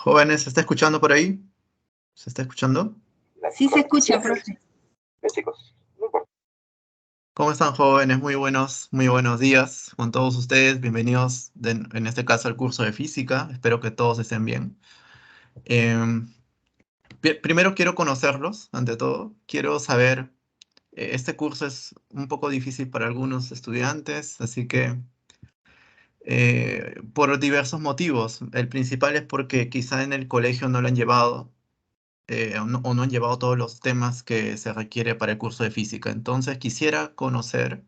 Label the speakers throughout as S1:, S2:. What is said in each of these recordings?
S1: Jóvenes, ¿se está escuchando por ahí? ¿Se está escuchando?
S2: Sí se escucha, profe.
S3: Chicos, no importa.
S1: ¿Cómo están, jóvenes? Muy buenos días con todos ustedes. Bienvenidos, en este caso, al curso de física. Espero que todos estén bien. Primero quiero conocerlos, ante todo. Quiero saber, este curso es un poco difícil para algunos estudiantes, así que por diversos motivos. El principal es porque quizá en el colegio no lo han llevado o no han llevado todos los temas que se requiere para el curso de física. Entonces quisiera conocer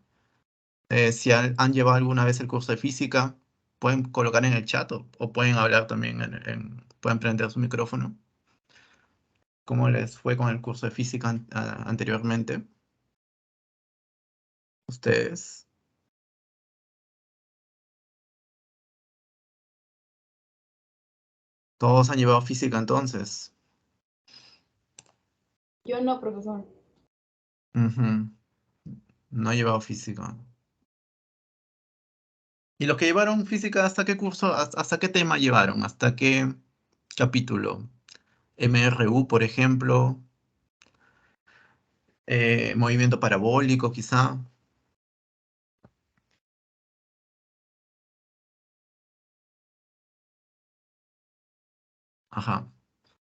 S1: si han llevado alguna vez el curso de física. Pueden colocar en el chat o pueden hablar también, pueden prender su micrófono. ¿Cómo les fue con el curso de física anteriormente? Ustedes. Todos han llevado física entonces.
S2: Yo no, profesor.
S1: Ujú. No he llevado física. ¿Y los que llevaron física, hasta qué curso, hasta qué tema llevaron? ¿Hasta qué capítulo? MRU, por ejemplo, movimiento parabólico, quizá. Ajá,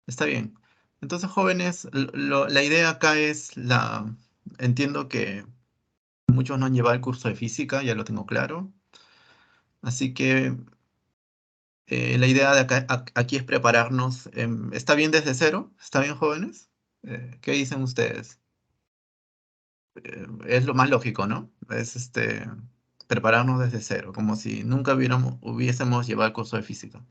S1: está bien. Entonces, jóvenes, la idea acá es entiendo que muchos no han llevado el curso de física, ya lo tengo claro. Así que la idea de acá, aquí es prepararnos. ¿Está bien desde cero? ¿Está bien, jóvenes? ¿Qué dicen ustedes? Es lo más lógico, ¿no? Es prepararnos desde cero, como si nunca hubiésemos llevado el curso de física.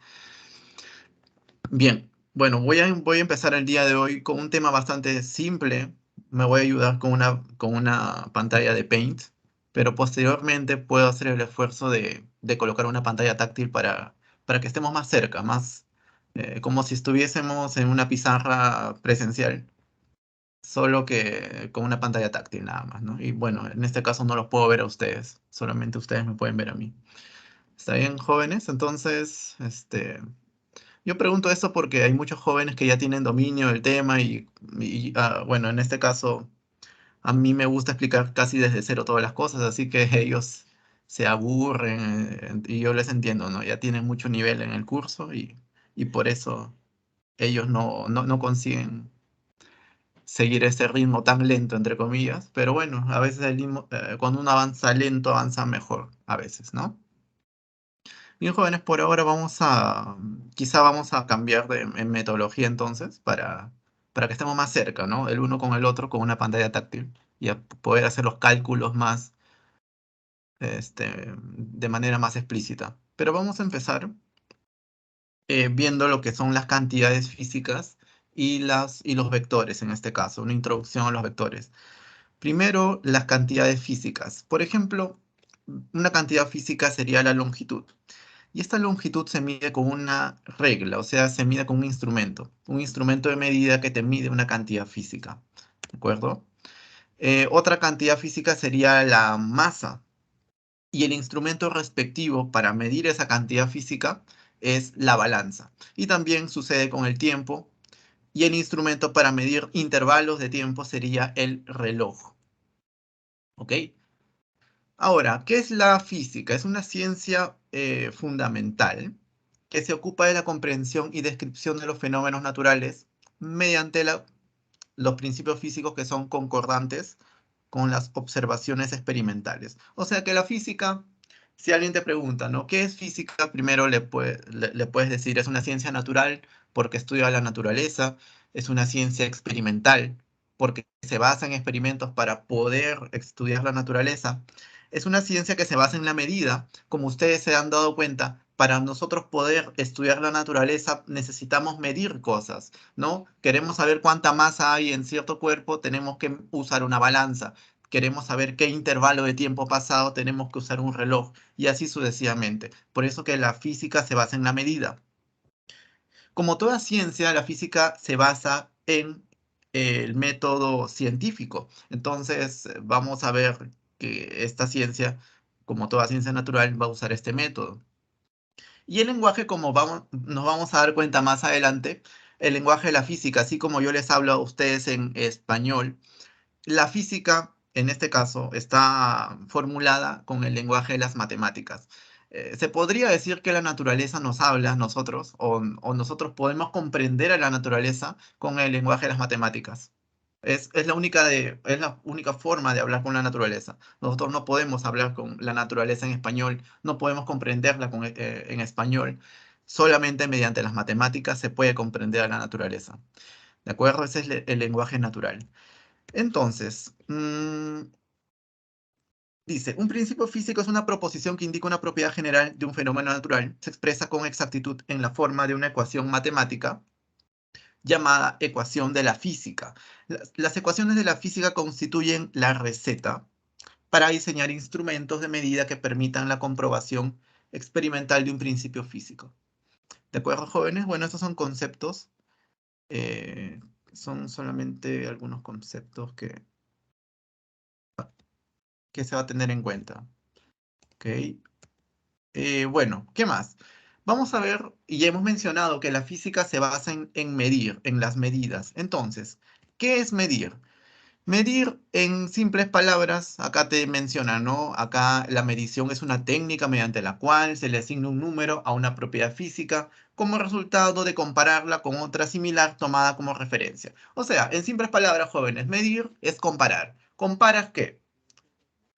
S1: Bien, bueno, voy a empezar el día de hoy con un tema bastante simple. Me voy a ayudar con una pantalla de Paint, pero posteriormente puedo hacer el esfuerzo de colocar una pantalla táctil para que estemos más cerca, más como si estuviésemos en una pizarra presencial, solo que con una pantalla táctil nada más, ¿no? Y bueno, en este caso no los puedo ver a ustedes, solamente ustedes me pueden ver a mí. ¿Está bien, jóvenes? Entonces, yo pregunto esto porque hay muchos jóvenes que ya tienen dominio del tema bueno, en este caso a mí me gusta explicar casi desde cero todas las cosas, así que ellos se aburren y yo les entiendo, ¿no? Ya tienen mucho nivel en el curso y por eso ellos no consiguen seguir ese ritmo tan lento, entre comillas, pero bueno, a veces cuando uno avanza lento, avanza mejor, a veces, ¿no? Bien, jóvenes, por ahora quizá vamos a cambiar en metodología entonces para que estemos más cerca, ¿no? El uno con el otro con una pantalla táctil y a poder hacer los cálculos de manera más explícita. Pero vamos a empezar viendo lo que son las cantidades físicas y los vectores en este caso, una introducción a los vectores. Primero, las cantidades físicas. Por ejemplo, una cantidad física sería la longitud. Y esta longitud se mide con una regla, o sea, se mide con un instrumento de medida que te mide una cantidad física, ¿de acuerdo? Otra cantidad física sería la masa, y el instrumento respectivo para medir esa cantidad física es la balanza. Y también sucede con el tiempo, y el instrumento para medir intervalos de tiempo sería el reloj, ¿ok? Ahora, ¿qué es la física? Es una ciencia fundamental que se ocupa de la comprensión y descripción de los fenómenos naturales mediante los principios físicos que son concordantes con las observaciones experimentales. O sea que la física, si alguien te pregunta, ¿no? ¿Qué es física? Primero le puedes decir, es una ciencia natural porque estudia la naturaleza, es una ciencia experimental porque se basa en experimentos para poder estudiar la naturaleza. Es una ciencia que se basa en la medida. Como ustedes se han dado cuenta, para nosotros poder estudiar la naturaleza necesitamos medir cosas, ¿no? Queremos saber cuánta masa hay en cierto cuerpo, tenemos que usar una balanza. Queremos saber qué intervalo de tiempo pasado, tenemos que usar un reloj y así sucesivamente. Por eso que la física se basa en la medida. Como toda ciencia, la física se basa en el método científico. Entonces, vamos a ver que esta ciencia, como toda ciencia natural, va a usar este método. Y el lenguaje, como nos vamos a dar cuenta más adelante, el lenguaje de la física, así como yo les hablo a ustedes en español, la física, en este caso, está formulada con el lenguaje de las matemáticas. Se podría decir que la naturaleza nos habla a nosotros, o nosotros podemos comprender a la naturaleza con el lenguaje de las matemáticas. Es la única forma de hablar con la naturaleza. Nosotros no podemos hablar con la naturaleza en español, no podemos comprenderla en español. Solamente mediante las matemáticas se puede comprender a la naturaleza. ¿De acuerdo? Ese es el lenguaje natural. Entonces, dice, un principio físico es una proposición que indica una propiedad general de un fenómeno natural. Se expresa con exactitud en la forma de una ecuación matemática llamada ecuación de la física. Las ecuaciones de la física constituyen la receta para diseñar instrumentos de medida que permitan la comprobación experimental de un principio físico. ¿De acuerdo, jóvenes? Bueno, estos son conceptos. Son solamente algunos conceptos que se va a tener en cuenta. ¿Ok? Bueno, ¿qué más? Vamos a ver, y ya hemos mencionado que la física se basa en medir, en las medidas. Entonces, ¿qué es medir? Medir, en simples palabras, acá te menciona, ¿no? Acá la medición es una técnica mediante la cual se le asigna un número a una propiedad física como resultado de compararla con otra similar tomada como referencia. O sea, en simples palabras, jóvenes, medir es comparar. ¿Comparas qué?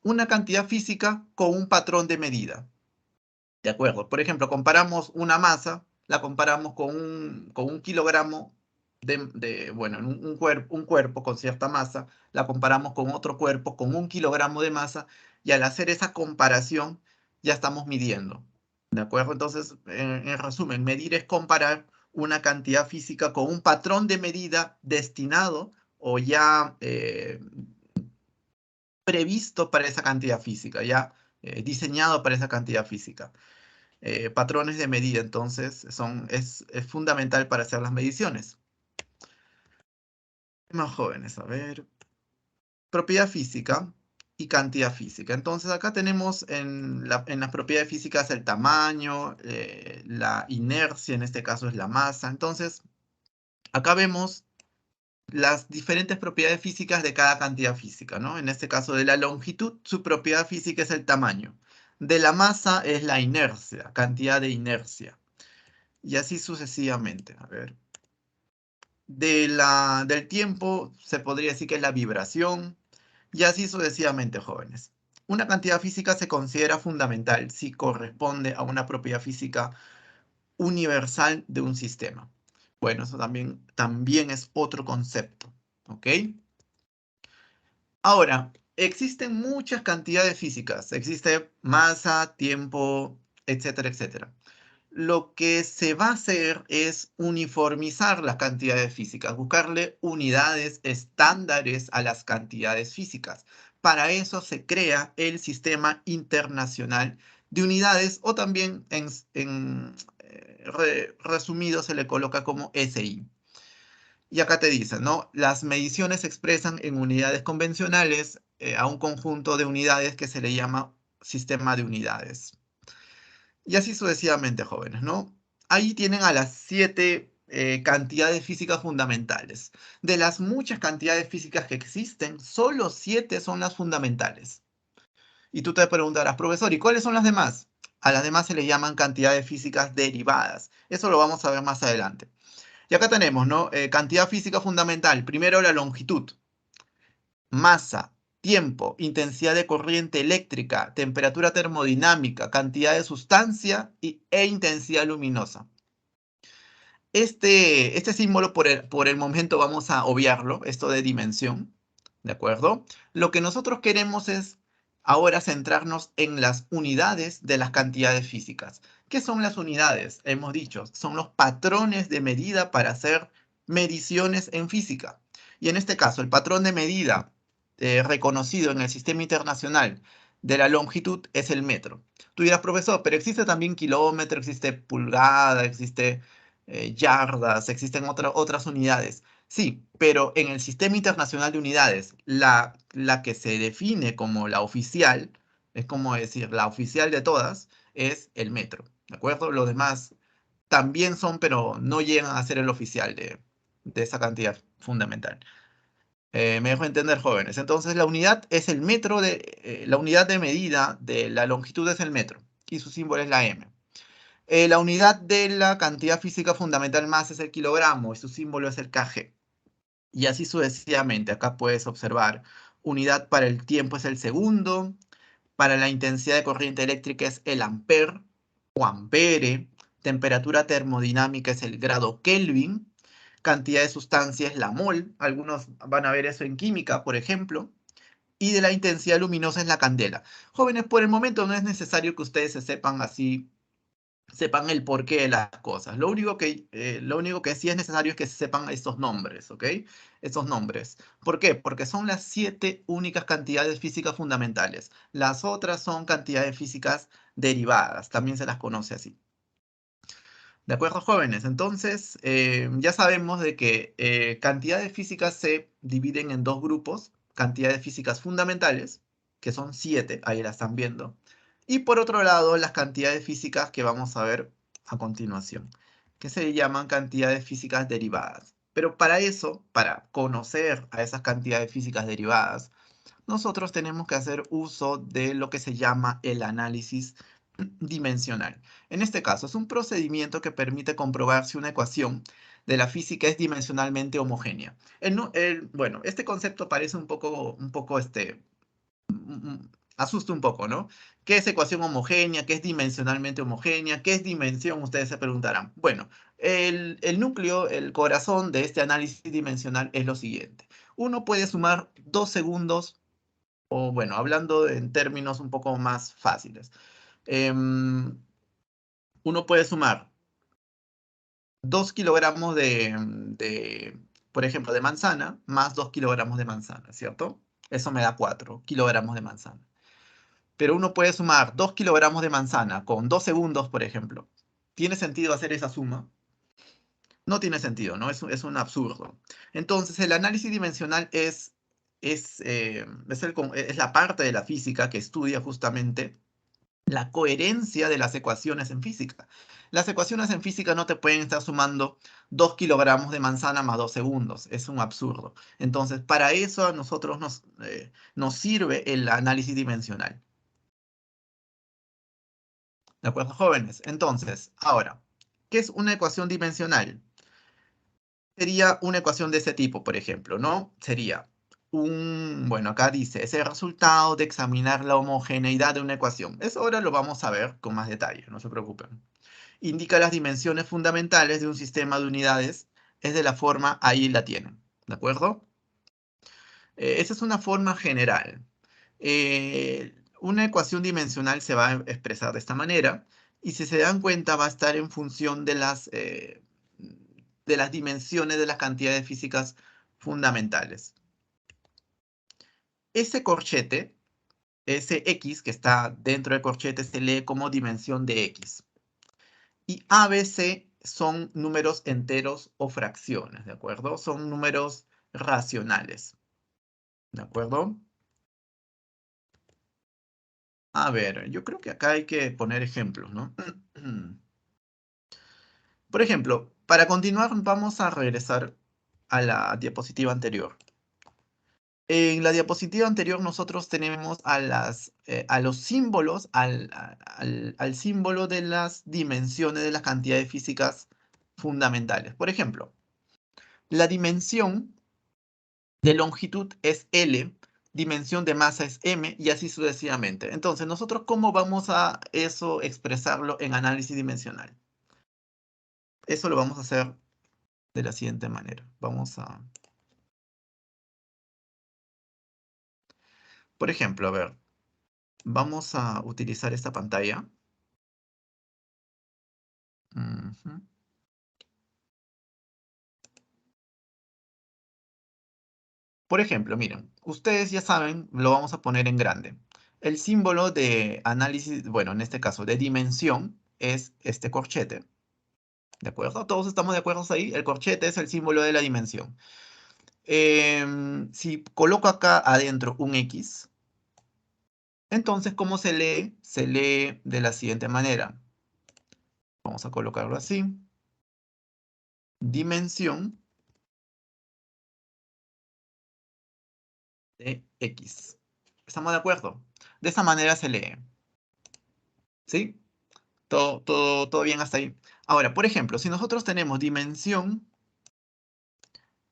S1: Una cantidad física con un patrón de medida. ¿De acuerdo? Por ejemplo, comparamos una masa, la comparamos con un kilogramo bueno, un cuerpo con cierta masa, la comparamos con otro cuerpo con un kilogramo de masa, y al hacer esa comparación ya estamos midiendo. ¿De acuerdo? Entonces, en resumen, medir es comparar una cantidad física con un patrón de medida destinado o ya previsto para esa cantidad física, ya diseñado para esa cantidad física. Patrones de medida, entonces, es fundamental para hacer las mediciones. Más jóvenes, a ver. Propiedad física y cantidad física. Entonces, acá tenemos en las propiedades físicas el tamaño, la inercia, en este caso es la masa. Entonces, acá vemos las diferentes propiedades físicas de cada cantidad física, ¿no? En este caso de la longitud, su propiedad física es el tamaño. De la masa es la inercia, cantidad de inercia. Y así sucesivamente. A ver. Del tiempo se podría decir que es la vibración. Y así sucesivamente, jóvenes. Una cantidad física se considera fundamental si corresponde a una propiedad física universal de un sistema. Bueno, eso también es otro concepto. ¿Ok? Ahora, existen muchas cantidades físicas. Existe masa, tiempo, etcétera, etcétera. Lo que se va a hacer es uniformizar las cantidades físicas, buscarle unidades estándares a las cantidades físicas. Para eso se crea el Sistema Internacional de Unidades, o también resumido se le coloca como SI. Y acá te dicen, ¿no? Las mediciones se expresan en unidades convencionales a un conjunto de unidades que se le llama sistema de unidades. Y así sucesivamente, jóvenes, ¿no? Ahí tienen a las 7 cantidades físicas fundamentales. De las muchas cantidades físicas que existen, solo 7 son las fundamentales. Y tú te preguntarás, profesor, ¿y cuáles son las demás? A las demás se le llaman cantidades físicas derivadas. Eso lo vamos a ver más adelante. Y acá tenemos, ¿no? Cantidad física fundamental. Primero la longitud, masa, tiempo, intensidad de corriente eléctrica, temperatura termodinámica, cantidad de sustancia e intensidad luminosa. Este símbolo por el momento vamos a obviarlo, esto de dimensión, ¿de acuerdo? Lo que nosotros queremos es ahora centrarnos en las unidades de las cantidades físicas. ¿Qué son las unidades? Hemos dicho, son los patrones de medida para hacer mediciones en física. Y en este caso, el patrón de medida reconocido en el Sistema Internacional de la longitud es el metro. Tú dirás, profesor, pero existe también kilómetro, existe pulgada, existe yardas, existen otras unidades. Sí, pero en el Sistema Internacional de Unidades, la que se define como la oficial, es como decir, la oficial de todas, es el metro. ¿de acuerdo? Los demás también son, pero no llegan a ser el oficial de esa cantidad fundamental. Me dejo entender, jóvenes. Entonces, la unidad es el metro la unidad de medida de la longitud es el metro y su símbolo es la m. La unidad de la cantidad física fundamental más es el kilogramo y su símbolo es el kg. Y así sucesivamente. Acá puedes observar, unidad para el tiempo es el segundo, para la intensidad de corriente eléctrica es el ampere o ampere, temperatura termodinámica es el grado Kelvin, cantidad de sustancia es la mol, algunos van a ver eso en química, por ejemplo, y de la intensidad luminosa es la candela. Jóvenes, por el momento no es necesario que ustedes se sepan así, sepan el porqué de las cosas. Lo único que sí es necesario es que se sepan estos nombres, ¿ok? Estos nombres. ¿Por qué? Porque son las 7 únicas cantidades físicas fundamentales. Las otras son cantidades físicas derivadas, también se las conoce así. ¿De acuerdo, jóvenes? Entonces, ya sabemos de que cantidades físicas se dividen en dos grupos. Cantidades físicas fundamentales, que son 7, ahí las están viendo. Y por otro lado, las cantidades físicas que vamos a ver a continuación, que se llaman cantidades físicas derivadas. Pero para eso, para conocer a esas cantidades físicas derivadas, nosotros tenemos que hacer uso de lo que se llama el análisis dimensional. En este caso, es un procedimiento que permite comprobar si una ecuación de la física es dimensionalmente homogénea. Bueno, este concepto parece un poco asusta un poco, ¿no? ¿Qué es ecuación homogénea? ¿Qué es dimensionalmente homogénea? ¿Qué es dimensión? Ustedes se preguntarán. Bueno, el núcleo, el corazón de este análisis dimensional es lo siguiente. Uno puede sumar 2 segundos, o bueno, hablando en términos un poco más fáciles. Uno puede sumar 2 kilogramos por ejemplo, de manzana, más 2 kilogramos de manzana, ¿cierto? Eso me da 4 kilogramos de manzana. Pero uno puede sumar 2 kilogramos de manzana con 2 segundos, por ejemplo. ¿Tiene sentido hacer esa suma? No tiene sentido, ¿no? Es un absurdo. Entonces, el análisis dimensional es la parte de la física que estudia justamente la coherencia de las ecuaciones en física. Las ecuaciones en física no te pueden estar sumando 2 kilogramos de manzana más 2 segundos. Es un absurdo. Entonces, para eso a nosotros nos sirve el análisis dimensional. ¿De acuerdo, jóvenes? Entonces, ahora, ¿qué es una ecuación dimensional? Sería una ecuación de ese tipo, por ejemplo, ¿no? Sería bueno, acá dice, es el resultado de examinar la homogeneidad de una ecuación. Eso ahora lo vamos a ver con más detalle, no se preocupen. Indica las dimensiones fundamentales de un sistema de unidades. Es de la forma, ahí la tienen, ¿de acuerdo? Esa es una forma general. Una ecuación dimensional se va a expresar de esta manera y si se dan cuenta va a estar en función de las dimensiones de las cantidades físicas fundamentales. Ese corchete, ese X que está dentro del corchete se lee como dimensión de X. Y A, B, C son números enteros o fracciones, ¿de acuerdo? Son números racionales, ¿de acuerdo? A ver, yo creo que acá hay que poner ejemplos, ¿no? Por ejemplo, para continuar vamos a regresar a la diapositiva anterior. En la diapositiva anterior nosotros tenemos a los símbolos, al símbolo de las dimensiones de las cantidades físicas fundamentales. Por ejemplo, la dimensión de longitud es L, dimensión de masa es M y así sucesivamente. Entonces, nosotros, ¿cómo vamos a eso expresarlo en análisis dimensional? Eso lo vamos a hacer de la siguiente manera. Por ejemplo, a ver, vamos a utilizar esta pantalla. Ujú. Por ejemplo, miren, ustedes ya saben, lo vamos a poner en grande. El símbolo de análisis, bueno, en este caso de dimensión, es este corchete. ¿De acuerdo? ¿Todos estamos de acuerdo ahí? El corchete es el símbolo de la dimensión. Si coloco acá adentro un X, entonces, ¿cómo se lee? Se lee de la siguiente manera. Vamos a colocarlo así. Dimensión de X. ¿Estamos de acuerdo? De esa manera se lee. ¿Sí? Todo bien hasta ahí. Ahora, por ejemplo, si nosotros tenemos dimensión,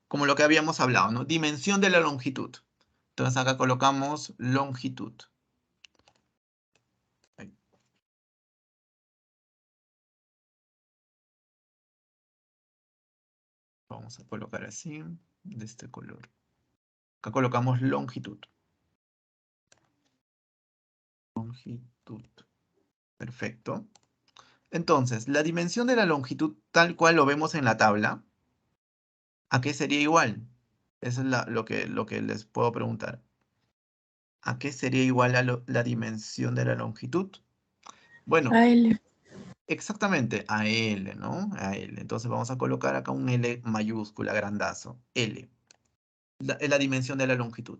S1: como lo que habíamos hablado, ¿no? Dimensión de la longitud. Entonces acá colocamos longitud. Ahí. Vamos a colocar así, de este color. Acá colocamos longitud. Longitud. Perfecto. Entonces, la dimensión de la longitud, tal cual lo vemos en la tabla, ¿a qué sería igual? Eso es lo que les puedo preguntar. ¿A qué sería igual la dimensión de la longitud? Bueno,
S2: A L.
S1: exactamente a L, ¿no? A L. Entonces vamos a colocar acá un L mayúscula, grandazo. L. Es la dimensión de la longitud.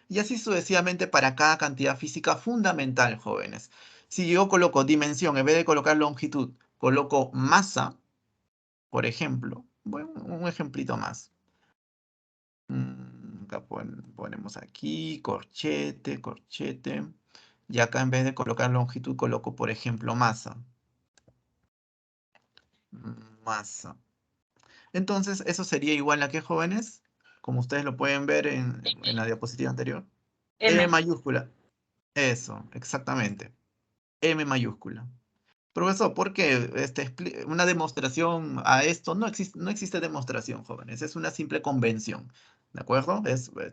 S1: Y así sucesivamente para cada cantidad física fundamental, jóvenes. Si yo coloco dimensión, en vez de colocar longitud, coloco masa, por ejemplo. Bueno, un ejemplito más. Acá ponemos aquí, corchete, corchete. Y acá en vez de colocar longitud, coloco, por ejemplo, masa. Masa. Entonces, ¿eso sería igual a qué, jóvenes? Como ustedes lo pueden ver en la diapositiva anterior. M
S2: M.
S1: mayúscula. Eso, exactamente. M mayúscula. Profesor, ¿por qué una demostración a esto? No existe demostración, jóvenes. Es una simple convención. ¿De acuerdo?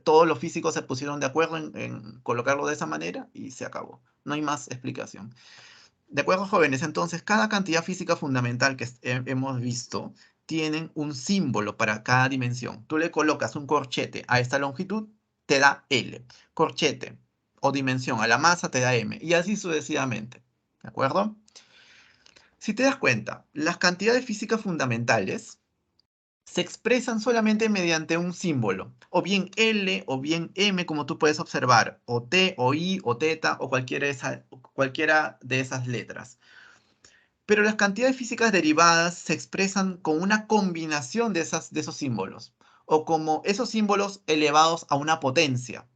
S1: Todos los físicos se pusieron de acuerdo en colocarlo de esa manera y se acabó. No hay más explicación. ¿De acuerdo, jóvenes? Entonces, cada cantidad física fundamental que hemos visto tienen un símbolo para cada dimensión. Tú le colocas un corchete a esta longitud, te da L. Corchete o dimensión a la masa te da M. Y así sucesivamente. ¿De acuerdo? Si te das cuenta, las cantidades físicas fundamentales se expresan solamente mediante un símbolo, o bien L o bien M, como tú puedes observar, o T o I o teta o cualquiera de esas letras. Pero las cantidades físicas derivadas se expresan con una combinación de esos símbolos, o como esos símbolos elevados a una potencia.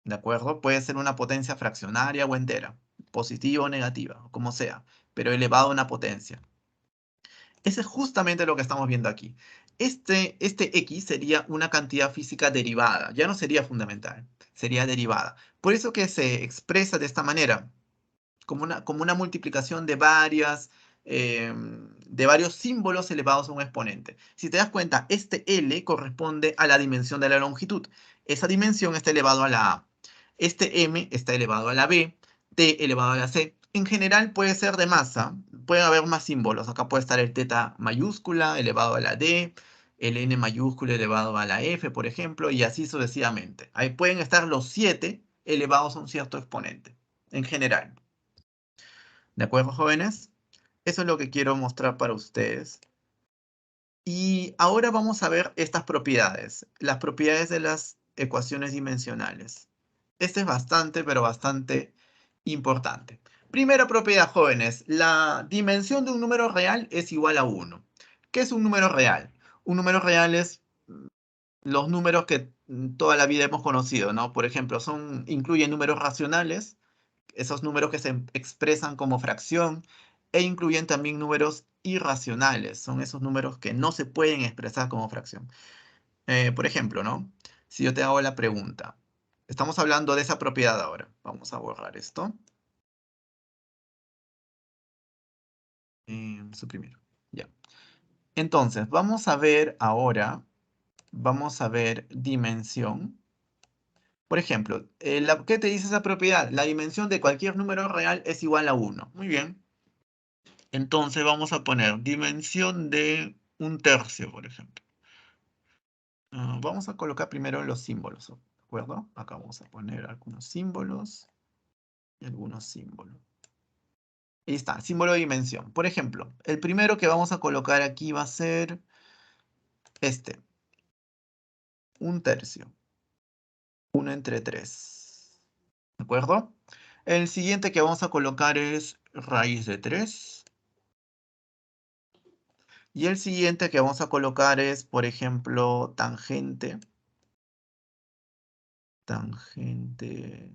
S1: ¿De acuerdo? Puede ser una potencia fraccionaria o entera, positiva o negativa, como sea, pero elevado a una potencia. Eso es justamente lo que estamos viendo aquí. Este X sería una cantidad física derivada, ya no sería fundamental, sería derivada. Por eso que se expresa de esta manera, como una multiplicación de varios símbolos elevados a un exponente. Si te das cuenta, este L corresponde a la dimensión de la longitud. Esa dimensión está elevado a la A. Este M está elevado a la B, T elevado a la C. En general puede ser de masa, puede haber más símbolos. Acá puede estar el teta mayúscula elevado a la D, el N mayúscula elevado a la F, por ejemplo, y así sucesivamente. Ahí pueden estar los 7 elevados a un cierto exponente, en general. ¿De acuerdo, jóvenes? Eso es lo que quiero mostrar para ustedes. Y ahora vamos a ver estas propiedades, las propiedades de las ecuaciones dimensionales. Este es bastante, pero bastante importante. Primera propiedad, jóvenes, la dimensión de un número real es igual a 1. ¿Qué es un número real? Un número real es los números que toda la vida hemos conocido, ¿no? Por ejemplo, incluyen números racionales, esos números que se expresan como fracción, e incluyen también números irracionales, son esos números que no se pueden expresar como fracción. Por ejemplo, ¿no? Si yo te hago la pregunta, estamos hablando de esa propiedad ahora. Vamos a borrar esto. Suprimir. Ya. Entonces, vamos a ver ahora, vamos a ver dimensión. Por ejemplo, ¿qué te dice esa propiedad? La dimensión de cualquier número real es igual a 1. Muy bien. Entonces vamos a poner dimensión de 1/3, por ejemplo. Vamos a colocar primero los símbolos, ¿de acuerdo? Acá vamos a poner algunos símbolos y algunos símbolos. Ahí está, símbolo de dimensión. Por ejemplo, el primero que vamos a colocar aquí va a ser este. 1/3. 1/3. ¿De acuerdo? El siguiente que vamos a colocar es raíz de 3. Y el siguiente que vamos a colocar es, por ejemplo, tangente. Tangente.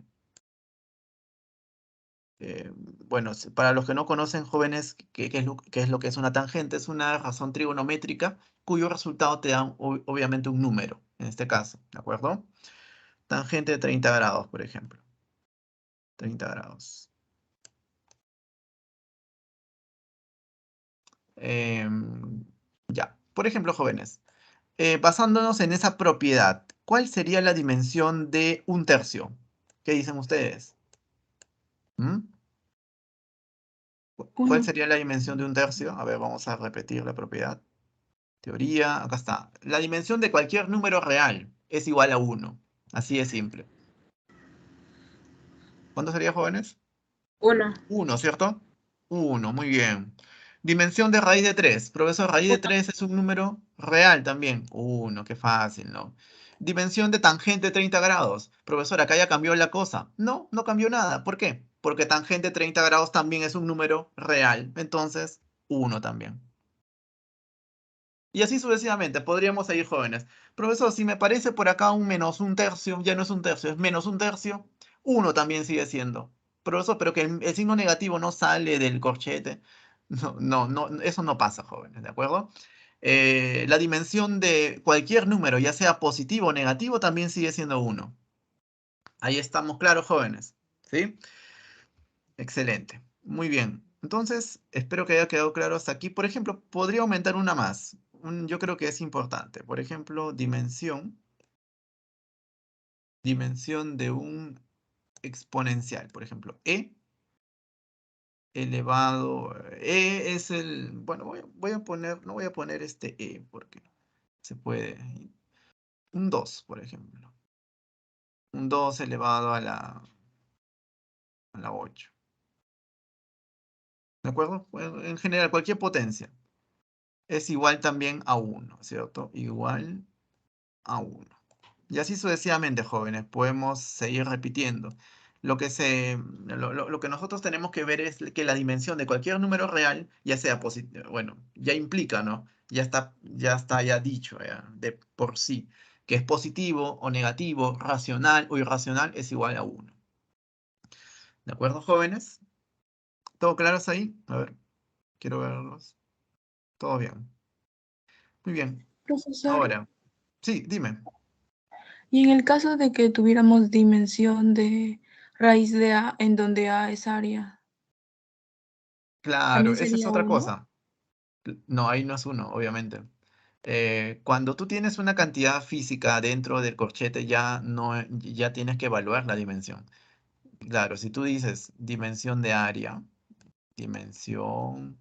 S1: Bueno, para los que no conocen, jóvenes, qué es lo que es una tangente? Es una razón trigonométrica cuyo resultado te da obviamente un número, en este caso, ¿de acuerdo? Tangente de 30 grados, por ejemplo. 30 grados. Ya, por ejemplo, jóvenes, basándonos en esa propiedad, ¿cuál sería la dimensión de un tercio? ¿Qué dicen ustedes? ¿Mm? ¿Cuál
S2: Uno.
S1: sería la dimensión de un tercio? A ver, vamos a repetir la propiedad. Teoría, acá está. La dimensión de cualquier número real es igual a 1. Así de simple. ¿Cuánto sería, jóvenes?
S2: Uno.
S1: 1, ¿cierto? 1, muy bien. Dimensión de raíz de 3. Profesor, raíz de 3 es un número real también. 1, qué fácil, ¿no? Dimensión de tangente 30 grados. Profesor, acá ya cambió la cosa. No, no cambió nada. ¿Por qué? Porque tangente 30 grados también es un número real. Entonces, 1 también. Y así sucesivamente, podríamos seguir jóvenes. Profesor, si me parece por acá un menos un tercio, ya no es un tercio, es menos un tercio, 1 también sigue siendo. Profesor, pero que el signo negativo no sale del corchete. No, no, no, eso no pasa, jóvenes, ¿de acuerdo? La dimensión de cualquier número, ya sea positivo o negativo, también sigue siendo 1. Ahí estamos claros, jóvenes. ¿Sí? Excelente. Muy bien. Entonces, espero que haya quedado claro hasta aquí. Por ejemplo, podría aumentar una más. Yo creo que es importante. Por ejemplo, dimensión. Dimensión de un exponencial. Por ejemplo, e elevado. E es el. Bueno, voy a poner. No voy a poner este e porque se puede. Un 2, por ejemplo. Un 2 elevado a la 8. ¿De acuerdo? Bueno, en general, cualquier potencia es igual también a 1, ¿cierto? Igual a 1. Y así sucesivamente, jóvenes, podemos seguir repitiendo. Lo que nosotros tenemos que ver es que la dimensión de cualquier número real, ya sea positivo, bueno, ya implica, ¿no? Ya está dicho, ya, de por sí, que es positivo o negativo, racional o irracional, es igual a 1. ¿De acuerdo, jóvenes? ¿Todo claro hasta ahí? A ver, quiero verlos. Todo bien. Muy bien.
S2: Profesor,
S1: Ahora, sí, dime.
S2: y en el caso de que tuviéramos dimensión de raíz de A, en donde A es área,
S1: Claro,
S2: ¿también
S1: esa es
S2: sería
S1: otra
S2: uno?
S1: cosa. No, ahí no es 1, obviamente. Cuando tú tienes una cantidad física dentro del corchete, ya, no, ya tienes que evaluar la dimensión. Claro, si tú dices dimensión de área, dimensión,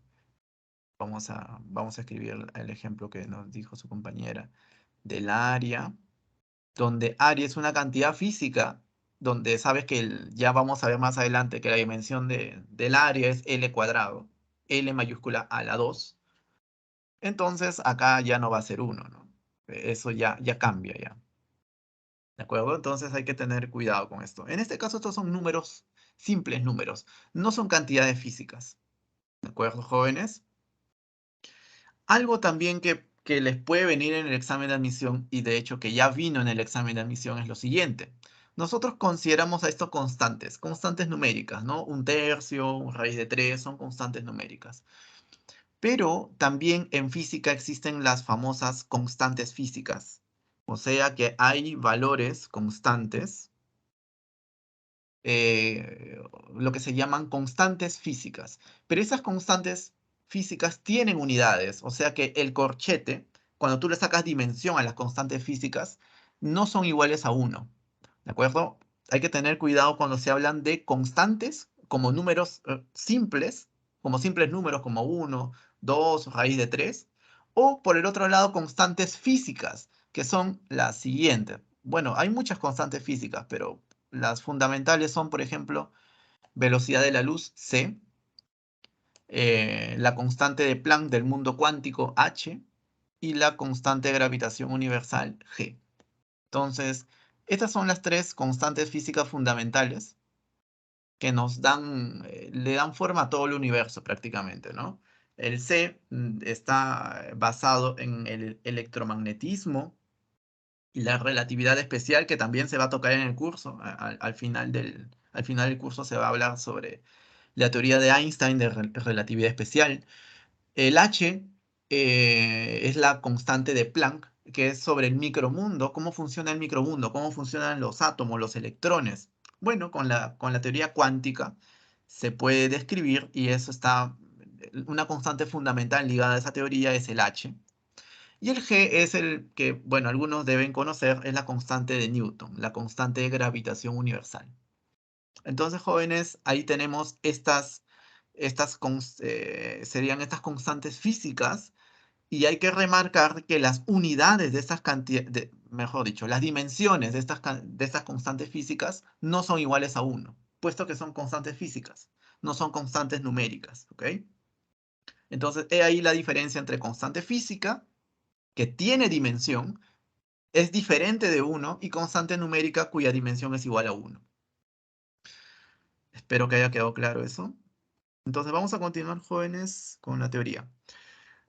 S1: vamos a escribir el ejemplo que nos dijo su compañera, del área, donde área es una cantidad física, donde sabes que ya vamos a ver más adelante que la dimensión del área es L cuadrado, L mayúscula a la 2. Entonces acá ya no va a ser 1, ¿no? Eso ya cambia ya. ¿De acuerdo? Entonces hay que tener cuidado con esto. En este caso estos son números, simples números, no son cantidades físicas. ¿De acuerdo, jóvenes? Algo también que les puede venir en el examen de admisión, y de hecho que ya vino en el examen de admisión, es lo siguiente. Nosotros consideramos a esto constantes, constantes numéricas, ¿no? Un tercio, un raíz de 3, son constantes numéricas. Pero también en física existen las famosas constantes físicas. O sea que hay valores constantes, eh, lo que se llaman constantes físicas. Pero esas constantes físicas tienen unidades. O sea que el corchete, cuando tú le sacas dimensión a las constantes físicas, no son iguales a 1. ¿De acuerdo? Hay que tener cuidado cuando se hablan de constantes como números simples, como simples números como 1, 2, raíz de 3, o por el otro lado constantes físicas, que son las siguientes. Bueno, hay muchas constantes físicas, pero las fundamentales son, por ejemplo, velocidad de la luz, c, la constante de Planck del mundo cuántico, h, y la constante de gravitación universal, g. Entonces, estas son las tres constantes físicas fundamentales que le dan forma a todo el universo prácticamente, ¿no? El C está basado en el electromagnetismo y la relatividad especial, que también se va a tocar en el curso. Al final del curso se va a hablar sobre la teoría de Einstein de relatividad especial. El H es la constante de Planck, que es sobre el micromundo, cómo funciona el micromundo, cómo funcionan los átomos, los electrones. Bueno, con la teoría cuántica se puede describir y eso está, una constante fundamental ligada a esa teoría es el H. Y el G es el que, bueno, algunos deben conocer, es la constante de Newton, la constante de gravitación universal. Entonces, jóvenes, ahí tenemos serían estas constantes físicas y hay que remarcar que las unidades de estas cantidades, mejor dicho, las dimensiones de estas constantes físicas no son iguales a 1, puesto que son constantes físicas, no son constantes numéricas, ¿ok? Entonces, he ahí la diferencia entre constante física, que tiene dimensión, es diferente de 1, y constante numérica cuya dimensión es igual a 1. Espero que haya quedado claro eso. Entonces vamos a continuar, jóvenes, con la teoría.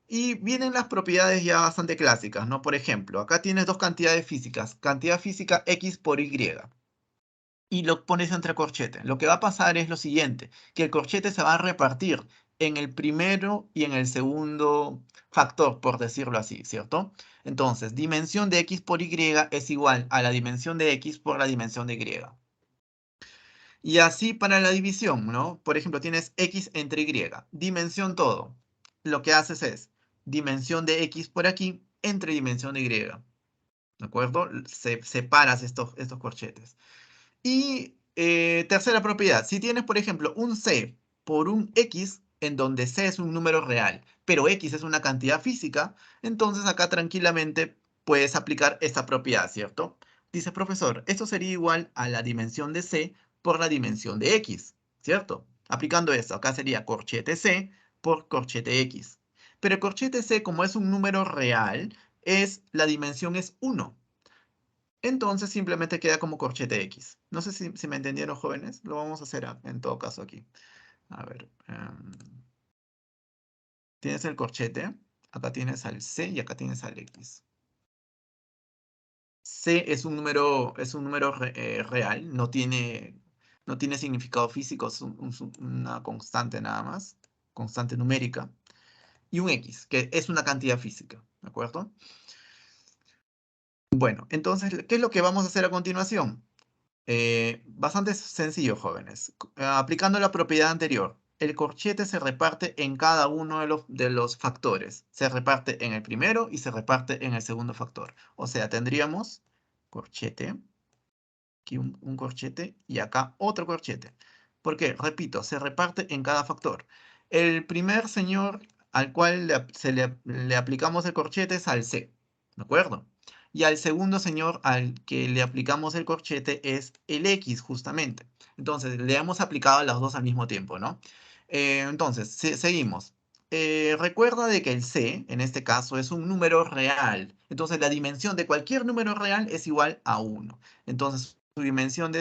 S1: Y vienen las propiedades ya bastante clásicas, ¿no? Por ejemplo, acá tienes dos cantidades físicas. Cantidad física X por Y. Y lo pones entre corchetes. Lo que va a pasar es lo siguiente, que el corchete se va a repartir en el primero y en el segundo factor, por decirlo así, ¿cierto? Entonces, dimensión de X por Y es igual a la dimensión de X por la dimensión de Y. Y así para la división, ¿no? Por ejemplo, tienes X entre Y, dimensión todo. Lo que haces es dimensión de X por aquí entre dimensión de Y. ¿De acuerdo? Separas estos corchetes. Y tercera propiedad, si tienes, por ejemplo, un C por un X, en donde C es un número real, pero X es una cantidad física, entonces acá tranquilamente puedes aplicar esta propiedad, ¿cierto? Dice, profesor, esto sería igual a la dimensión de C por la dimensión de X, ¿cierto? Aplicando esto, acá sería corchete C por corchete X. Pero el corchete C, como es un número real, la dimensión es 1. Entonces simplemente queda como corchete X. No sé si me entendieron, jóvenes. Lo vamos a hacer en todo caso aquí. A ver. Tienes el corchete. Acá tienes al C y acá tienes al X. C es un número real. No tiene significado físico. Es una constante nada más. Constante numérica. Y un X, que es una cantidad física. ¿De acuerdo? Bueno, entonces, ¿qué es lo que vamos a hacer a continuación? Bastante sencillo, jóvenes. Aplicando la propiedad anterior, el corchete se reparte en cada uno de los factores. Se reparte en el primero y se reparte en el segundo factor. O sea, tendríamos corchete, aquí un corchete y acá otro corchete. ¿Por qué? Repito, se reparte en cada factor. El primer señor al cual le aplicamos el corchete es al C, ¿de acuerdo? Y al segundo señor al que le aplicamos el corchete es el X, justamente. Entonces, le hemos aplicado a los dos al mismo tiempo, ¿no? Entonces, seguimos. Recuerda de que el C, en este caso, es un número real. Entonces, la dimensión de cualquier número real es igual a 1. Entonces, su dimensión de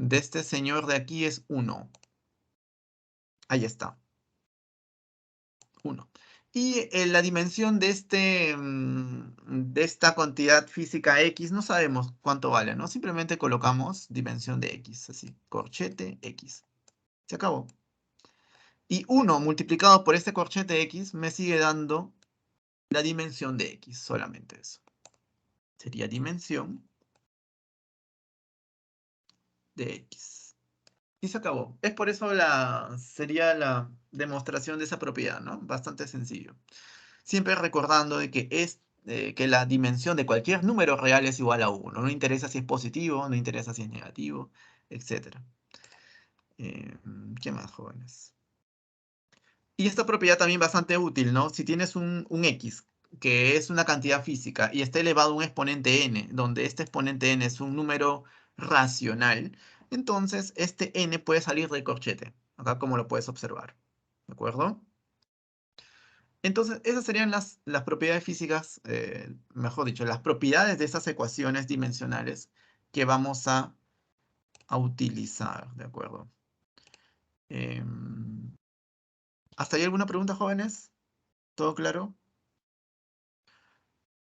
S1: este señor de aquí es 1. Ahí está. 1. Y la dimensión de esta cantidad física X, no sabemos cuánto vale, ¿no? Simplemente colocamos dimensión de X, así, corchete X. Se acabó. Y 1 multiplicado por este corchete X me sigue dando la dimensión de X, solamente eso. Sería dimensión de X. Y se acabó. Es por eso sería la demostración de esa propiedad, ¿no? Bastante sencillo. Siempre recordando de que la dimensión de cualquier número real es igual a 1. No interesa si es positivo, no interesa si es negativo, etc. ¿Qué más, jóvenes? Y esta propiedad también bastante útil, ¿no? Si tienes un X, que es una cantidad física, y está elevado a un exponente n, donde este exponente n es un número racional, entonces este n puede salir del corchete, acá como lo puedes observar, ¿de acuerdo? Entonces, esas serían las propiedades físicas, mejor dicho, las propiedades de esas ecuaciones dimensionales que vamos a utilizar, ¿de acuerdo? ¿Hasta ahí alguna pregunta, jóvenes? ¿Todo claro?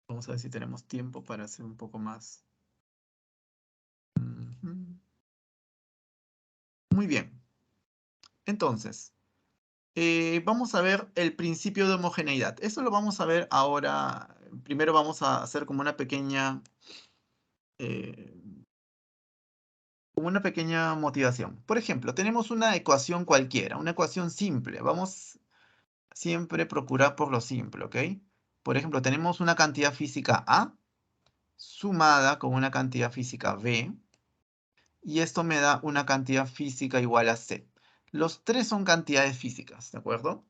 S1: Vamos a ver si tenemos tiempo para hacer un poco más. Ujú. Muy bien. Entonces, vamos a ver el principio de homogeneidad. Eso lo vamos a ver ahora. Primero vamos a hacer eh, como una pequeña motivación. Por ejemplo, tenemos una ecuación cualquiera, una ecuación simple. Vamos siempre a procurar por lo simple, ¿ok? Por ejemplo, tenemos una cantidad física A sumada con una cantidad física B, y esto me da una cantidad física igual a C. Los tres son cantidades físicas, ¿de acuerdo?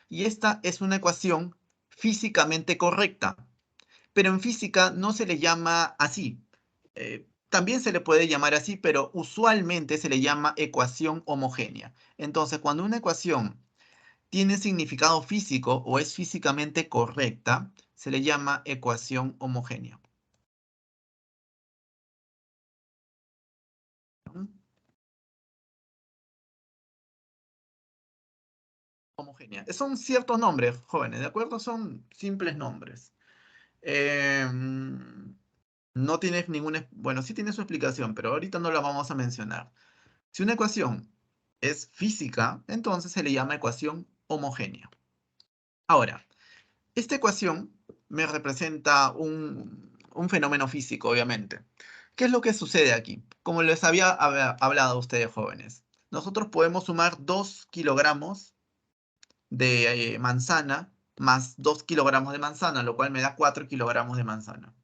S1: Y esta es una ecuación físicamente correcta, pero en física no se le llama así. También se le puede llamar así, pero usualmente se le llama ecuación homogénea. Entonces, cuando una ecuación tiene significado físico o es físicamente correcta, se le llama ecuación homogénea. ¿Mm? Homogénea. Son ciertos nombres, jóvenes, ¿de acuerdo? Son simples nombres. No tienes ninguna... Bueno, sí tiene su explicación, pero ahorita no la vamos a mencionar. Si una ecuación es física, entonces se le llama ecuación homogénea. Ahora, esta ecuación me representa un fenómeno físico, obviamente. ¿Qué es lo que sucede aquí? Como les había hablado a ustedes jóvenes, nosotros podemos sumar 2 kilogramos de manzana más 2 kilogramos de manzana, lo cual me da 4 kilogramos de manzana.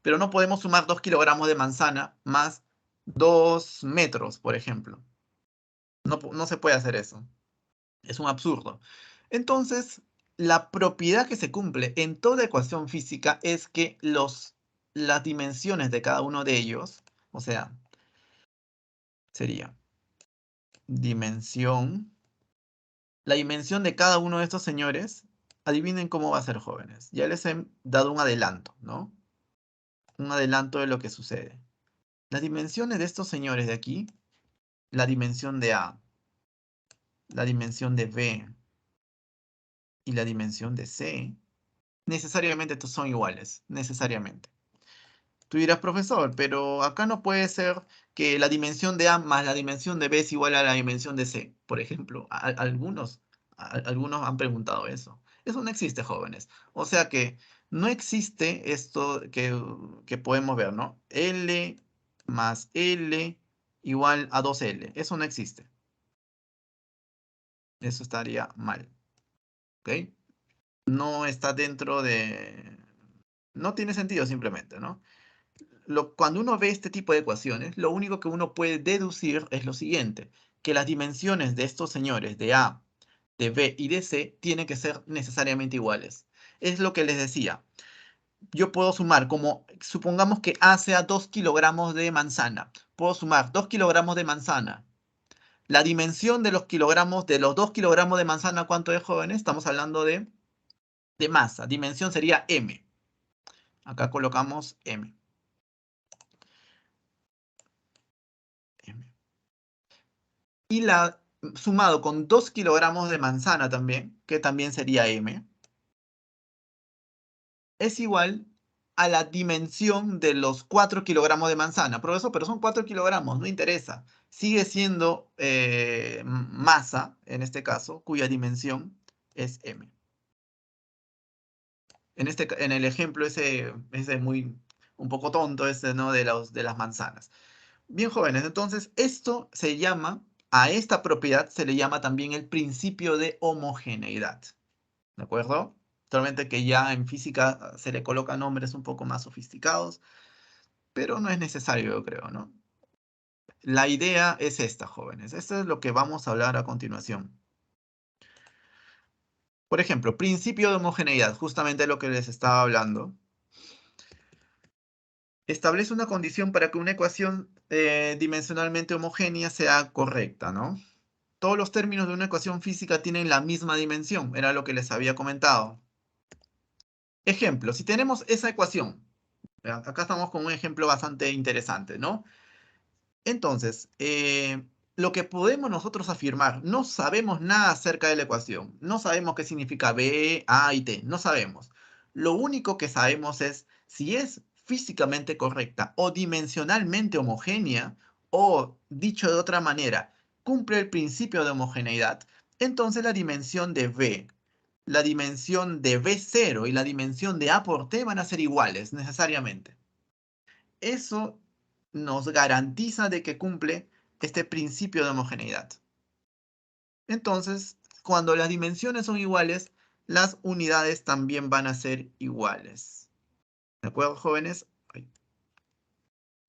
S1: Pero no podemos sumar 2 kilogramos de manzana más 2 metros, por ejemplo. No se puede hacer eso. Es un absurdo. Entonces, la propiedad que se cumple en toda ecuación física es que las dimensiones de cada uno de ellos, o sea, sería la dimensión de cada uno de estos señores, adivinen cómo va a ser, jóvenes. Ya les he dado un adelanto, ¿no? Un adelanto de lo que sucede. Las dimensiones de estos señores de aquí, la dimensión de A, la dimensión de B y la dimensión de C, necesariamente estos son iguales, necesariamente. Tú dirás, profesor, pero acá no puede ser que la dimensión de A más la dimensión de B es igual a la dimensión de C. Por ejemplo, algunos han preguntado eso. Eso no existe, jóvenes. O sea que no existe esto que podemos ver, ¿no? L más L igual a 2L. Eso no existe. Eso estaría mal. ¿Ok? No está dentro de... No tiene sentido simplemente, ¿no? Cuando uno ve este tipo de ecuaciones, lo único que uno puede deducir es lo siguiente, que las dimensiones de estos señores, de A, de B y de C, tienen que ser necesariamente iguales. Es lo que les decía. Yo puedo sumar, como supongamos que A sea 2 kilogramos de manzana. Puedo sumar 2 kilogramos de manzana. La dimensión de los kilogramos, de los 2 kilogramos de manzana, ¿cuánto es, jóvenes? Estamos hablando de masa. Dimensión sería M. Acá colocamos M. M. Y sumado con 2 kilogramos de manzana también, que también sería M, es igual a la dimensión de los 4 kilogramos de manzana. Profesor, pero son 4 kilogramos, no interesa. Sigue siendo masa, en este caso, cuya dimensión es M. En el ejemplo ese un poco tonto ese, ¿no? de las manzanas. Bien, jóvenes, entonces a esta propiedad se le llama también el principio de homogeneidad. ¿De acuerdo? Solamente que ya en física se le colocan nombres un poco más sofisticados, pero no es necesario, yo creo, ¿no? La idea es esta, jóvenes. Esto es lo que vamos a hablar a continuación. Por ejemplo, principio de homogeneidad, justamente lo que les estaba hablando. Establece una condición para que una ecuación dimensionalmente homogénea sea correcta, ¿no? Todos los términos de una ecuación física tienen la misma dimensión, era lo que les había comentado. Ejemplo, si tenemos esa ecuación, acá estamos con un ejemplo bastante interesante, ¿no? Entonces, lo que podemos nosotros afirmar, no sabemos nada acerca de la ecuación. No sabemos qué significa B, A y T. No sabemos. Lo único que sabemos es si es físicamente correcta o dimensionalmente homogénea, o dicho de otra manera, cumple el principio de homogeneidad, entonces la dimensión de B, la dimensión de B0 y la dimensión de A por T van a ser iguales necesariamente. Eso nos garantiza de que cumple este principio de homogeneidad. Entonces, cuando las dimensiones son iguales, las unidades también van a ser iguales. ¿De acuerdo, jóvenes?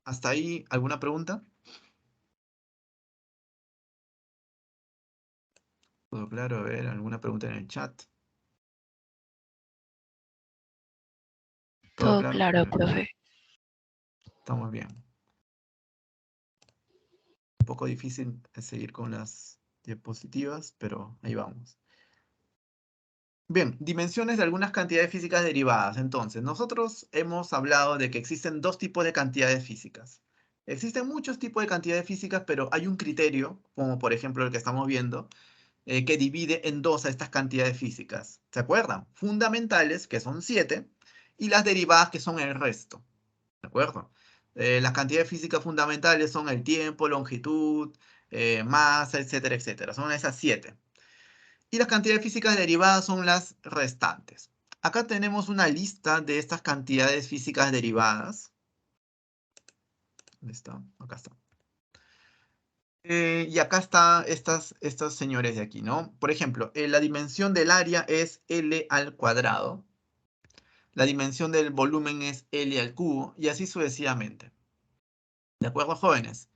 S1: ¿Hasta ahí alguna pregunta? ¿Todo claro? A ver, ¿alguna pregunta en el chat? ¿Todo
S2: Todo
S1: claro?
S2: claro, profe.
S1: Estamos bien. Un poco difícil seguir con las diapositivas, pero ahí vamos. Bien, dimensiones de algunas cantidades físicas derivadas. Entonces, nosotros hemos hablado de que existen dos tipos de cantidades físicas. Existen muchos tipos de cantidades físicas, pero hay un criterio, como por ejemplo el que estamos viendo, que divide en dos a estas cantidades físicas. ¿Se acuerdan? Fundamentales, que son 7, y las derivadas, que son el resto. ¿De acuerdo? Las cantidades físicas fundamentales son el tiempo, longitud, masa, etcétera, etcétera. Son esas 7. Y las cantidades físicas derivadas son las restantes. Acá tenemos una lista de estas cantidades físicas derivadas. ¿Dónde está? Acá está. Y acá están estas señores de aquí, ¿no? Por ejemplo, la dimensión del área es L al cuadrado. La dimensión del volumen es L al cubo, y así sucesivamente. ¿De acuerdo, jóvenes?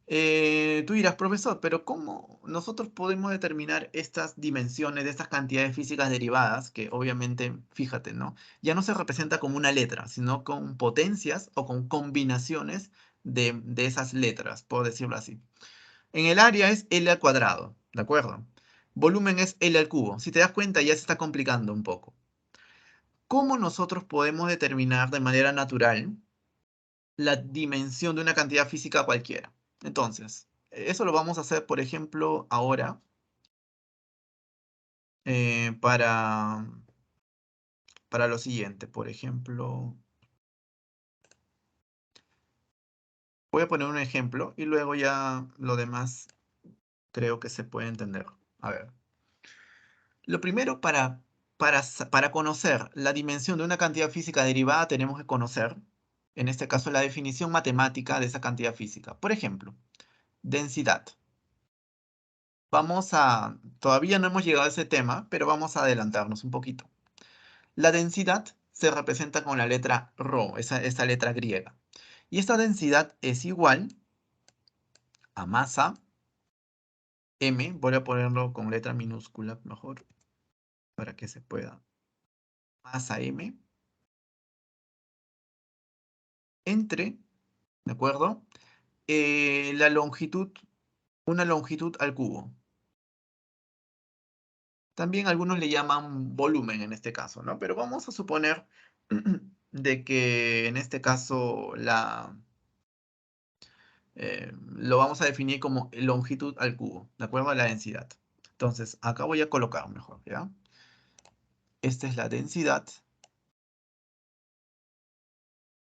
S1: Tú dirás, profesor, pero ¿cómo nosotros podemos determinar estas dimensiones de estas cantidades físicas derivadas? Que obviamente, fíjate, ¿no? Ya no se representa como una letra, sino con potencias o con combinaciones de esas letras, por decirlo así. En el área es L al cuadrado, ¿de acuerdo? Volumen es L al cubo. Si te das cuenta, ya se está complicando un poco. ¿Cómo nosotros podemos determinar de manera natural la dimensión de una cantidad física cualquiera? Entonces, eso lo vamos a hacer, por ejemplo, ahora para lo siguiente. Por ejemplo, voy a poner un ejemplo y luego ya lo demás creo que se puede entender. A ver. Lo primero, para conocer la dimensión de una cantidad física derivada, tenemos que conocer, en este caso, la definición matemática de esa cantidad física. Por ejemplo, densidad. Todavía no hemos llegado a ese tema, pero vamos a adelantarnos un poquito. La densidad se representa con la letra ρ, esa letra griega. Y esta densidad es igual a masa m, voy a ponerlo con letra minúscula mejor, para que se pueda. Masa m entre, ¿de acuerdo? La longitud, una longitud al cubo. También algunos le llaman volumen en este caso, ¿no? Pero vamos a suponer de que en este caso lo vamos a definir como longitud al cubo, de acuerdo a la densidad. Entonces, acá voy a colocar mejor, ¿ya? Esta es la densidad.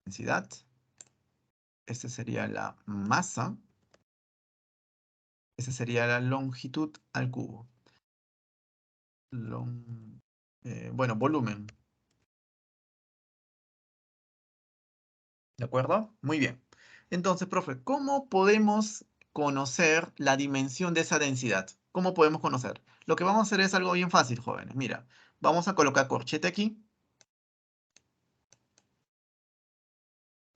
S1: Densidad. Esta sería la masa. Esa sería la longitud al cubo. Bueno, volumen. ¿De acuerdo? Muy bien. Entonces, profe, ¿cómo podemos conocer la dimensión de esa densidad? ¿Cómo podemos conocer? Lo que vamos a hacer es algo bien fácil, jóvenes. Mira, vamos a colocar corchete aquí.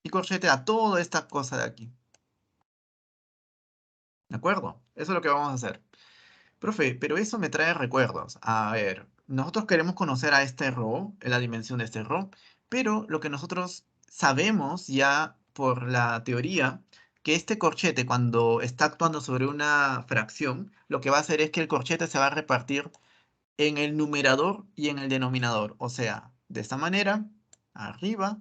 S1: Y corchete a toda esta cosa de aquí. ¿De acuerdo? Eso es lo que vamos a hacer. Profe, pero eso me trae recuerdos. A ver, nosotros queremos conocer a este ρ, la dimensión de este ρ, pero lo que nosotros sabemos ya por la teoría, que este corchete cuando está actuando sobre una fracción, lo que va a hacer es que el corchete se va a repartir en el numerador y en el denominador. O sea, de esta manera, arriba,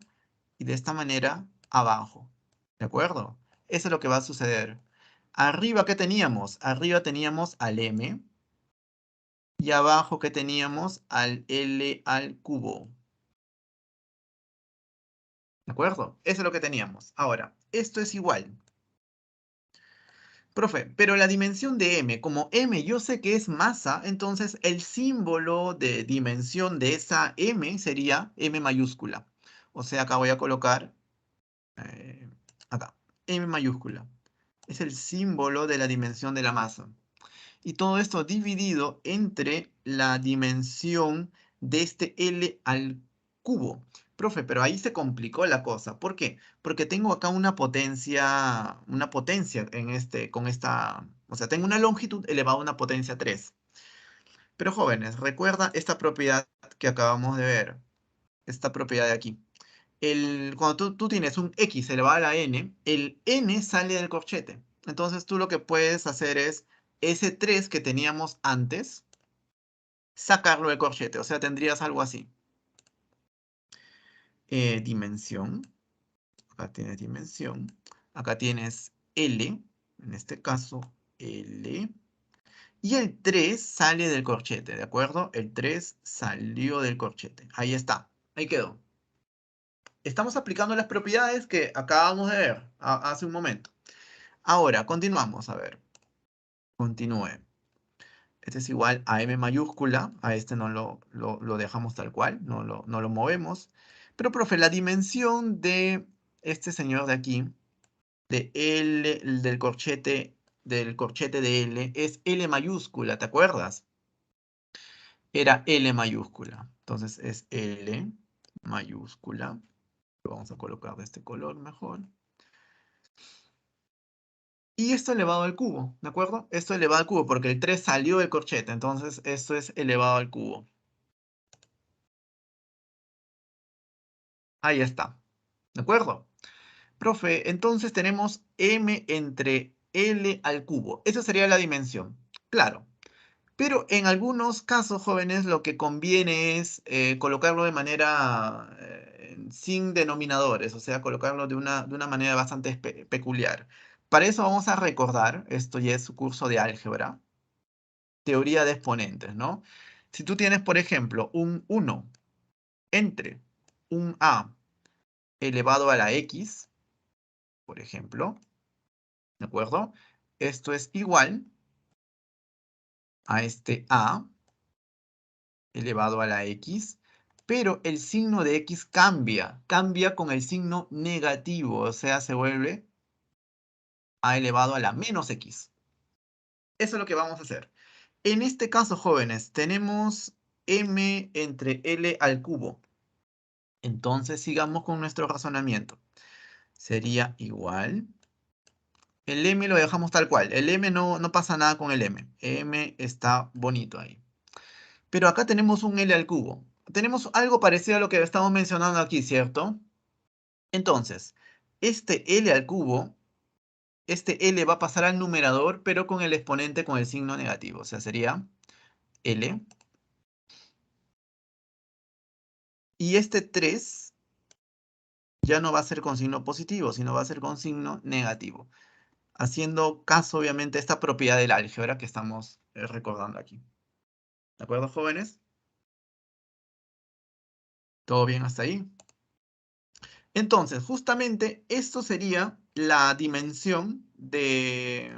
S1: y de esta manera, abajo. ¿De acuerdo? Eso es lo que va a suceder. Arriba, ¿qué teníamos? Arriba teníamos al m. Y abajo, ¿qué teníamos? Al L al cubo. ¿De acuerdo? Eso es lo que teníamos. Ahora, esto es igual. Profe, pero la dimensión de m, como m yo sé que es masa, entonces el símbolo de dimensión de esa m sería m mayúscula. O sea, acá voy a colocar, acá, m mayúscula. Es el símbolo de la dimensión de la masa. Y todo esto dividido entre la dimensión de este L al cubo. Profe, pero ahí se complicó la cosa. ¿Por qué? Porque tengo acá una potencia en con esta, o sea, tengo una longitud elevada a una potencia 3. Pero jóvenes, recuerda esta propiedad que acabamos de ver, esta propiedad de aquí. Cuando tú tienes un x elevado a la n, el n sale del corchete. Entonces tú lo que puedes hacer es ese 3 que teníamos antes, sacarlo del corchete. O sea, tendrías algo así. Dimensión. Acá tienes dimensión. Acá tienes L. En este caso, L. Y el 3 sale del corchete, ¿de acuerdo? El 3 salió del corchete. Ahí está. Ahí quedó. Estamos aplicando las propiedades que acabamos de ver hace un momento. Ahora, continuamos. A ver. Continúe. Este es igual a m mayúscula. A este no lo dejamos tal cual. No lo movemos. Pero, profe, la dimensión de este señor de aquí, de L, del corchete de L, es L mayúscula. ¿Te acuerdas? Era L mayúscula. Entonces es L mayúscula. Lo vamos a colocar de este color mejor. Y esto elevado al cubo, ¿de acuerdo? Esto elevado al cubo, porque el 3 salió del corchete, entonces esto es elevado al cubo. Ahí está, ¿de acuerdo? Profe, entonces tenemos m entre L al cubo. Esa sería la dimensión. Claro. Pero en algunos casos, jóvenes, lo que conviene es colocarlo de manera sin denominadores, o sea, colocarlo de una manera bastante peculiar. Para eso vamos a recordar, esto ya es su curso de álgebra, teoría de exponentes, ¿no? Si tú tienes, por ejemplo, un 1 entre un a elevado a la x, por ejemplo, ¿de acuerdo? Esto es igual a este a elevado a la x, pero el signo de x cambia con el signo negativo, o sea, se vuelve a elevado a la menos x. Eso es lo que vamos a hacer. En este caso, jóvenes, tenemos m entre L al cubo. Entonces, sigamos con nuestro razonamiento. Sería igual. El m lo dejamos tal cual. El m no pasa nada con el m. M está bonito ahí. Pero acá tenemos un L al cubo. Tenemos algo parecido a lo que estamos mencionando aquí, ¿cierto? Entonces, este L al cubo, este L va a pasar al numerador, pero con el exponente con el signo negativo. O sea, sería L. Y este 3 ya no va a ser con signo positivo, sino va a ser con signo negativo. Haciendo caso, obviamente, a esta propiedad del álgebra que estamos recordando aquí. ¿De acuerdo, jóvenes? ¿Todo bien hasta ahí? Entonces, justamente esto sería la dimensión de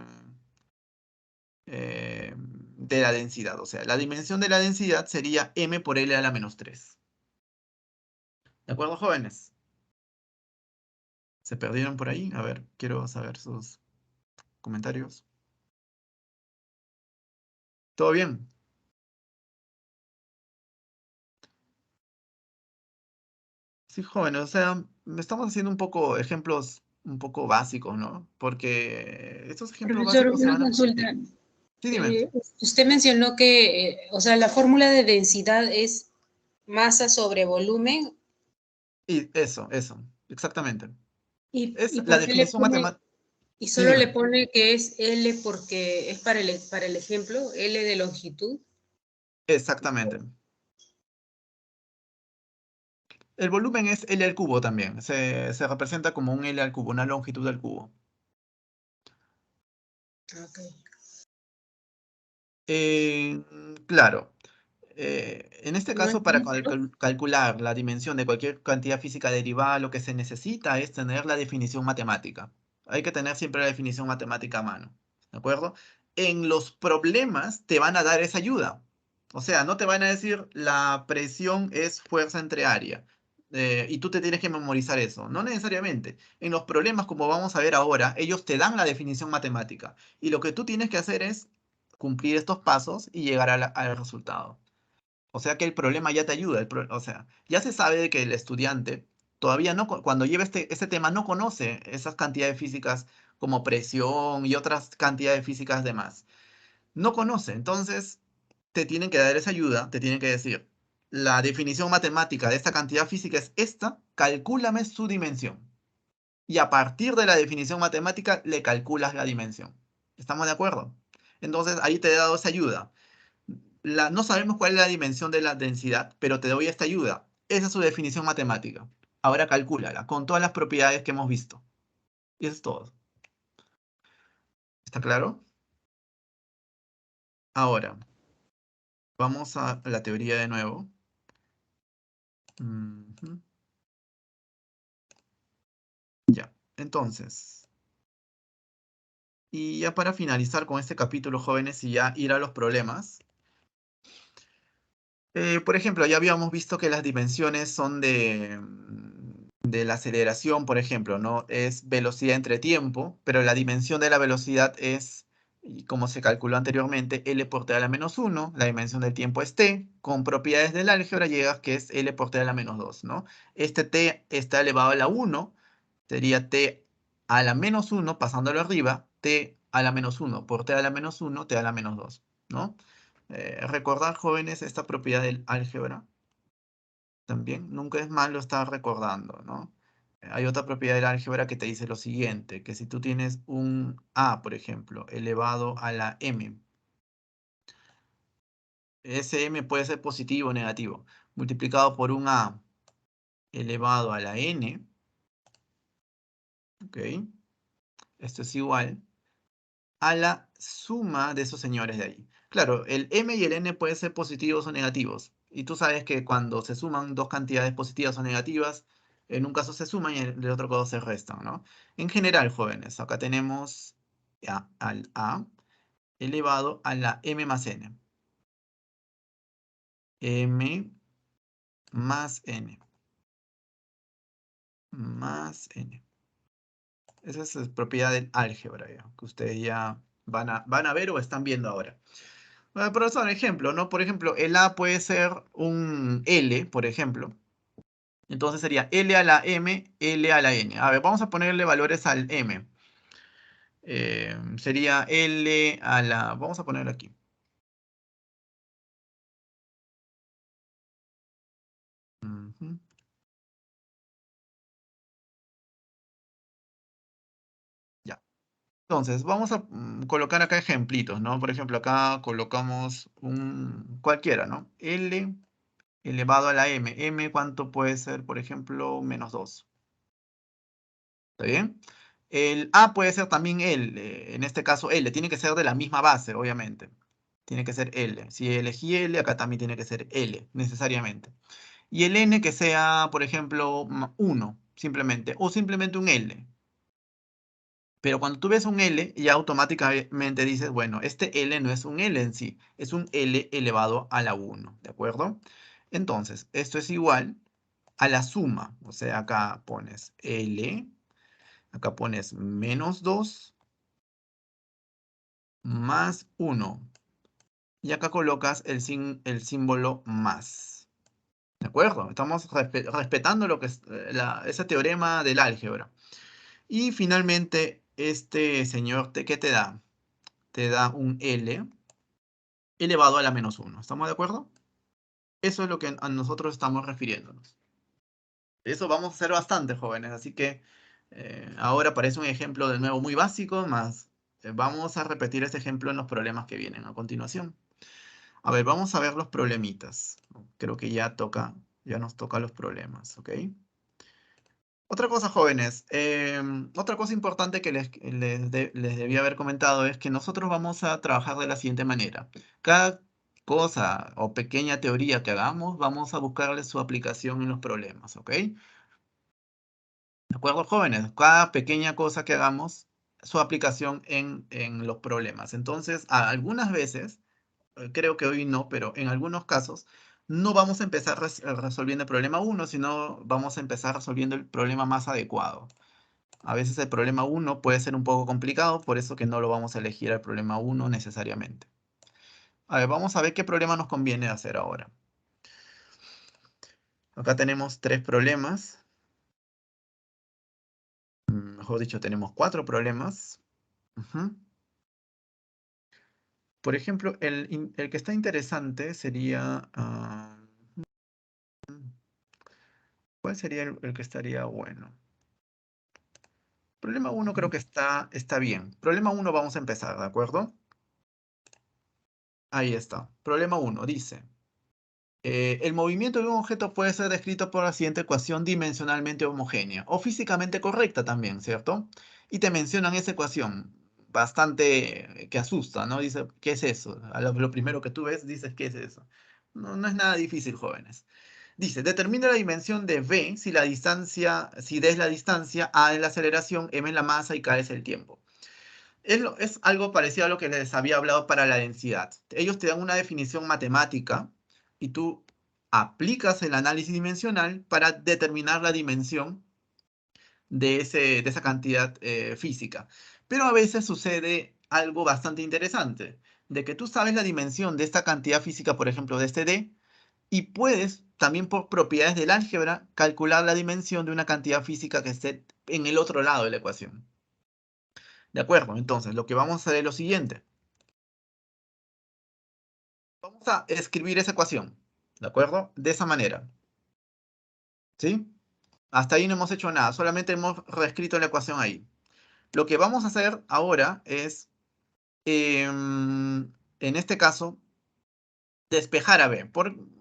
S1: la densidad. O sea, la dimensión de la densidad sería m por L a la menos 3. ¿De acuerdo, jóvenes? ¿Se perdieron por ahí? A ver, quiero saber sus comentarios. ¿Todo bien? Sí, jóvenes, o sea, estamos haciendo un poco ejemplos un poco básicos, ¿no? Porque estos ejemplos
S4: Profesor,
S1: básicos se
S4: una
S1: van a...
S4: consulta.
S1: Sí, dime.
S4: Usted mencionó que, o sea, la fórmula de densidad es masa sobre volumen.
S1: Y eso, exactamente.
S4: ¿Y
S1: Es la
S4: por qué le
S1: definición
S4: pone,
S1: matemática.
S4: y
S1: Sí,
S4: solo le
S1: dime.
S4: pone que es L porque es para el ejemplo, L de longitud?
S1: Exactamente. El volumen es L al cubo también. Se representa como un L al cubo, una longitud al cubo.
S4: Ok.
S1: Claro. En este
S4: No
S1: caso, para
S4: entiendo.
S1: calcular la dimensión de cualquier cantidad física derivada, lo que se necesita es tener la definición matemática. Hay que tener siempre la definición matemática a mano, ¿de acuerdo? En los problemas te van a dar esa ayuda. O sea, no te van a decir la presión es fuerza entre área. Y tú te tienes que memorizar eso. No necesariamente. En los problemas, como vamos a ver ahora, ellos te dan la definición matemática. Y lo que tú tienes que hacer es cumplir estos pasos y llegar al resultado. O sea que el problema ya te ayuda. O sea, ya se sabe de que el estudiante todavía no, cuando lleva este tema, no conoce esas cantidades físicas como presión y otras cantidades físicas de más. No conoce. Entonces, te tienen que dar esa ayuda, te tienen que decir, la definición matemática de esta cantidad física es esta, calcúlame su dimensión. Y a partir de la definición matemática, le calculas la dimensión. ¿Estamos de acuerdo? Entonces, ahí te he dado esa ayuda. No sabemos cuál es la dimensión de la densidad, pero te doy esta ayuda. Esa es su definición matemática. Ahora calcúlala con todas las propiedades que hemos visto. Y eso es todo. ¿Está claro? Ahora, vamos a la teoría de nuevo. Ujú. Ya, entonces. Y ya para finalizar con este capítulo, jóvenes, y ya ir a los problemas. Por ejemplo, ya habíamos visto que las dimensiones son de la aceleración, por ejemplo, ¿no? Es velocidad entre tiempo, pero la dimensión de la velocidad es, y como se calculó anteriormente, L por t a la menos 1, la dimensión del tiempo es t, con propiedades del álgebra llegas que es L por t a la menos 2, ¿no? Este t está elevado a la 1, sería t a la menos 1, pasándolo arriba, t a la menos 1 por t a la menos 1, t a la menos 2, ¿no? Recordar, jóvenes, esta propiedad del álgebra también. Nunca es malo estar recordando, ¿no? Hay otra propiedad del álgebra que te dice lo siguiente, que si tú tienes un a, por ejemplo, elevado a la m, ese m puede ser positivo o negativo, multiplicado por un a elevado a la n, ¿ok? Esto es igual a la suma de esos señores de ahí. Claro, el m y el n pueden ser positivos o negativos. Y tú sabes que cuando se suman dos cantidades positivas o negativas, en un caso se suman y en el otro caso se restan, ¿no? En general, jóvenes, acá tenemos al a elevado a la m más n. M más n. Más n. Esa es propiedad del álgebra, ya, que ustedes ya van a ver o están viendo ahora. Profesor, ejemplo, ¿no? Por ejemplo, el A puede ser un L, por ejemplo. Entonces sería L a la M, L a la N. A ver, vamos a ponerle valores al M. Sería L a la... Vamos a ponerlo aquí. Ujú. Ya. Entonces, vamos a colocar acá ejemplitos, ¿no? Por ejemplo, acá colocamos un cualquiera, ¿no? L elevado a la M. M, ¿cuánto puede ser? Por ejemplo, menos 2. ¿Está bien? El A puede ser también L, en este caso L, tiene que ser de la misma base, obviamente. Tiene que ser L. Si elegí L, acá también tiene que ser L, necesariamente. Y el N que sea, por ejemplo, 1, simplemente, o simplemente un L. Pero cuando tú ves un L, ya automáticamente dices, bueno, este L no es un L en sí, es un L elevado a la 1, ¿de acuerdo? Entonces, esto es igual a la suma, o sea, acá pones L, acá pones menos 2 más 1. Y acá colocas el símbolo más. ¿De acuerdo? Estamos respetando lo que es ese teorema del álgebra. Y finalmente, este señor, ¿qué te da? Te da un L elevado a la menos 1. ¿Estamos de acuerdo? Eso es lo que a nosotros estamos refiriéndonos. Eso vamos a hacer bastante, jóvenes. Así que ahora parece un ejemplo de nuevo muy básico, más vamos a repetir este ejemplo en los problemas que vienen a continuación. A ver, vamos a ver los problemitas. Creo que ya nos toca los problemas, ¿ok? Otra cosa, jóvenes, otra cosa importante que les debía haber comentado es que nosotros vamos a trabajar de la siguiente manera. Cada cosa o pequeña teoría que hagamos, vamos a buscarle su aplicación en los problemas, ¿ok? ¿De acuerdo, jóvenes? Cada pequeña cosa que hagamos, su aplicación en los problemas. Entonces, algunas veces, creo que hoy no, pero en algunos casos, no vamos a empezar resolviendo el problema 1, sino vamos a empezar resolviendo el problema más adecuado. A veces el problema 1 puede ser un poco complicado, por eso que no lo vamos a elegir al problema 1 necesariamente. A ver, vamos a ver qué problema nos conviene hacer ahora. Acá tenemos 3 problemas. Mejor dicho, tenemos 4 problemas. Ujú. Por ejemplo, el que está interesante sería... ¿cuál sería el que estaría bueno? Problema 1 creo que está bien. Problema 1 vamos a empezar, ¿de acuerdo? Ahí está. Problema 1 dice... el movimiento de un objeto puede ser descrito por la siguiente ecuación dimensionalmente homogénea o físicamente correcta también, ¿cierto? Y te mencionan esa ecuación bastante que asusta, ¿no? Dice, ¿qué es eso? Lo primero que tú ves, dices, ¿qué es eso? No, no es nada difícil, jóvenes. Dice, determina la dimensión de v si la distancia, si d es la distancia, a es la aceleración, m es la masa y k es el tiempo. Es algo parecido a lo que les había hablado para la densidad. Ellos te dan una definición matemática y tú aplicas el análisis dimensional para determinar la dimensión de esa cantidad física. Pero a veces sucede algo bastante interesante, de que tú sabes la dimensión de esta cantidad física, por ejemplo, de este D, y puedes también por propiedades del álgebra calcular la dimensión de una cantidad física que esté en el otro lado de la ecuación. ¿De acuerdo? Entonces, lo que vamos a hacer es lo siguiente. Vamos a escribir esa ecuación, ¿de acuerdo? De esa manera, ¿sí? Hasta ahí no hemos hecho nada, solamente hemos reescrito la ecuación ahí. Lo que vamos a hacer ahora es, en este caso, despejar a B.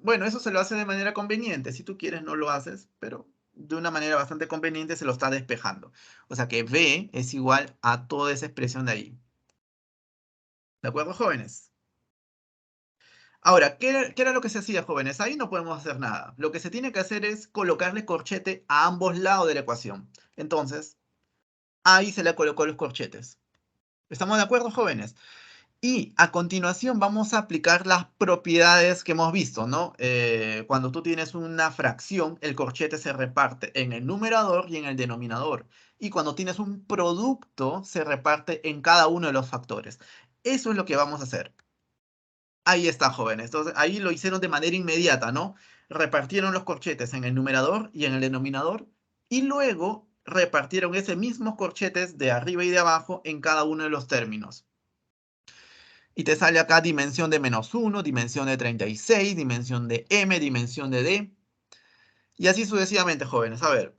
S1: Bueno, eso se lo hace de manera conveniente. Si tú quieres, no lo haces, pero de una manera bastante conveniente se lo está despejando. O sea que B es igual a toda esa expresión de ahí. ¿De acuerdo, jóvenes? Ahora, ¿qué era lo que se hacía, jóvenes? Ahí no podemos hacer nada. Lo que se tiene que hacer es colocarle corchete a ambos lados de la ecuación. Entonces, ahí se le colocó los corchetes. ¿Estamos de acuerdo, jóvenes? Y a continuación vamos a aplicar las propiedades que hemos visto, ¿no? Cuando tú tienes una fracción, el corchete se reparte en el numerador y en el denominador. Y cuando tienes un producto, se reparte en cada uno de los factores. Eso es lo que vamos a hacer. Ahí está, jóvenes. Entonces, ahí lo hicieron de manera inmediata, ¿no? Repartieron los corchetes en el numerador y en el denominador y luego repartieron ese mismos corchetes de arriba y de abajo en cada uno de los términos. Y te sale acá dimensión de -1, dimensión de 36, dimensión de m, dimensión de d. Y así sucesivamente, jóvenes. A ver.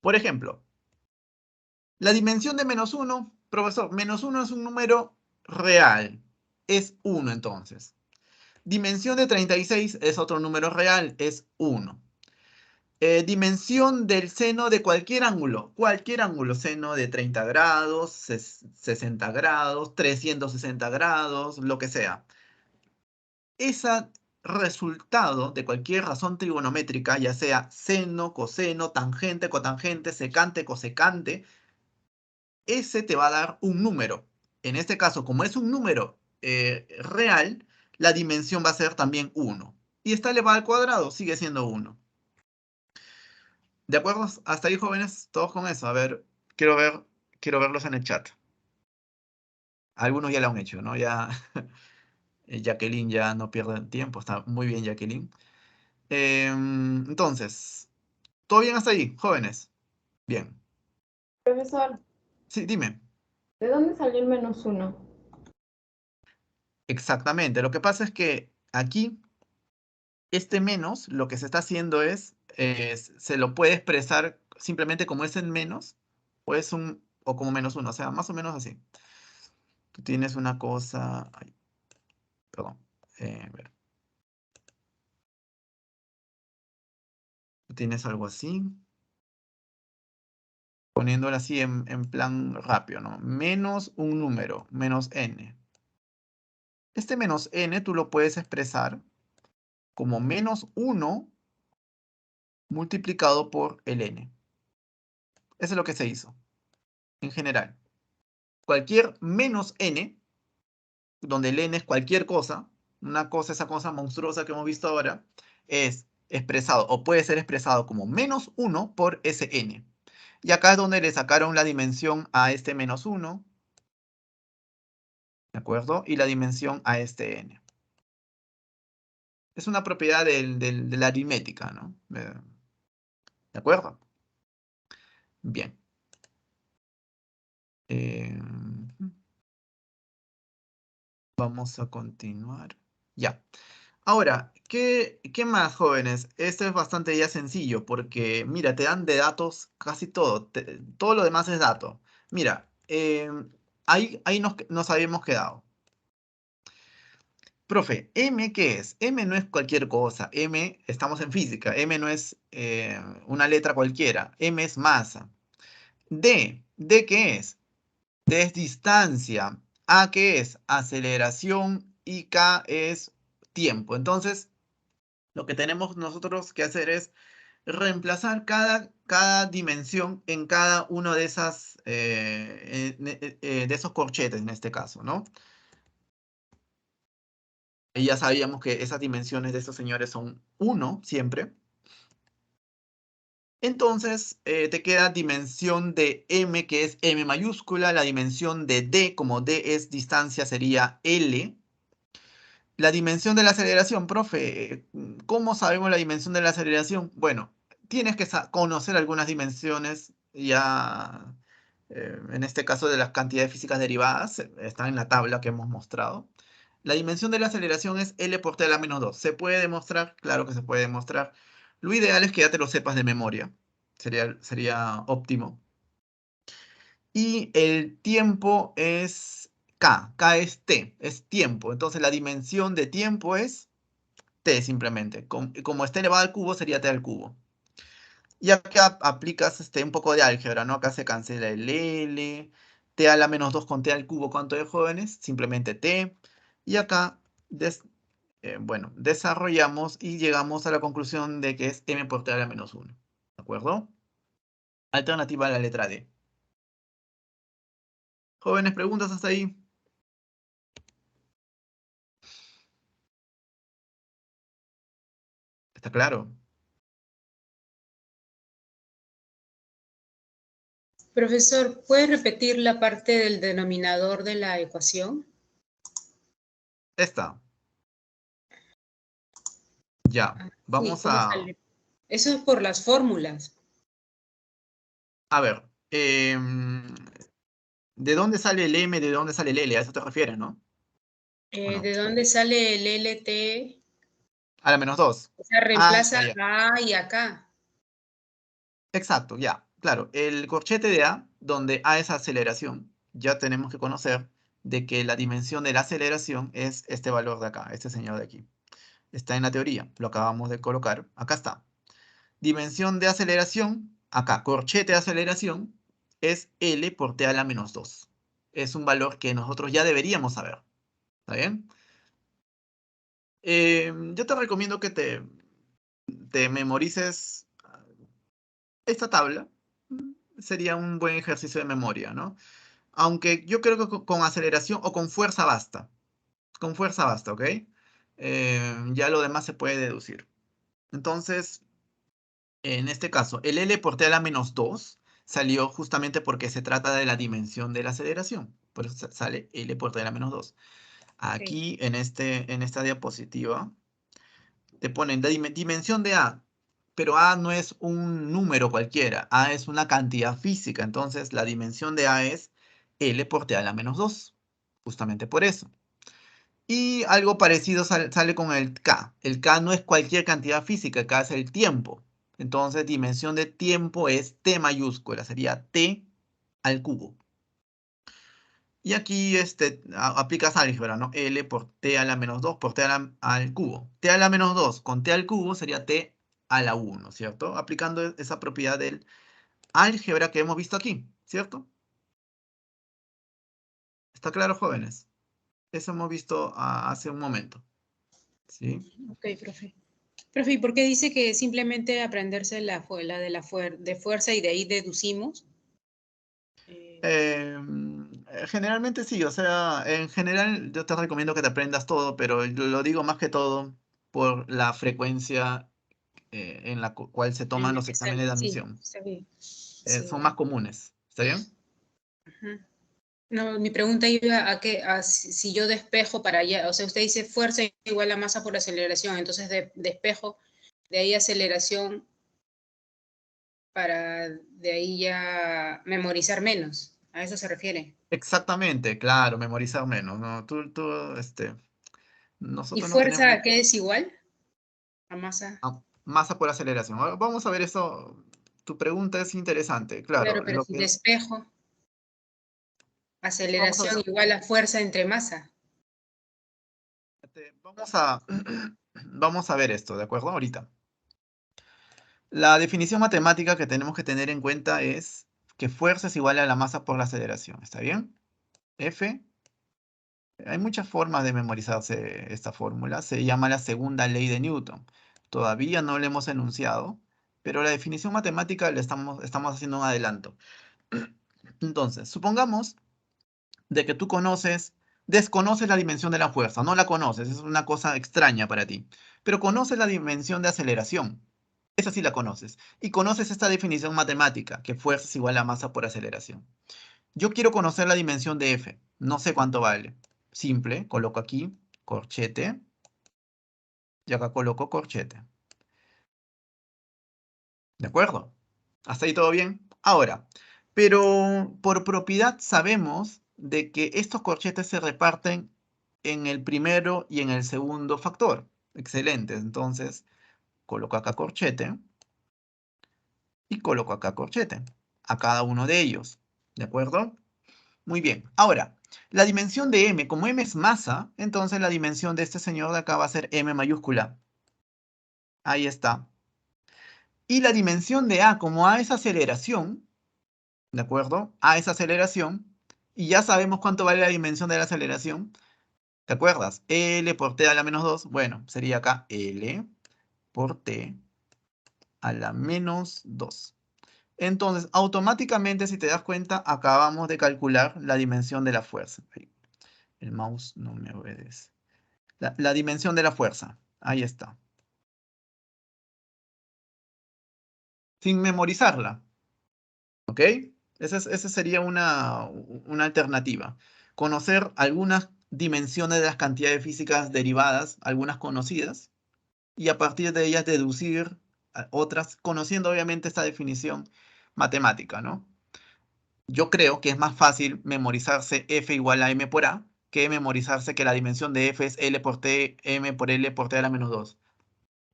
S1: Por ejemplo, la dimensión de -1, profesor, -1 es un número real. Es 1 entonces. Dimensión de 36 es otro número real, es 1. Dimensión del seno de cualquier ángulo, seno de 30 grados, 60 grados, 360 grados, lo que sea. Ese resultado de cualquier razón trigonométrica, ya sea seno, coseno, tangente, cotangente, secante, cosecante, ese te va a dar un número. En este caso, como es un número real, la dimensión va a ser también 1. Y está elevado al cuadrado, sigue siendo 1. ¿De acuerdo? Hasta ahí, jóvenes, todos con eso. A ver, quiero verlos en el chat. Algunos ya lo han hecho, ¿no? Ya Jacqueline ya no pierde tiempo. Está muy bien, Jacqueline. Entonces, ¿todo bien hasta ahí, jóvenes? Bien.
S2: Profesor,
S1: Sí, dime.
S2: ¿de dónde salió el -1?
S1: Exactamente. Lo que pasa es que aquí, este menos, lo que se está haciendo es, se lo puede expresar simplemente como es en menos, o como -1, o sea, más o menos así. Tú tienes una cosa, ay, perdón, a ver. Tú tienes algo así, Poniéndolo así en plan rápido, ¿no? Menos un número, menos n. Este menos n tú lo puedes expresar como menos 1 multiplicado por el n. Eso es lo que se hizo, en general. Cualquier menos n, donde el n es cualquier cosa, una cosa, esa cosa monstruosa que hemos visto ahora, es expresado, o puede ser expresado como menos 1 por ese n. Y acá es donde le sacaron la dimensión a este menos 1, ¿de acuerdo? Y la dimensión a este n. Es una propiedad de la aritmética, ¿no? ¿De acuerdo? Bien. Vamos a continuar. Ya. Ahora, ¿qué más, jóvenes? Esto es bastante ya sencillo porque, mira, te dan de datos casi todo. Todo lo demás es dato. Mira, ahí nos habíamos quedado. Profe, ¿M qué es? M no es cualquier cosa. M, estamos en física. M no es una letra cualquiera. M es masa. ¿D qué es? D es distancia. A qué es? Aceleración. Y K es tiempo. Entonces, lo que tenemos nosotros que hacer es reemplazar cada dimensión en cada uno de esas de esos corchetes en este caso, ¿no? Y ya sabíamos que esas dimensiones de estos señores son 1 siempre. Entonces, te queda dimensión de m, que es m mayúscula. La dimensión de d, como d es distancia, sería l. La dimensión de la aceleración, profe, ¿cómo sabemos la dimensión de la aceleración? Bueno, tienes que conocer algunas dimensiones ya, en este caso de las cantidades físicas derivadas, están en la tabla que hemos mostrado. La dimensión de la aceleración es L por T a la menos 2. ¿Se puede demostrar? Claro que se puede demostrar. Lo ideal es que ya te lo sepas de memoria. Sería óptimo. Y el tiempo es K. K es T, es tiempo. Entonces la dimensión de tiempo es T simplemente. Como está elevado al cubo, sería T al cubo. Y acá aplicas un poco de álgebra, ¿no? Acá se cancela el L. T a la menos 2 con T al cubo, ¿cuánto de jóvenes? Simplemente T. Y acá, bueno, desarrollamos y llegamos a la conclusión de que es M por T a la menos 1. ¿De acuerdo? Alternativa a la letra D. Jóvenes, ¿preguntas hasta ahí? ¿Está claro?
S4: Profesor, ¿puede repetir la parte del denominador de la ecuación?
S1: Está. Ya,
S4: Sí,
S1: vamos
S4: ¿cómo sale? Eso es por las fórmulas.
S1: a ver. ¿De dónde sale el M? ¿De dónde sale el L? A eso te refieres, ¿no? ¿O no?
S4: ¿De dónde sale el LT?
S1: A la menos 2.
S4: O sea,
S1: Ah,
S4: reemplaza
S1: ya, ya.
S4: a A y acá.
S1: Exacto, ya. Claro, el corchete de A, donde A es aceleración, ya tenemos que conocer de que la dimensión de la aceleración es este valor de acá, este señor de aquí. Está en la teoría, lo acabamos de colocar. Acá está. Dimensión de aceleración, acá, corchete de aceleración, es L por T a la menos 2. Es un valor que nosotros ya deberíamos saber. ¿Está bien? Yo te recomiendo que te memorices esta tabla. Sería un buen ejercicio de memoria, ¿no? Aunque yo creo que con aceleración o con fuerza basta. Con fuerza basta, ¿ok? Ya lo demás se puede deducir. Entonces, en este caso, el L por T a la menos 2 salió justamente porque se trata de la dimensión de la aceleración. Por eso sale L por T a la menos 2.
S4: Sí.
S1: Aquí, en esta diapositiva, te ponen dimensión de A, pero A no es un número cualquiera, A es una cantidad física, entonces la dimensión de A es L por T a la menos 2, justamente por eso. Y algo parecido sale con el K. El K no es cualquier cantidad física, K es el tiempo. Entonces, dimensión de tiempo es T mayúscula, sería T al cubo. Y aquí aplicas álgebra, ¿no? L por T a la menos 2 por T al cubo. T a la menos 2 con T al cubo sería T a la 1, ¿cierto? Aplicando esa propiedad del álgebra que hemos visto aquí, ¿cierto? ¿Está claro, jóvenes? Eso hemos visto hace un momento. ¿Sí?
S4: Ok, profe. Profe, ¿y por qué dice que simplemente aprenderse de fuerza y de ahí deducimos?
S1: Generalmente sí, o sea, en general yo te recomiendo que te aprendas todo, pero yo lo digo más que todo por la frecuencia en la cual se
S4: En
S1: toman
S4: la
S1: los
S4: que
S1: exámenes de
S4: sale, sí,
S1: admisión.
S4: está bien. Sí,
S1: Son más comunes, ¿está bien?
S4: Ujú. No, mi pregunta iba a si yo despejo para allá, o sea, usted dice fuerza igual a masa por aceleración, entonces despejo, de ahí aceleración para de ahí ya memorizar menos. ¿A eso se refiere?
S1: Exactamente, claro, memorizar menos, ¿no?
S4: ¿Y
S1: Nosotros no tenemos
S4: fuerza qué es igual a masa?
S1: masa por aceleración. Ahora, vamos a ver eso. Tu pregunta es interesante, claro.
S4: Claro, pero si despejo,
S1: Vamos a ver.
S4: aceleración igual a fuerza entre masa.
S1: Vamos a, vamos a ver esto, ¿de acuerdo? Ahorita. La definición matemática que tenemos que tener en cuenta es que fuerza es igual a la masa por la aceleración, ¿está bien? F, hay muchas formas de memorizarse esta fórmula, se llama la segunda ley de Newton. Todavía no la hemos enunciado, pero la definición matemática le estamos haciendo un adelanto. Entonces, supongamos de que tú desconoces la dimensión de la fuerza, no la conoces, es una cosa extraña para ti, pero conoces la dimensión de aceleración. Esa sí la conoces. Y conoces esta definición matemática, que fuerza es igual a masa por aceleración. Yo quiero conocer la dimensión de F. No sé cuánto vale. Simple, coloco aquí corchete. Y acá coloco corchete. ¿De acuerdo? ¿Hasta ahí todo bien? Ahora, pero por propiedad sabemos de que estos corchetes se reparten en el primero y en el segundo factor. Excelente. Entonces, coloco acá corchete. Y coloco acá corchete a cada uno de ellos. ¿De acuerdo? Muy bien. Ahora, la dimensión de m, como m es masa, entonces la dimensión de este señor de acá va a ser m mayúscula. Ahí está. Y la dimensión de a, como a es aceleración, ¿de acuerdo? A es aceleración, y ya sabemos cuánto vale la dimensión de la aceleración. ¿Te acuerdas? L por t a la menos 2, bueno, sería acá L por t a la menos 2. Entonces, automáticamente, si te das cuenta, acabamos de calcular la dimensión de la fuerza. El mouse no me obedece. La dimensión de la fuerza. Ahí está. Sin memorizarla. ¿Ok? Esa sería una alternativa. Conocer algunas dimensiones de las cantidades físicas derivadas, algunas conocidas, y a partir de ellas deducir otras, conociendo obviamente esta definición matemática, ¿no? Yo creo que es más fácil memorizarse F igual a M por A que memorizarse que la dimensión de F es L por T, M por L por T a la menos 2.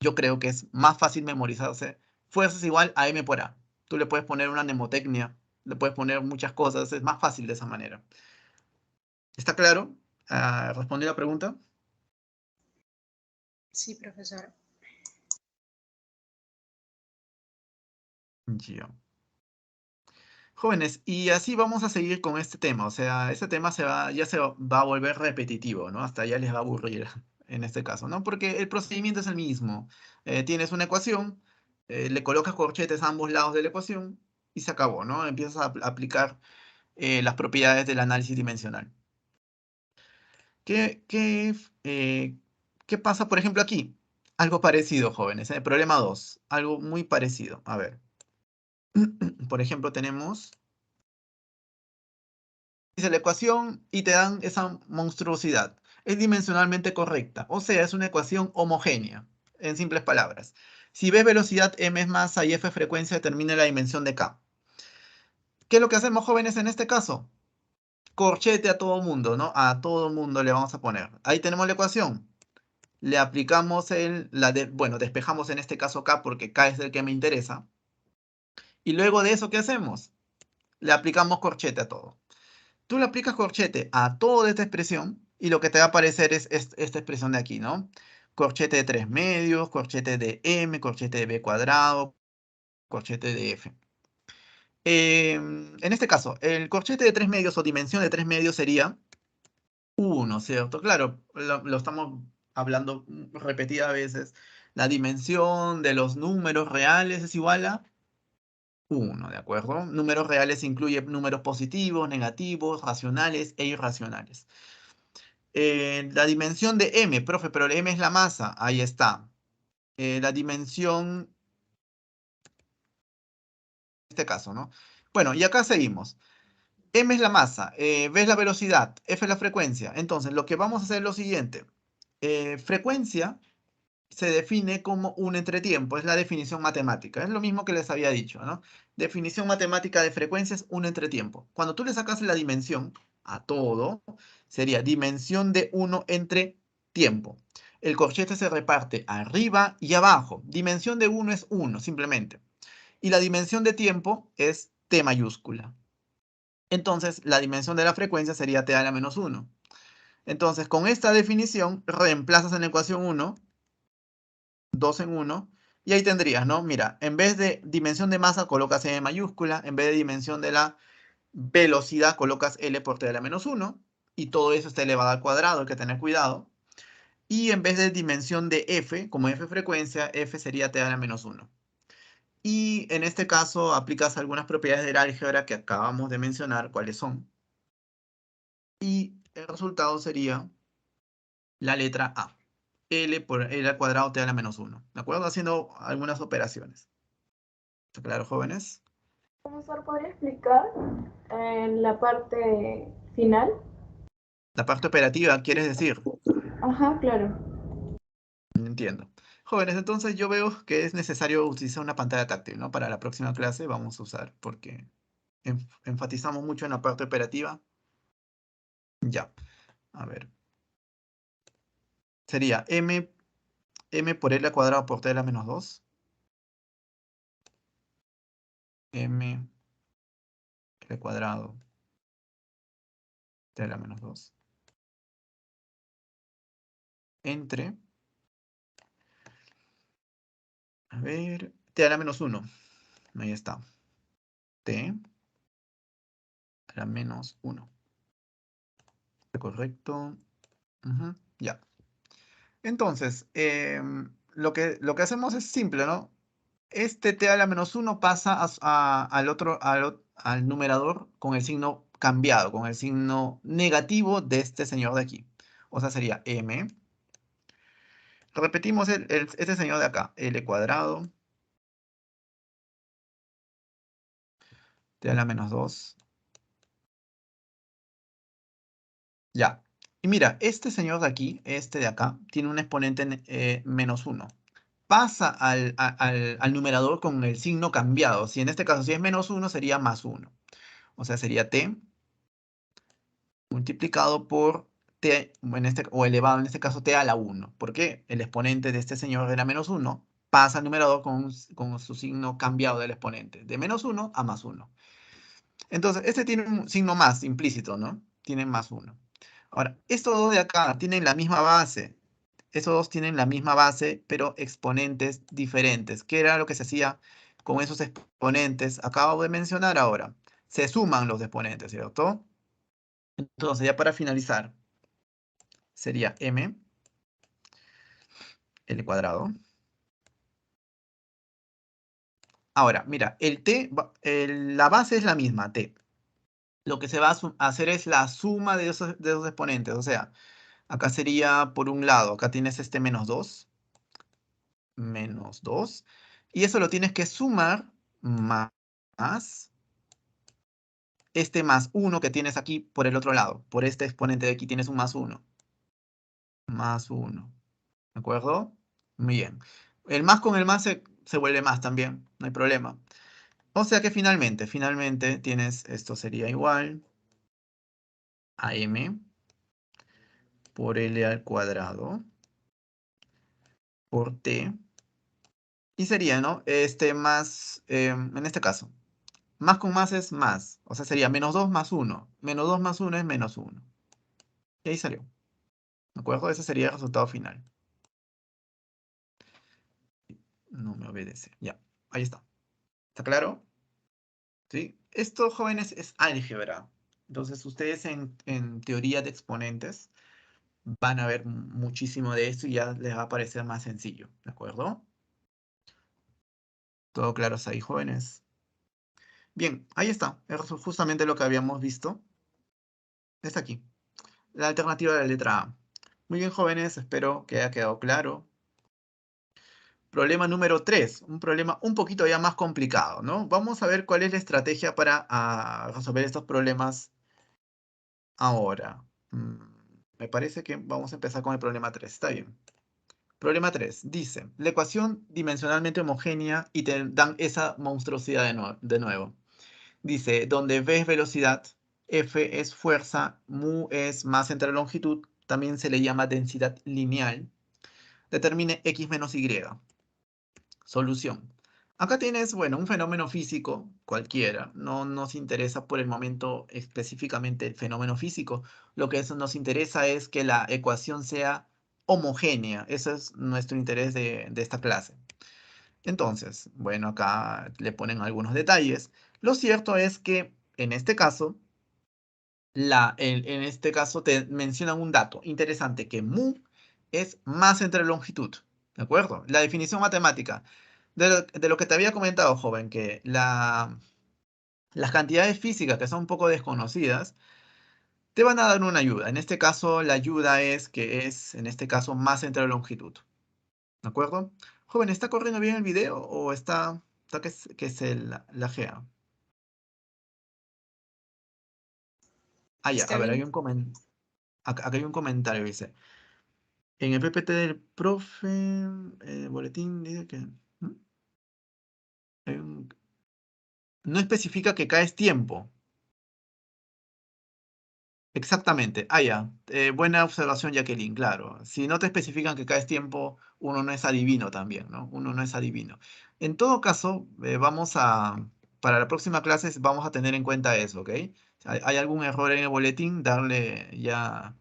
S1: Yo creo que es más fácil memorizarse fuerza es igual a M por A. Tú le puedes poner una mnemotecnia, le puedes poner muchas cosas, es más fácil de esa manera. ¿Está claro? ¿Respondí la pregunta?
S4: Sí, profesor.
S1: Ya. Jóvenes, y así vamos a seguir con este tema. O sea, este tema ya se va a volver repetitivo, ¿no? Hasta ya les va a aburrir en este caso, ¿no? Porque el procedimiento es el mismo. Tienes una ecuación, le colocas corchetes a ambos lados de la ecuación y se acabó, ¿no? Empiezas a aplicar las propiedades del análisis dimensional. ¿Qué, qué, eh, ¿Qué pasa, por ejemplo, aquí? Algo parecido, jóvenes. Problema 2. Algo muy parecido. A ver. Por ejemplo, tenemos dice la ecuación y te dan esa monstruosidad. Es dimensionalmente correcta, o sea, es una ecuación homogénea, en simples palabras. Si B velocidad, M es masa y F frecuencia, determina la dimensión de K. ¿Qué es lo que hacemos, jóvenes, en este caso? Corchete a todo mundo, ¿no? A todo mundo le vamos a poner. Ahí tenemos la ecuación. Le aplicamos bueno, despejamos en este caso K porque K es el que me interesa. Y luego de eso, ¿qué hacemos? Le aplicamos corchete a todo. Tú le aplicas corchete a toda esta expresión y lo que te va a aparecer es esta expresión de aquí, ¿no? Corchete de 3 medios, corchete de m, corchete de b cuadrado, corchete de f. En este caso, el corchete de 3 medios o dimensión de 3 medios sería 1, ¿cierto? Claro, lo estamos hablando repetidas veces. La dimensión de los números reales es igual a 1, ¿de acuerdo? Números reales incluye números positivos, negativos, racionales e irracionales. La dimensión de m, profe, pero el m es la masa. Ahí está. La dimensión, en este caso, ¿no? Bueno, y acá seguimos. M es la masa, V es la velocidad, F es la frecuencia. Entonces, lo que vamos a hacer es lo siguiente. Frecuencia se define como un entretiempo, es la definición matemática. Es lo mismo que les había dicho, ¿no? Definición matemática de frecuencia es un entretiempo. Cuando tú le sacas la dimensión a todo, sería dimensión de 1 entre tiempo. El corchete se reparte arriba y abajo. Dimensión de 1 es 1, simplemente. Y la dimensión de tiempo es T mayúscula. Entonces, la dimensión de la frecuencia sería T a la menos 1. Entonces, con esta definición, reemplazas en la ecuación 1, 2 en 1, y ahí tendrías, ¿no? Mira, en vez de dimensión de masa, colocas M mayúscula, en vez de dimensión de la velocidad, colocas L por T a la menos 1, y todo eso está elevado al cuadrado, hay que tener cuidado. Y en vez de dimensión de F, como F frecuencia, F sería T a la menos 1. Y en este caso aplicas algunas propiedades del álgebra que acabamos de mencionar, cuáles son. Y el resultado sería la letra A. L por L al cuadrado T a la menos 1. ¿De acuerdo? Haciendo algunas operaciones. ¿Está claro, jóvenes?
S2: Profesor, ¿podría explicar la parte final?
S1: La parte operativa, ¿quieres decir?
S2: Ajá, claro.
S1: Entiendo. Jóvenes, entonces yo veo que es necesario utilizar una pantalla táctil, ¿no? Para la próxima clase vamos a usar, porque enfatizamos mucho en la parte operativa. Ya, a ver. Sería m por L al cuadrado por T a la menos 2. M al cuadrado T a la menos 2. Entre, a ver, T a la menos 1. Ahí está. T a la menos 1. Correcto. Ya. Entonces, lo que hacemos es simple, ¿no? Este T a la menos 1 pasa al numerador con el signo cambiado, con el signo negativo de este señor de aquí. O sea, sería M. Repetimos este señor de acá. L cuadrado. T a la menos 2. Ya. Y mira, este señor de aquí, este de acá, tiene un exponente menos 1. Pasa al numerador con el signo cambiado. Si en este caso, si es menos 1, sería más 1. O sea, sería T multiplicado por T, o elevado en este caso T a la 1. Porque el exponente de este señor era menos 1. Pasa al numerador con su signo cambiado del exponente. De menos 1 a más 1. Entonces, este tiene un signo más implícito, ¿no? Tiene más 1. Ahora, estos dos de acá tienen la misma base. Estos dos tienen la misma base, pero exponentes diferentes. ¿Qué era lo que se hacía con esos exponentes? Acabo de mencionar ahora. Se suman los exponentes, ¿cierto? Entonces, ya para finalizar, sería m, L cuadrado. Ahora, mira, la base es la misma, t. Lo que se va a hacer es la suma de esos exponentes. O sea, acá sería por un lado, acá tienes este menos 2. Menos 2. Y eso lo tienes que sumar más este más 1 que tienes aquí por el otro lado. Por este exponente de aquí tienes un más 1. Más 1. ¿De acuerdo? Muy bien. El más con el más se vuelve más también. No hay problema. O sea que finalmente tienes, esto sería igual a m por L al cuadrado por T. Y sería, ¿no? Más, en este caso, más con más es más. O sea, sería menos 2 más 1. Menos 2 más 1 es menos 1. Y ahí salió. ¿De acuerdo? Ese sería el resultado final. No me obedece. Ya, ahí está. ¿Está claro? ¿sí? Esto, jóvenes, es álgebra. Entonces, ustedes en teoría de exponentes van a ver muchísimo de esto y ya les va a parecer más sencillo, ¿de acuerdo? ¿Todo claro ahí, jóvenes? Bien, ahí está. Es justamente lo que habíamos visto. Está aquí. La alternativa de la letra A. Muy bien, jóvenes, espero que haya quedado claro. Problema número 3, un problema un poquito ya más complicado, ¿no? Vamos a ver cuál es la estrategia para resolver estos problemas ahora. Me parece que vamos a empezar con el problema 3, está bien. Problema 3, dice, la ecuación dimensionalmente homogénea y te dan esa monstruosidad de nuevo. Dice, donde V es velocidad, F es fuerza, mu es masa entre longitud, también se le llama densidad lineal. Determine X menos Y. Solución. Acá tienes, bueno, un fenómeno físico cualquiera. No nos interesa por el momento específicamente el fenómeno físico. Lo que nos interesa es que la ecuación sea homogénea. Ese es nuestro interés de esta clase. Entonces, bueno, acá le ponen algunos detalles. Lo cierto es que en este caso, en este caso te mencionan un dato interesante, que mu es masa entre longitud. ¿De acuerdo? La definición matemática. De lo que te había comentado, joven, que las cantidades físicas que son un poco desconocidas, te van a dar una ayuda. En este caso, la ayuda es que es, en este caso, masa entre longitud. ¿De acuerdo? Joven, ¿está corriendo bien el video o está que se lajea? Ah, ya,
S4: Está
S1: a ver,
S4: bien.
S1: acá hay un comentario, dice. En el PPT del profe, boletín dice que hay no especifica que cae tiempo. Exactamente. Ah, ya. Buena observación, Jacqueline, claro. Si no te especifican que caes tiempo, uno no es adivino también, ¿no? Uno no es adivino. En todo caso, para la próxima clase vamos a tener en cuenta eso, ¿ok? Hay algún error en el boletín, darle ya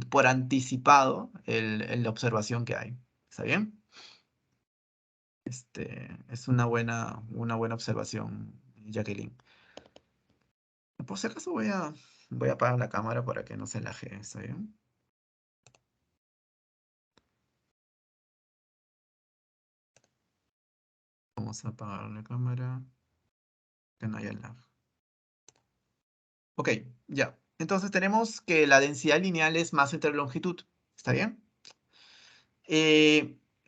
S1: por anticipado la observación que hay. ¿Está bien? Es una buena observación, Jacqueline. Por si acaso voy a apagar la cámara para que no se laje, ¿está bien? Vamos a apagar la cámara, que no haya lag. Ok, ya. Entonces tenemos que la densidad lineal es masa entre longitud, ¿está bien?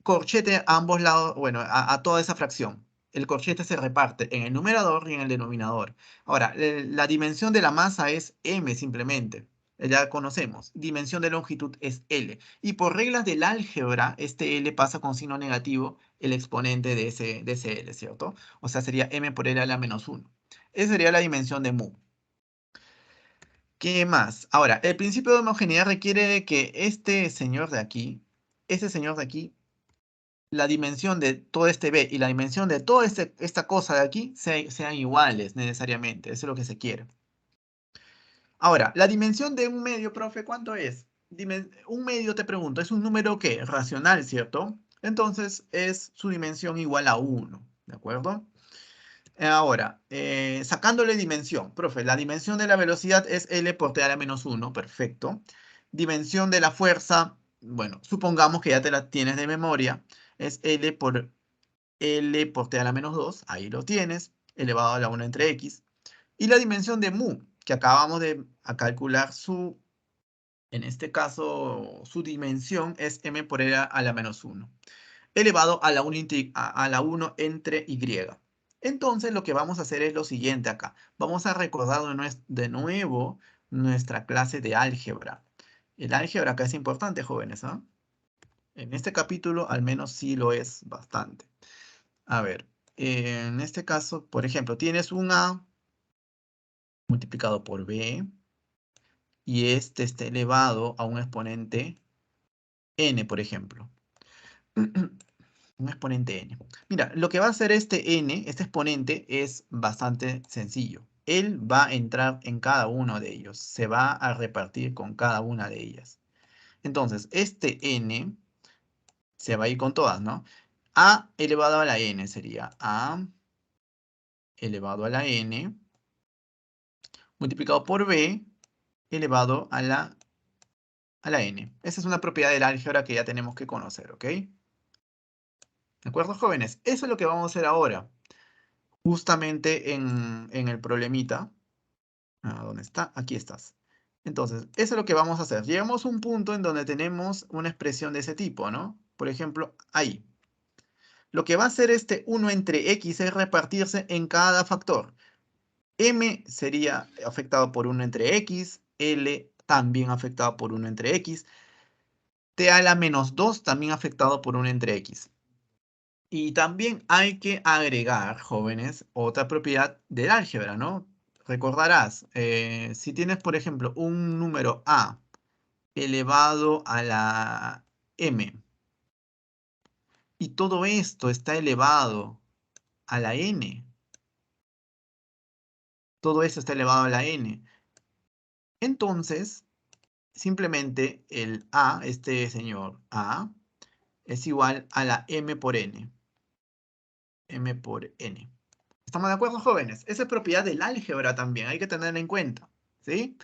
S1: Corchete a ambos lados, bueno, a toda esa fracción. El corchete se reparte en el numerador y en el denominador. Ahora, la dimensión de la masa es m simplemente. Ya conocemos. Dimensión de longitud es L. Y por reglas del álgebra, este L pasa con signo negativo el exponente de ese L, ¿cierto? O sea, sería m por L a la menos 1. Esa sería la dimensión de mu. ¿Qué más? Ahora, el principio de homogeneidad requiere de que este señor de aquí, la dimensión de todo este B y la dimensión de toda esta cosa de aquí sean iguales necesariamente. Eso es lo que se quiere. Ahora, la dimensión de un medio, profe, ¿cuánto es? Un medio, te pregunto, ¿es un número qué? Racional, ¿cierto? Entonces es su dimensión igual a 1, ¿de acuerdo? Ahora, sacándole dimensión, profe, la dimensión de la velocidad es L por T a la menos 1, perfecto. Dimensión de la fuerza, bueno, supongamos que ya te la tienes de memoria, es L por T a la menos 2, ahí lo tienes, elevado a la 1 entre X. Y la dimensión de mu, que acabamos de calcular en este caso, su dimensión es M por L a la menos 1, elevado a la 1, a la 1 entre Y. Entonces lo que vamos a hacer es lo siguiente acá. Vamos a recordar de nuevo nuestra clase de álgebra. El álgebra acá es importante, jóvenes, ¿ah? En este capítulo al menos sí lo es bastante. A ver, en este caso, por ejemplo, tienes un A multiplicado por B y este está elevado a un exponente n, por ejemplo. Un exponente n. Mira, lo que va a hacer este n, este exponente, es bastante sencillo. Él va a entrar en cada uno de ellos. Se va a repartir con cada una de ellas. Entonces, este n se va a ir con todas, ¿no? A elevado a la n sería a elevado a la n multiplicado por b elevado a la n. Esa es una propiedad del álgebra que ya tenemos que conocer, ¿ok? ¿De acuerdo, jóvenes? Eso es lo que vamos a hacer ahora. Justamente en el problemita. ¿Dónde está? Aquí estás. Entonces, eso es lo que vamos a hacer. Llegamos a un punto en donde tenemos una expresión de ese tipo, ¿no? Por ejemplo, ahí. Lo que va a hacer este 1 entre x es repartirse en cada factor. M sería afectado por 1 entre x, L también afectado por 1 entre x, T a la menos 2 también afectado por 1 entre x. Y también hay que agregar, jóvenes, otra propiedad del álgebra, ¿no? Recordarás, si tienes, por ejemplo, un número a elevado a la m y todo esto está elevado a la n, todo esto está elevado a la n, entonces simplemente el a, este señor a, es igual a la m por n. M por n. ¿Estamos de acuerdo, jóvenes? Esa es propiedad del álgebra también, hay que tenerla en cuenta, ¿sí?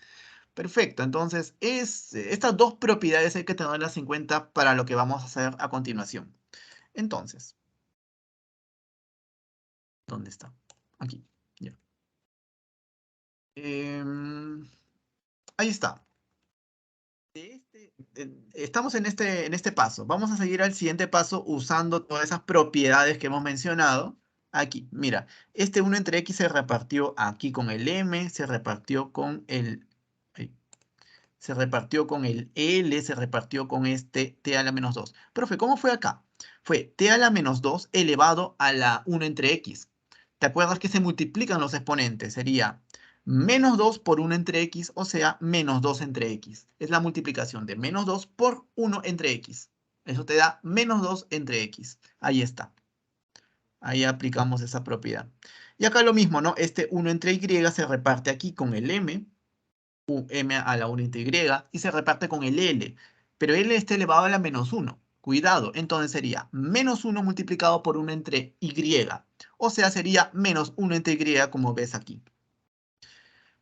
S1: Perfecto, entonces estas dos propiedades hay que tenerlas en cuenta para lo que vamos a hacer a continuación. Entonces, ¿dónde está? Aquí, ya. Ahí está. Estamos en este paso. Vamos a seguir al siguiente paso usando todas esas propiedades que hemos mencionado. Aquí, mira, este 1 entre x se repartió aquí con el m, se repartió con el... Se repartió con el L, se repartió con este t a la menos 2. Profe, ¿cómo fue acá? Fue t a la menos 2 elevado a la 1 entre x. ¿Te acuerdas que se multiplican los exponentes? Sería menos 2 por 1 entre x, o sea, menos 2 entre x. Es la multiplicación de menos 2 por 1 entre x. Eso te da menos 2 entre x. Ahí está. Ahí aplicamos esa propiedad. Y acá lo mismo, ¿no? Este 1 entre y se reparte aquí con el m m a la 1 entre y se reparte con el L. Pero L está elevado a la menos 1. Cuidado, entonces sería menos 1 multiplicado por 1 entre Y. O sea, sería menos 1 entre Y como ves aquí.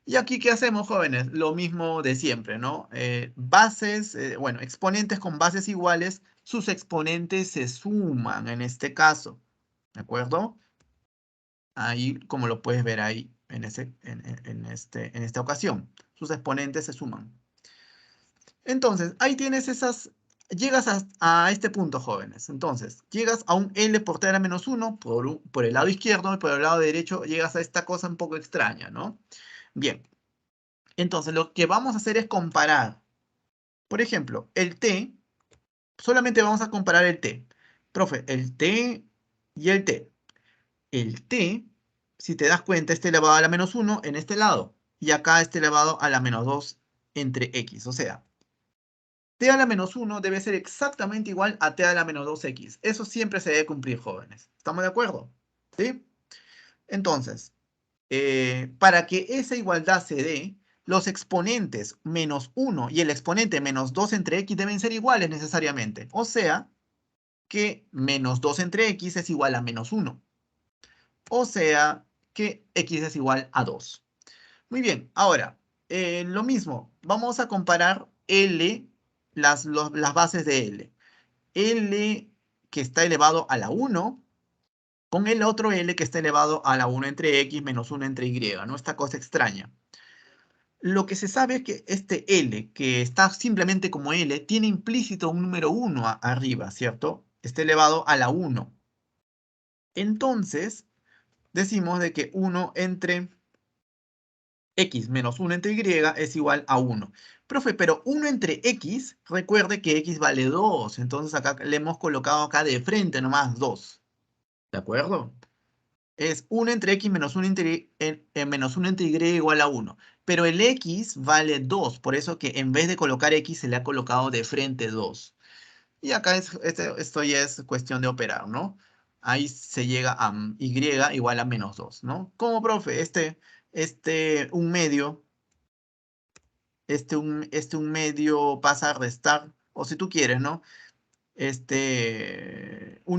S1: Y aquí, ¿qué hacemos, jóvenes? Lo mismo de siempre, ¿no? Bueno, exponentes con bases iguales, sus exponentes se suman en este caso. ¿De acuerdo? Ahí, como lo puedes ver ahí, en esta ocasión. Sus exponentes se suman. Entonces, ahí tienes llegas a este punto, jóvenes. Entonces, llegas a un L por t a la menos 1 por el lado izquierdo y por el lado derecho llegas a esta cosa un poco extraña, ¿no? Bien. Entonces, lo que vamos a hacer es comparar. Por ejemplo, el t, solamente vamos a comparar el t. Profe, el t y el t. El t, si te das cuenta, está elevado a la menos 1 en este lado. Y acá está elevado a la menos 2 entre x. O sea, t a la menos 1 debe ser exactamente igual a t a la menos 2x. Eso siempre se debe cumplir, jóvenes. ¿Estamos de acuerdo? ¿Sí? Entonces, para que esa igualdad se dé, los exponentes menos 1 y el exponente menos 2 entre x deben ser iguales necesariamente. O sea, que menos 2 entre x es igual a menos 1. O sea, que x es igual a 2. Muy bien, ahora, lo mismo. Vamos a comparar L, las bases de L. L que está elevado a la 1 con el otro L que está elevado a la 1 entre x menos 1 entre y, ¿no? Esta cosa extraña. Lo que se sabe es que este L, que está simplemente como L, tiene implícito un número 1 arriba, ¿cierto? Está elevado a la 1. Entonces, decimos de que 1 entre x menos 1 entre y es igual a 1. Profe, pero 1 entre x, recuerde que x vale 2. Entonces acá le hemos colocado acá de frente nomás 2. ¿De acuerdo? Es 1 entre x menos 1 entre y igual a 1. Pero el x vale 2. Por eso que en vez de colocar x se le ha colocado de frente 2. Y acá esto ya es cuestión de operar, ¿no? Ahí se llega a y igual a menos 2, ¿no? Como, profe, un medio un medio pasa a restar, o si tú quieres, ¿no? 1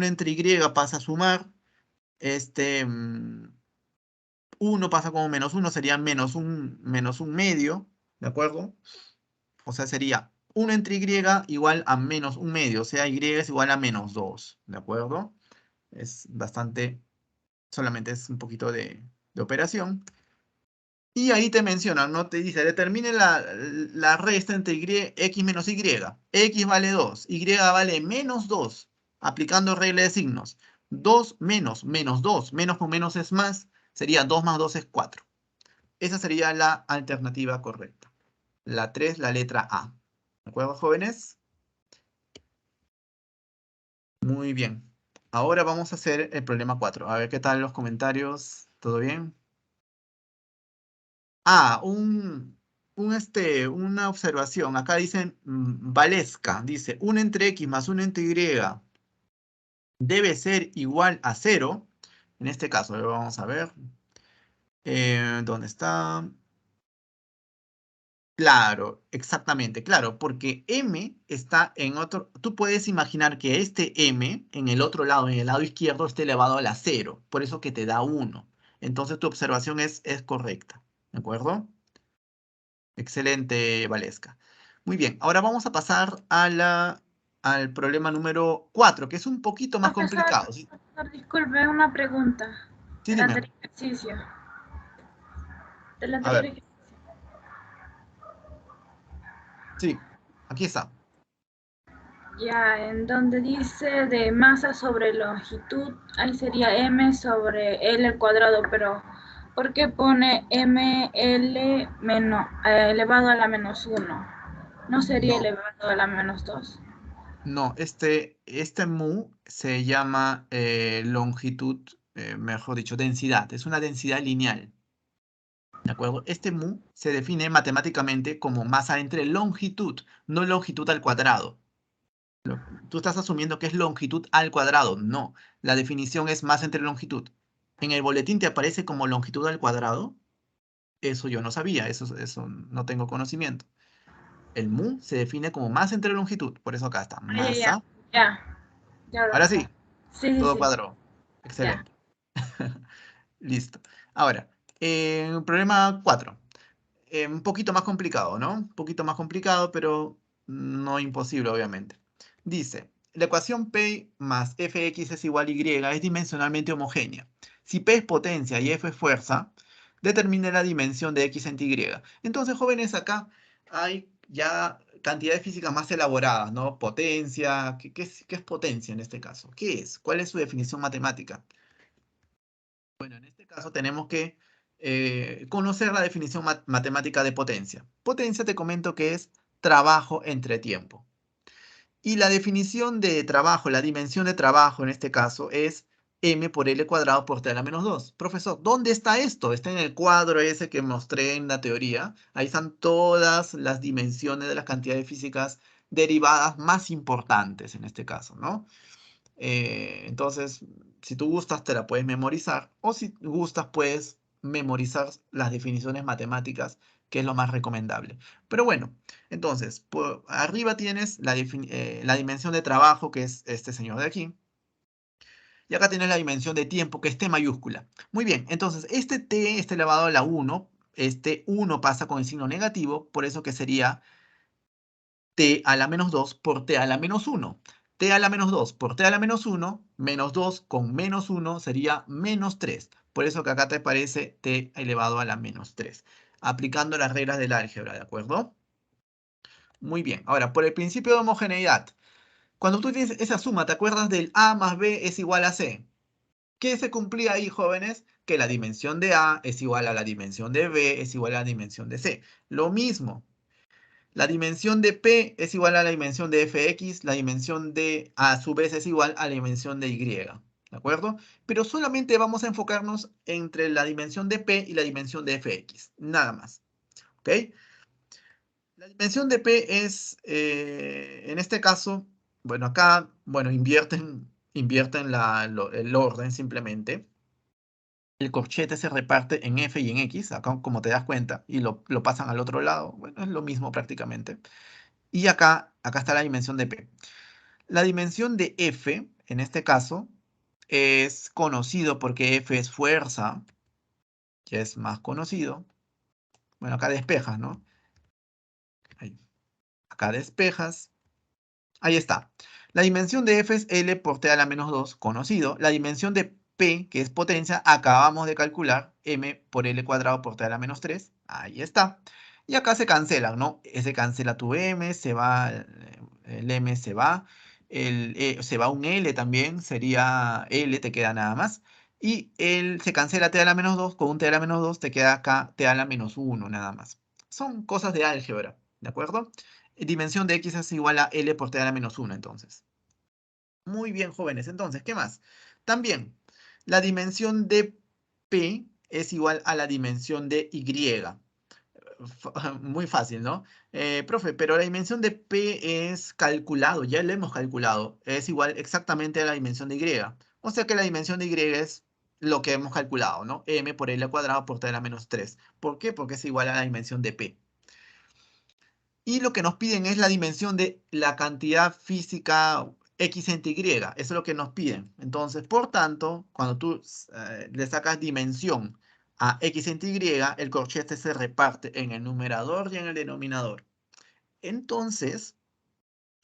S1: entre y pasa a sumar, 1 pasa como -1, sería menos un medio, ¿de acuerdo? O sea, sería 1 entre y igual a menos un medio, o sea, y es igual a -2, ¿de acuerdo? Es bastante, solamente es un poquito de operación. Y ahí te mencionan, ¿no? Te dice, determine la resta entre x menos y. X vale 2, y vale -2, aplicando regla de signos. 2 menos, -2, menos con menos es más, sería 2 más 2 es 4. Esa sería la alternativa correcta. La 3, la letra A. ¿De acuerdo, jóvenes? Muy bien. Ahora vamos a hacer el problema 4. A ver qué tal los comentarios. ¿Todo bien? Ah, una observación. Acá dicen Valesca. Dice, 1 entre x más 1 entre y debe ser igual a 0. En este caso, vamos a ver. ¿Dónde está? Claro, exactamente, claro, porque m está en otro. Tú puedes imaginar que este m en el otro lado, en el lado izquierdo, esté elevado a la 0. Por eso que te da 1. Entonces tu observación es correcta. ¿De acuerdo? Excelente, Valesca. Muy bien, ahora vamos a pasar al problema número 4, que es un poquito más complicado. ¿Sí?
S5: Profesor, disculpe, una pregunta.
S1: Sí,
S5: Del
S1: dime.
S5: anterior ejercicio. Del
S1: A
S5: anterior
S1: ver,
S5: ejercicio.
S1: sí, aquí está.
S5: Ya, en donde dice de masa sobre longitud, ahí sería m sobre l al cuadrado, pero ¿por qué pone ml menos, elevado a la -1? ¿No sería
S1: No,
S5: elevado a la -2?
S1: no, este mu se llama longitud, mejor dicho, densidad. Es una densidad lineal. ¿De acuerdo? Este mu se define matemáticamente como masa entre longitud, no longitud al cuadrado. Tú estás asumiendo que es longitud al cuadrado. No, la definición es masa entre longitud. En el boletín te aparece como longitud al cuadrado. Eso yo no sabía, eso no tengo conocimiento. El mu se define como masa entre longitud. Por eso acá está,
S5: Ah, ya,
S1: masa.
S5: ya. Ya lo
S1: Ahora
S5: recuerdo.
S1: sí,
S5: Sí, sí,
S1: todo
S5: sí.
S1: cuadró.
S5: Ya.
S1: Excelente. Listo. Ahora, problema 4. Un poquito más complicado, ¿no? Un poquito más complicado, pero no imposible, obviamente. Dice, la ecuación P más Fx es igual a Y es dimensionalmente homogénea. Si P es potencia y F es fuerza, determine la dimensión de X entre Y. Entonces, jóvenes, acá hay ya cantidades físicas más elaboradas, ¿no? Potencia, ¿qué es potencia en este caso? ¿Qué es? ¿Cuál es su definición matemática? Bueno, en este caso tenemos que conocer la definición matemática de potencia. Potencia te comento que es trabajo entre tiempo. Y la definición de trabajo, la dimensión de trabajo en este caso es m por l cuadrado por t a la -2. Profesor, ¿dónde está esto? Está en el cuadro ese que mostré en la teoría. Ahí están todas las dimensiones de las cantidades físicas derivadas más importantes en este caso, ¿no? Entonces, si tú gustas, te la puedes memorizar, o si gustas, puedes memorizar las definiciones matemáticas, que es lo más recomendable. Pero bueno, entonces, arriba tienes la dimensión de trabajo, que es este señor de aquí, y acá tienes la dimensión de tiempo, que es t mayúscula. Muy bien, entonces, este t está elevado a la 1, este 1 pasa con el signo negativo, por eso que sería t a la -2 por t a la -1. T a la -2 por t a la -1, -2 con -1 sería -3. Por eso que acá te aparece t elevado a la -3. Aplicando las reglas del álgebra, ¿de acuerdo? Muy bien. Ahora, por el principio de homogeneidad. Cuando tú tienes esa suma, ¿te acuerdas del A más B es igual a C? ¿Qué se cumplía ahí, jóvenes? Que la dimensión de A es igual a la dimensión de B es igual a la dimensión de C. Lo mismo. La dimensión de P es igual a la dimensión de Fx, la dimensión de a su vez es igual a la dimensión de Y, ¿de acuerdo? Pero solamente vamos a enfocarnos entre la dimensión de P y la dimensión de Fx, nada más, ¿ok? La dimensión de P es, en este caso, bueno, acá, bueno, invierten el orden simplemente. El corchete se reparte en F y en X, acá como te das cuenta, y lo pasan al otro lado. Bueno, es lo mismo prácticamente. Y acá está la dimensión de P. La dimensión de F, en este caso, es conocido porque F es fuerza. que es más conocido. Bueno, acá despejas, ¿no? Ahí. Acá despejas. Ahí está. La dimensión de f es L por t a la menos 2, conocido. La dimensión de P, que es potencia, acabamos de calcular, M por L cuadrado por t a la menos 3. Ahí está. Y acá se cancelan, ¿no? Se cancela tu M, se va, el M se va, se va un L también, sería L, te queda nada más. Y se cancela t a la menos 2, con un t a la menos 2 te queda acá t a la menos 1 nada más. Son cosas de álgebra, ¿de acuerdo? Dimensión de x es igual a L por t a la menos 1, entonces. Muy bien, jóvenes. Entonces, ¿qué más? También, la dimensión de P es igual a la dimensión de Y. Muy fácil, ¿no? Profe, pero la dimensión de P es calculado, ya lo hemos calculado. Es igual exactamente a la dimensión de Y. O sea que la dimensión de Y es lo que hemos calculado, ¿no? M por L cuadrado por t a la menos 3. ¿Por qué? Porque es igual a la dimensión de P. Y lo que nos piden es la dimensión de la cantidad física x entre y. Eso es lo que nos piden. Entonces, por tanto, cuando tú le sacas dimensión a x entre y, el corchete se reparte en el numerador y en el denominador. Entonces,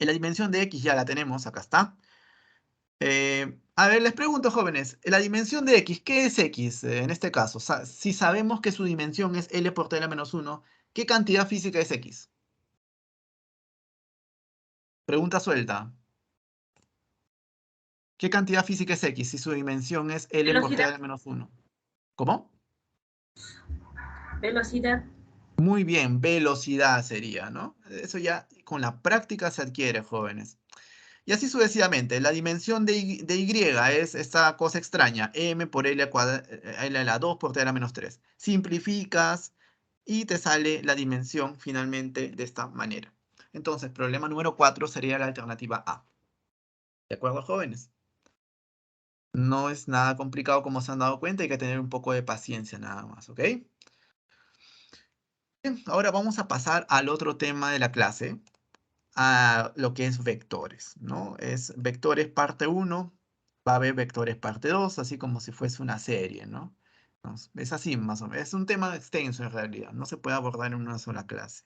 S1: en la dimensión de x ya la tenemos, acá está. A ver, les pregunto, jóvenes, la dimensión de x, ¿qué es x en este caso? Si sabemos que su dimensión es L por t a la menos 1, ¿qué cantidad física es x? Pregunta suelta. ¿Qué cantidad física es x si su dimensión es L por t a la menos 1? ¿Cómo?
S5: Velocidad.
S1: Muy bien, velocidad sería, ¿no? Eso ya con la práctica se adquiere, jóvenes. Y así sucesivamente. La dimensión de y es esta cosa extraña, m por L a la 2 por t a la menos 3. Simplificas y te sale la dimensión finalmente de esta manera. Entonces, problema número 4 sería la alternativa A. ¿De acuerdo, jóvenes? No es nada complicado como se han dado cuenta, hay que tener un poco de paciencia nada más, ¿ok? Bien, ahora vamos a pasar al otro tema de la clase, a lo que es vectores, ¿no? Es vectores parte 1, va a haber vectores parte 2, así como si fuese una serie, ¿no? Es así más o menos, es un tema extenso en realidad, no se puede abordar en una sola clase.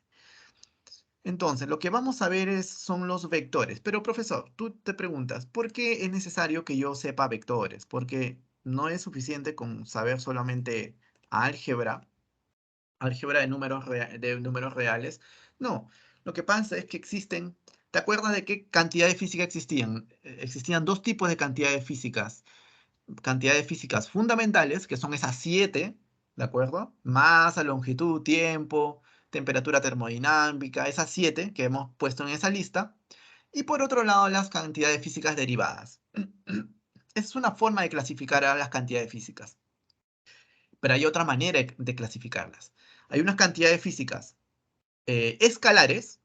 S1: Entonces, lo que vamos a ver son los vectores. Pero, profesor, tú te preguntas, ¿por qué es necesario que yo sepa vectores? Porque no es suficiente con saber solamente álgebra, álgebra de números reales. No, lo que pasa es que existen, ¿te acuerdas de qué cantidad de física existían? Existían dos tipos de cantidades físicas. Cantidades físicas fundamentales, que son esas 7, ¿de acuerdo? Masa, longitud, tiempo, temperatura termodinámica, esas 7 que hemos puesto en esa lista. Y por otro lado, las cantidades físicas derivadas. Es una forma de clasificar a las cantidades físicas. Pero hay otra manera de clasificarlas. Hay unas cantidades físicas escalares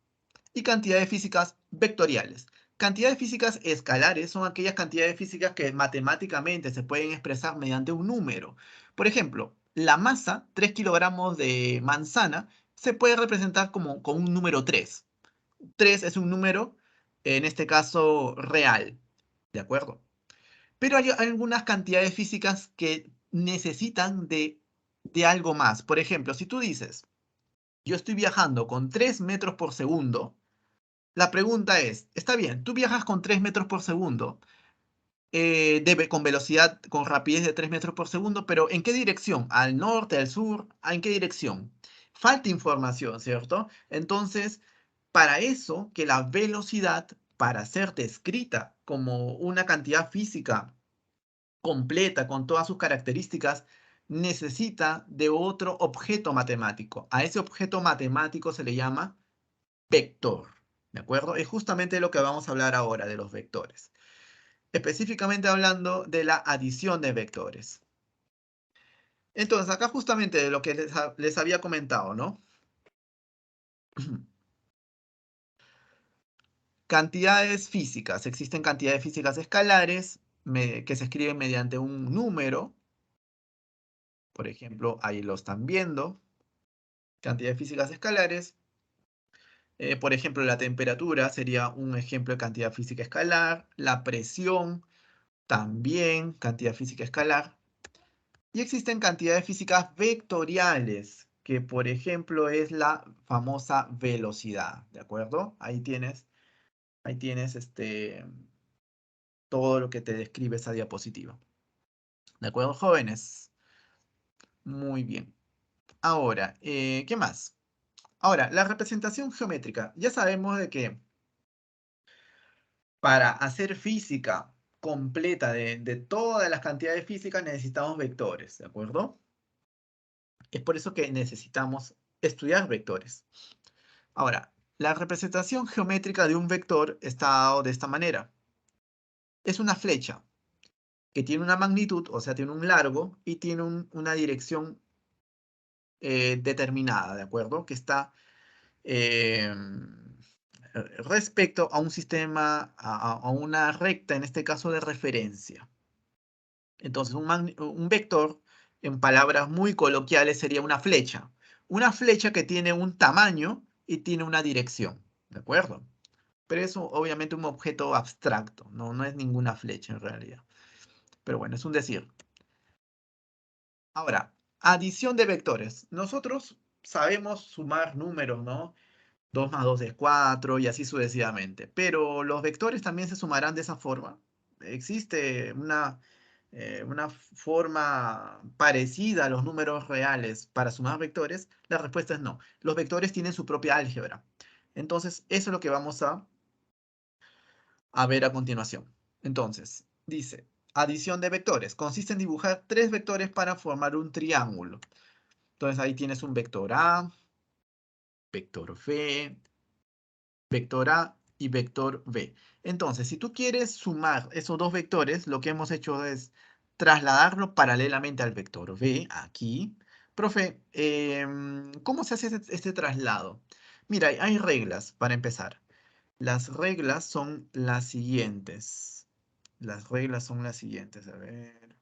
S1: y cantidades físicas vectoriales. Cantidades físicas escalares son aquellas cantidades físicas que matemáticamente se pueden expresar mediante un número. Por ejemplo, la masa, 3 kilogramos de manzana, se puede representar como con un número 3. 3 es un número, en este caso, real. ¿De acuerdo? Pero hay algunas cantidades físicas que necesitan de algo más. Por ejemplo, si tú dices, yo estoy viajando con 3 metros por segundo, la pregunta es, está bien, tú viajas con 3 metros por segundo, con velocidad, con rapidez de 3 metros por segundo, pero ¿en qué dirección? ¿Al norte, al sur? ¿En qué dirección? Falta información, ¿cierto? Entonces, para eso, que la velocidad, para ser descrita como una cantidad física completa, con todas sus características, necesita de otro objeto matemático. A ese objeto matemático se le llama vector. ¿De acuerdo? Es justamente lo que vamos a hablar ahora de los vectores. Específicamente hablando de la adición de vectores. Entonces, acá justamente de lo que les había comentado, ¿no? Cantidades físicas. Existen cantidades físicas escalares que se escriben mediante un número. Por ejemplo, ahí lo están viendo. Cantidades físicas escalares. Por ejemplo, la temperatura sería un ejemplo de cantidad física escalar. La presión, también cantidad física escalar. Y existen cantidades físicas vectoriales, que por ejemplo es la famosa velocidad, ¿de acuerdo? Ahí tienes todo lo que te describe esa diapositiva. ¿De acuerdo, jóvenes? Muy bien. Ahora, ¿qué más? Ahora, la representación geométrica. Ya sabemos de que para hacer física completa de todas las cantidades físicas necesitamos vectores, ¿de acuerdo? Es por eso que necesitamos estudiar vectores. Ahora, la representación geométrica de un vector está dado de esta manera. Es una flecha que tiene una magnitud, o sea, tiene un largo y tiene una dirección determinada, ¿de acuerdo? Que está respecto a un sistema, a una recta, en este caso de referencia. Entonces, un vector, en palabras muy coloquiales, sería una flecha. Una flecha que tiene un tamaño y tiene una dirección, ¿de acuerdo? Pero es obviamente un objeto abstracto, no es ninguna flecha en realidad. Pero bueno, es un decir. Ahora, adición de vectores. Nosotros sabemos sumar números, ¿no? 2 más 2 es 4 y así sucesivamente. Pero los vectores también se sumarán de esa forma. ¿Existe una forma parecida a los números reales para sumar vectores? La respuesta es no. Los vectores tienen su propia álgebra. Entonces, eso es lo que vamos a ver a continuación. Entonces, dice, adición de vectores. Consiste en dibujar 3 vectores para formar un triángulo. Entonces, ahí tienes un vector A, vector B, vector A y vector B. Entonces, si tú quieres sumar esos dos vectores, lo que hemos hecho es trasladarlo paralelamente al vector B, aquí. Profe, ¿cómo se hace este traslado? Mira, hay reglas para empezar. Las reglas son las siguientes. Las reglas son las siguientes. A ver.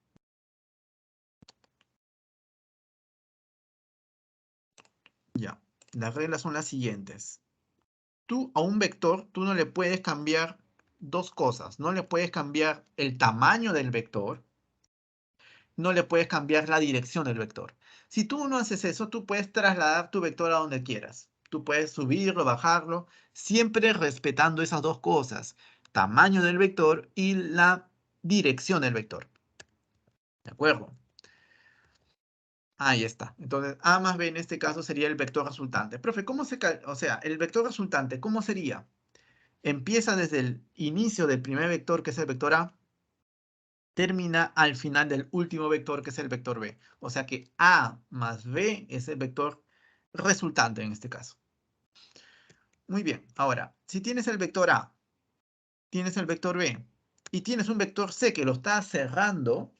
S1: Ya. Las reglas son las siguientes. Tú a un vector, tú no le puedes cambiar dos cosas. No le puedes cambiar el tamaño del vector. No le puedes cambiar la dirección del vector. Si tú no haces eso, tú puedes trasladar tu vector a donde quieras. Tú puedes subirlo, bajarlo, siempre respetando esas dos cosas. Tamaño del vector y la dirección del vector. ¿De acuerdo? Ahí está. Entonces, A más B en este caso sería el vector resultante. Profe, o sea, el vector resultante, ¿cómo sería? Empieza desde el inicio del primer vector, que es el vector A, termina al final del último vector, que es el vector B. O sea que A más B es el vector resultante en este caso. Muy bien. Ahora, si tienes el vector A, tienes el vector B y tienes un vector C que lo está cerrando,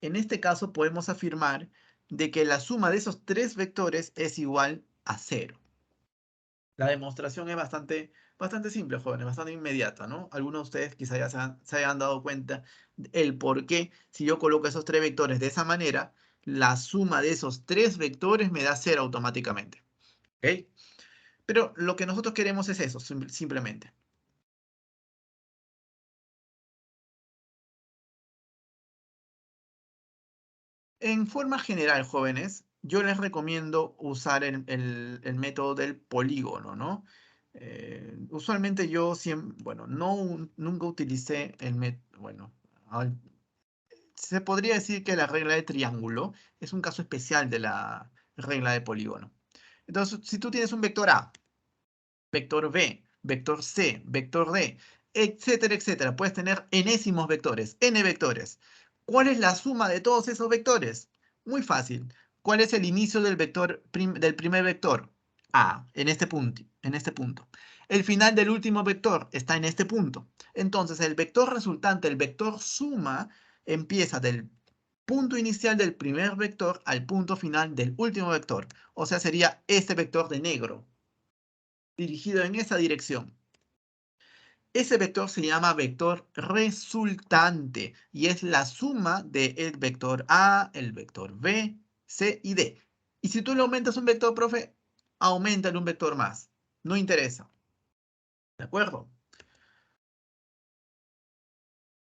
S1: en este caso podemos afirmar de que la suma de esos tres vectores es igual a 0. La demostración es bastante simple, jóvenes, bastante inmediata, ¿no? Algunos de ustedes quizá ya se hayan dado cuenta el por qué, si yo coloco esos tres vectores de esa manera, la suma de esos tres vectores me da 0 automáticamente. ¿Ok? Pero lo que nosotros queremos es eso, simplemente. En forma general, jóvenes, yo les recomiendo usar el método del polígono, ¿no? Usualmente yo siempre, bueno, nunca utilicé el método, bueno, se podría decir que la regla de triángulo es un caso especial de la regla de polígono. Entonces, si tú tienes un vector A, vector B, vector C, vector D, etcétera, etcétera, puedes tener enésimos vectores, n vectores. ¿Cuál es la suma de todos esos vectores? Muy fácil. ¿Cuál es el inicio del del primer vector? A, en este punto, en este punto. El final del último vector está en este punto. Entonces, el vector resultante, el vector suma, empieza del punto inicial del primer vector al punto final del último vector. O sea, sería este vector de negro, dirigido en esa dirección. Ese vector se llama vector resultante y es la suma del vector A, el vector B, C y D. Y si tú le aumentas un vector, profe, aumentale un vector más. No interesa. ¿De acuerdo?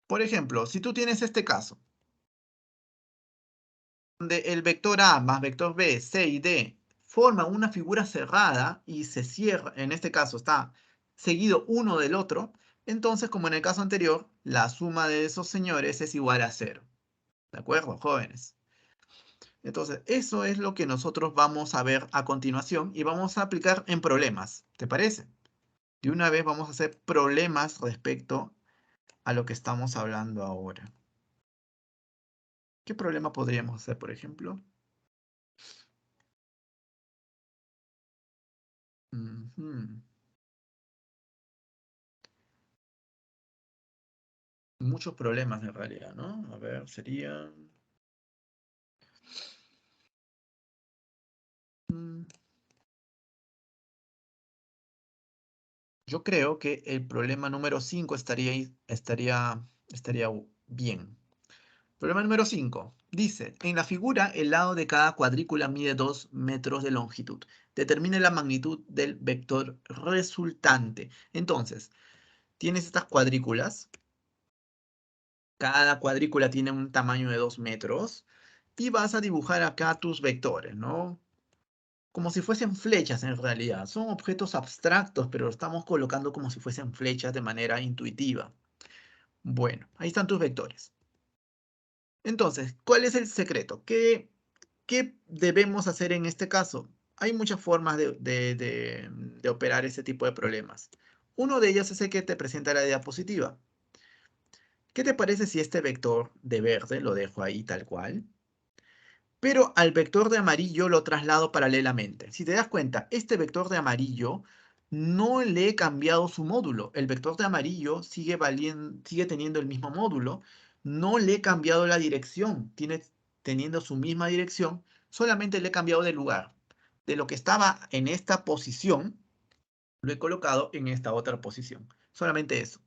S1: Por ejemplo, si tú tienes este caso, donde el vector A más vector B, C y D forman una figura cerrada y se cierra, en este caso está seguido uno del otro, entonces, como en el caso anterior, la suma de esos señores es igual a 0. ¿De acuerdo, jóvenes? Entonces, eso es lo que nosotros vamos a ver a continuación y vamos a aplicar en problemas. ¿Te parece? De una vez vamos a hacer problemas respecto a lo que estamos hablando ahora. ¿Qué problema podríamos hacer, por ejemplo? Muchos problemas en realidad, ¿no? A ver, sería... Yo creo que el problema número 5 estaría bien. Problema número 5. Dice, en la figura, el lado de cada cuadrícula mide 2 metros de longitud. Determine la magnitud del vector resultante. Entonces, tienes estas cuadrículas. Cada cuadrícula tiene un tamaño de 2 metros. Y vas a dibujar acá tus vectores, ¿no? Como si fuesen flechas en realidad. Son objetos abstractos, pero estamos colocando como si fuesen flechas de manera intuitiva. Bueno, ahí están tus vectores. Entonces, ¿cuál es el secreto? ¿Qué debemos hacer en este caso? Hay muchas formas de operar este tipo de problemas. Uno de ellos es el que te presenta la diapositiva. ¿Qué te parece si este vector de verde lo dejo ahí tal cual? Pero al vector de amarillo lo traslado paralelamente. Si te das cuenta, este vector de amarillo no le he cambiado su módulo. El vector de amarillo sigue teniendo el mismo módulo. No le he cambiado la dirección. Teniendo su misma dirección. Solamente le he cambiado de lugar. De lo que estaba en esta posición, lo he colocado en esta otra posición. Solamente eso.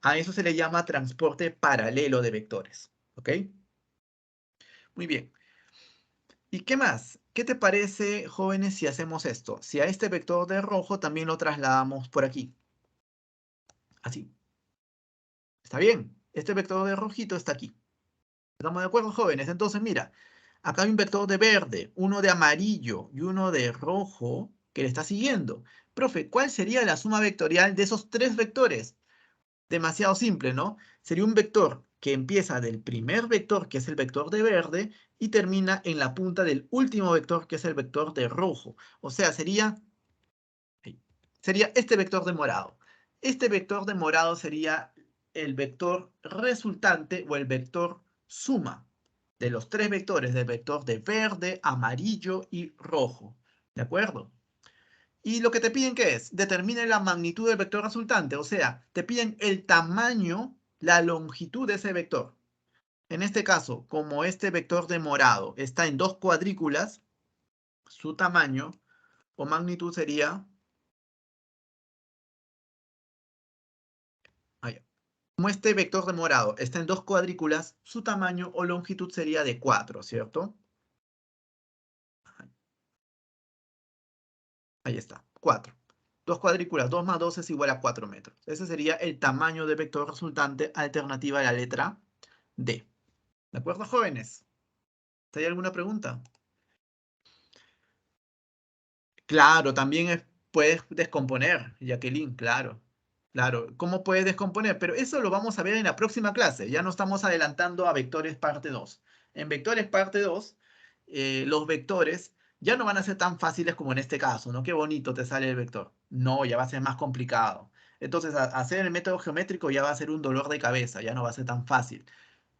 S1: A eso se le llama transporte paralelo de vectores. ¿Ok? Muy bien. ¿Y qué más? ¿Qué te parece, jóvenes, si hacemos esto? Si a este vector de rojo también lo trasladamos por aquí. Así. ¿Está bien? Este vector de rojito está aquí. ¿Estamos de acuerdo, jóvenes? Entonces, mira, acá hay un vector de verde, uno de amarillo y uno de rojo que le está siguiendo. Profe, ¿cuál sería la suma vectorial de esos tres vectores? Demasiado simple, ¿no? Sería un vector que empieza del primer vector, que es el vector de verde, y termina en la punta del último vector, que es el vector de rojo. O sea, sería este vector de morado. Este vector de morado sería el vector resultante o el vector suma de los tres vectores, del vector de verde, amarillo y rojo. ¿De acuerdo? Y lo que te piden, ¿qué es? Determine la magnitud del vector resultante. O sea, te piden el tamaño, la longitud de ese vector. En este caso, como este vector de morado está en dos cuadrículas, su tamaño o magnitud sería... Como este vector de morado está en dos cuadrículas, su tamaño o longitud sería de 4, ¿cierto? Ahí está, 4. Dos cuadrículas, 2 más 2 es igual a 4 metros. Ese sería el tamaño de vector resultante, alternativa a la letra D. ¿De acuerdo, jóvenes? ¿Hay alguna pregunta? Claro, también puedes descomponer, Jacqueline, claro. Claro, ¿cómo puedes descomponer? Pero eso lo vamos a ver en la próxima clase. Ya no estamos adelantando a vectores parte 2. En vectores parte 2, los vectores ya no van a ser tan fáciles como en este caso, ¿no? Qué bonito te sale el vector. No, ya va a ser más complicado. Entonces, hacer el método geométrico ya va a ser un dolor de cabeza, ya no va a ser tan fácil.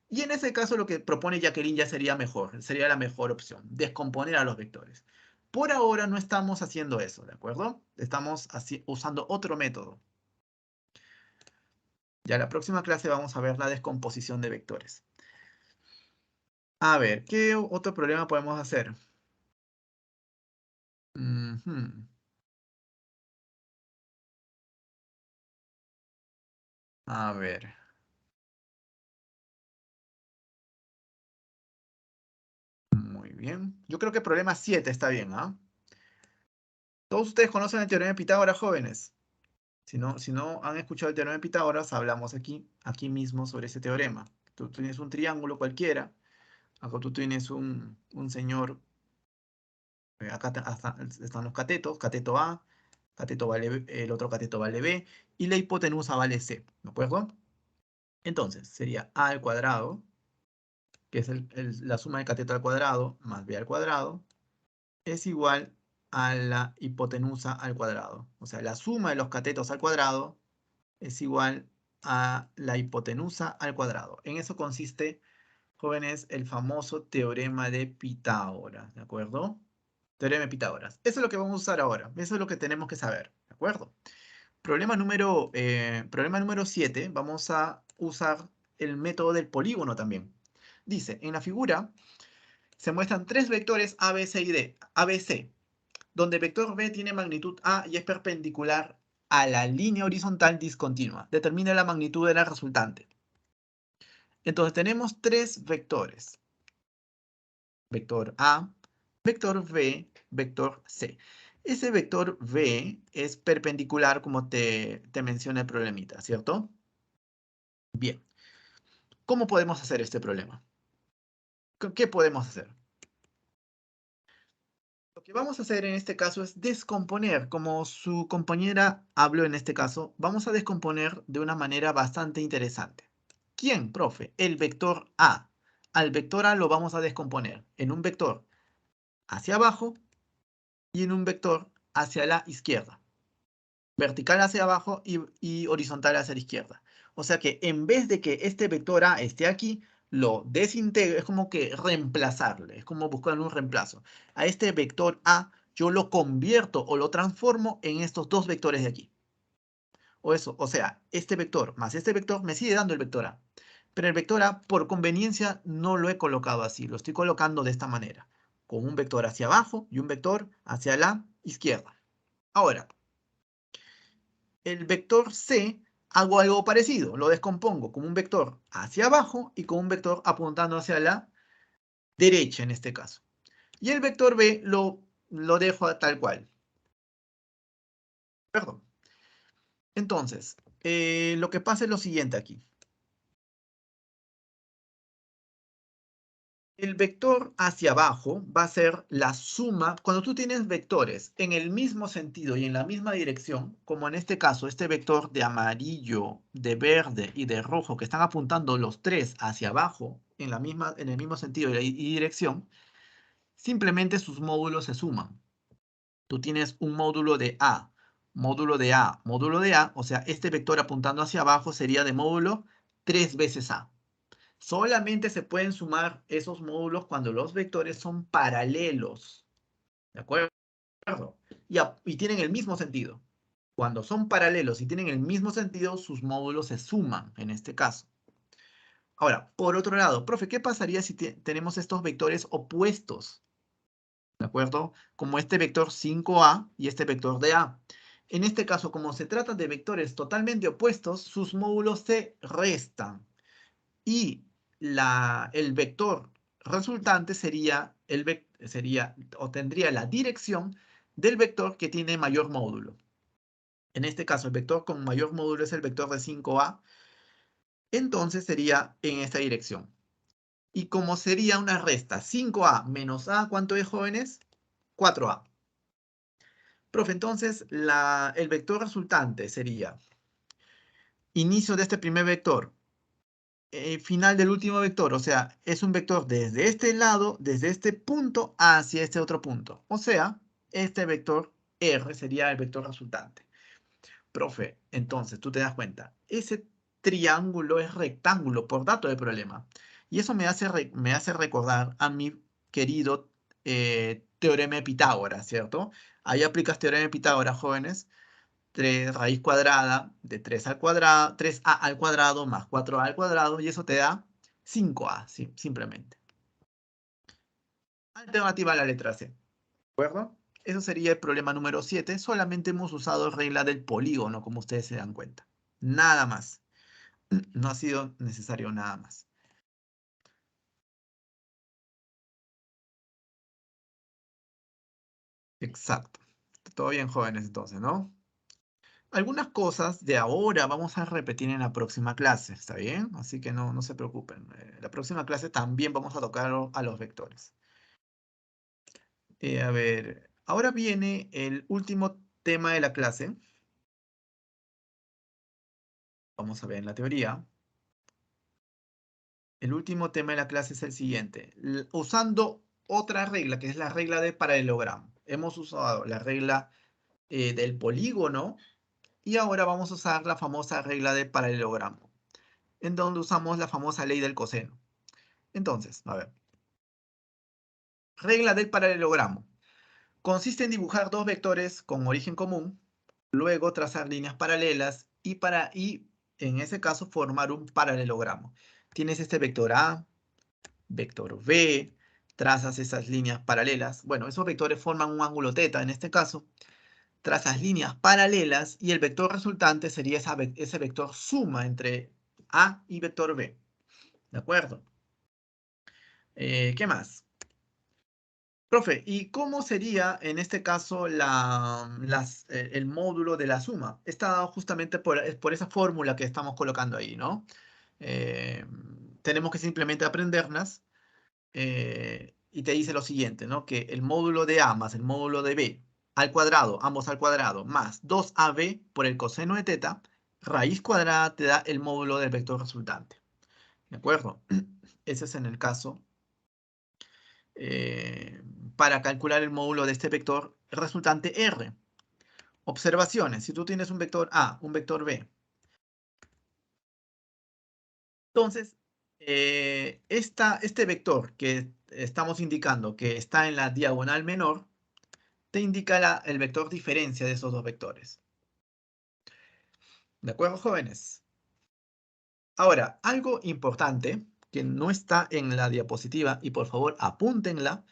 S1: Y en ese caso lo que propone Jacqueline ya sería mejor, sería la mejor opción, descomponer a los vectores. Por ahora no estamos haciendo eso, ¿de acuerdo? Estamos usando otro método. Ya en la próxima clase vamos a ver la descomposición de vectores. A ver, ¿qué otro problema podemos hacer? A ver. Muy bien. Yo creo que problema 7 está bien, ¿ah? Todos ustedes conocen el teorema de Pitágoras, jóvenes. Si no han escuchado el teorema de Pitágoras, hablamos aquí mismo sobre ese teorema. Tú tienes un triángulo cualquiera. Acá tú tienes un señor, acá están los catetos, cateto A, cateto vale, el otro cateto vale B, y la hipotenusa vale C, ¿de acuerdo? Entonces, sería A al cuadrado, que es la suma de cateto al cuadrado, más B al cuadrado, es igual a la hipotenusa al cuadrado. O sea, la suma de los catetos al cuadrado es igual a la hipotenusa al cuadrado. En eso consiste, jóvenes, el famoso teorema de Pitágoras, ¿de acuerdo? Teorema de Pitágoras. Eso es lo que vamos a usar ahora. Eso es lo que tenemos que saber, ¿de acuerdo? Problema número 7, vamos a usar el método del polígono también. Dice, en la figura se muestran tres vectores A, B, C y D, A, B, C, donde el vector B tiene magnitud A y es perpendicular a la línea horizontal discontinua. Determina la magnitud de la resultante. Entonces tenemos tres vectores. Vector A, vector B, vector C. Ese vector B es perpendicular como te menciona el problemita, ¿cierto? Bien. ¿Cómo podemos hacer este problema? ¿Qué podemos hacer? Lo que vamos a hacer en este caso es descomponer, como su compañera habló en este caso, vamos a descomponer de una manera bastante interesante. ¿Quién, profe? El vector A. Al vector A lo vamos a descomponer en un vector hacia abajo y en un vector hacia la izquierda. Vertical hacia abajo y horizontal hacia la izquierda. O sea que en vez de que este vector A esté aquí, lo desintegro, es como que reemplazarle, es como buscar un reemplazo. A este vector A yo lo convierto o lo transformo en estos dos vectores de aquí. O sea, este vector más este vector me sigue dando el vector A. Pero el vector A, por conveniencia, no lo he colocado así, lo estoy colocando de esta manera, con un vector hacia abajo y un vector hacia la izquierda. Ahora, el vector C, hago algo parecido, lo descompongo como un vector hacia abajo y con un vector apuntando hacia la derecha en este caso. Y el vector B lo dejo tal cual. Perdón. Entonces, lo que pasa es lo siguiente aquí. El vector hacia abajo va a ser la suma, cuando tú tienes vectores en el mismo sentido y en la misma dirección, como en este caso, este vector de amarillo, de verde y de rojo que están apuntando los tres hacia abajo en el mismo sentido y dirección, simplemente sus módulos se suman. Tú tienes un módulo de A, módulo de A, módulo de A, o sea, este vector apuntando hacia abajo sería de módulo 3 veces A. Solamente se pueden sumar esos módulos cuando los vectores son paralelos. ¿De acuerdo? Y tienen el mismo sentido. Cuando son paralelos y tienen el mismo sentido, sus módulos se suman en este caso. Ahora, por otro lado, profe, ¿qué pasaría si tenemos estos vectores opuestos? ¿De acuerdo? Como este vector 5A y este vector de A. En este caso, como se trata de vectores totalmente opuestos, sus módulos se restan. Y el vector resultante tendría la dirección del vector que tiene mayor módulo. En este caso, el vector con mayor módulo es el vector de 5A. Entonces sería en esta dirección. Y como sería una resta, 5A menos A, ¿cuánto es, jóvenes? 4A. Profe, entonces el vector resultante sería inicio de este primer vector, final del último vector, o sea, es un vector desde este lado, desde este punto hacia este otro punto. O sea, este vector R sería el vector resultante. Profe, entonces tú te das cuenta, ese triángulo es rectángulo por dato del problema. Y eso me hace recordar a mi querido teorema de Pitágoras, ¿cierto? Ahí aplicas teorema de Pitágoras, jóvenes. 3 raíz cuadrada de 3 al cuadrado, 3a al cuadrado más 4a al cuadrado, y eso te da 5a, ¿sí? Simplemente. Alternativa a la letra C. ¿De acuerdo? Eso sería el problema número 7. Solamente hemos usado regla del polígono, como ustedes se dan cuenta. Nada más. No ha sido necesario nada más. Exacto. Todo bien, jóvenes, entonces, ¿no? algunas cosas de ahora vamos a repetir en la próxima clase, ¿está bien? Así que no se preocupen. La próxima clase también vamos a tocar a los vectores. A ver, ahora viene el último tema de la clase. Vamos a ver en la teoría. El último tema de la clase es el siguiente. Usando otra regla, que es la regla de paralelogramo. Hemos usado la regla del polígono y ahora vamos a usar la famosa regla de paralelogramo, en donde usamos la famosa ley del coseno. Entonces, a ver. Regla del paralelogramo. Consiste en dibujar dos vectores con origen común, luego trazar líneas paralelas y en ese caso formar un paralelogramo. Tienes este vector A, vector B, trazas esas líneas paralelas. Bueno, esos vectores forman un ángulo θ en este caso. Trazas líneas paralelas y el vector resultante sería ese vector suma entre A y vector B. ¿De acuerdo? ¿Qué más? Profe, ¿y cómo sería en este caso el módulo de la suma? Está dado justamente por esa fórmula que estamos colocando ahí, ¿no? Tenemos que simplemente aprenderlas y te dice lo siguiente, ¿no? Que el módulo de A más el módulo de B al cuadrado, ambos al cuadrado, más 2AB por el coseno de θ, raíz cuadrada te da el módulo del vector resultante. ¿De acuerdo? Ese es en el caso para calcular el módulo de este vector resultante R. Observaciones. Si tú tienes un vector A, un vector B. Entonces, este vector que estamos indicando que está en la diagonal menor, te indica el vector diferencia de esos dos vectores. ¿De acuerdo, jóvenes? Ahora, algo importante que no está en la diapositiva, y por favor apúntenla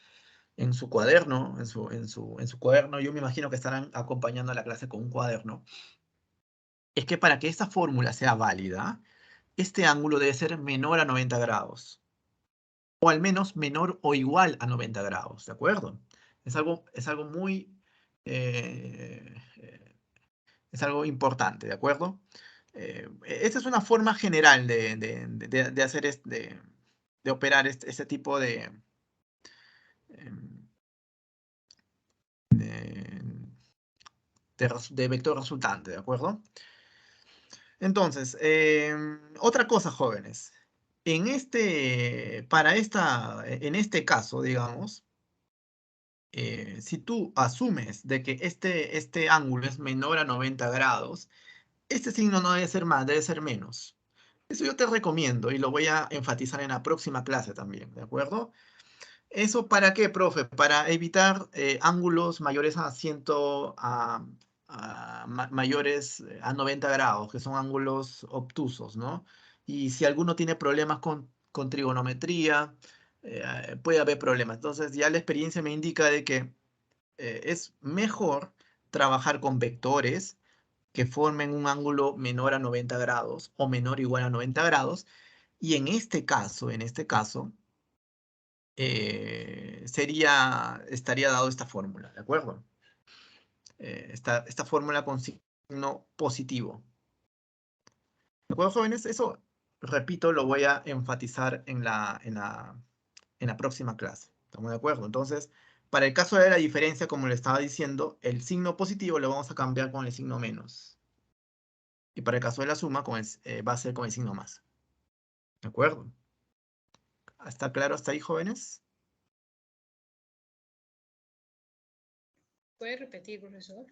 S1: en su cuaderno, en su cuaderno, yo me imagino que estarán acompañando a la clase con un cuaderno, es que para que esta fórmula sea válida, este ángulo debe ser menor a 90 grados. O al menos menor o igual a 90 grados, ¿de acuerdo? Es algo muy... es algo importante, ¿de acuerdo? Esta es una forma general de hacer de operar este tipo em, de, de vector resultante, ¿de acuerdo? Entonces, otra cosa, jóvenes. En este caso, digamos, si tú asumes de que este ángulo es menor a 90 grados, este signo no debe ser más, debe ser menos. Eso yo te recomiendo y lo voy a enfatizar en la próxima clase también, ¿de acuerdo? ¿Eso para qué, profe? Para evitar ángulos mayores mayores a 90 grados, que son ángulos obtusos, ¿no? Y si alguno tiene problemas con trigonometría, puede haber problemas. Entonces ya la experiencia me indica de que es mejor trabajar con vectores que formen un ángulo menor a 90 grados o menor o igual a 90 grados. Y en este caso, estaría dado esta fórmula, ¿de acuerdo? Esta fórmula con signo positivo. ¿De acuerdo, jóvenes? Eso, repito, lo voy a enfatizar en la próxima clase. ¿Estamos de acuerdo? Entonces, para el caso de la diferencia, como le estaba diciendo, el signo positivo lo vamos a cambiar con el signo menos. Y para el caso de la suma, va a ser con el signo más. ¿De acuerdo? ¿Está claro hasta ahí, jóvenes?
S4: ¿Puede repetir, profesor?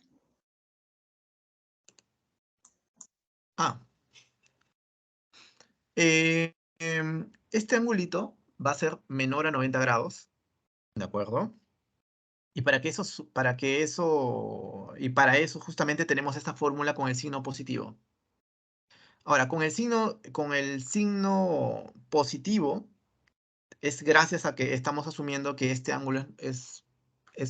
S1: Este angulito va a ser menor a 90 grados, ¿de acuerdo? Y para eso justamente tenemos esta fórmula con el signo positivo. Ahora, con el signo positivo, es gracias a que estamos asumiendo que este ángulo es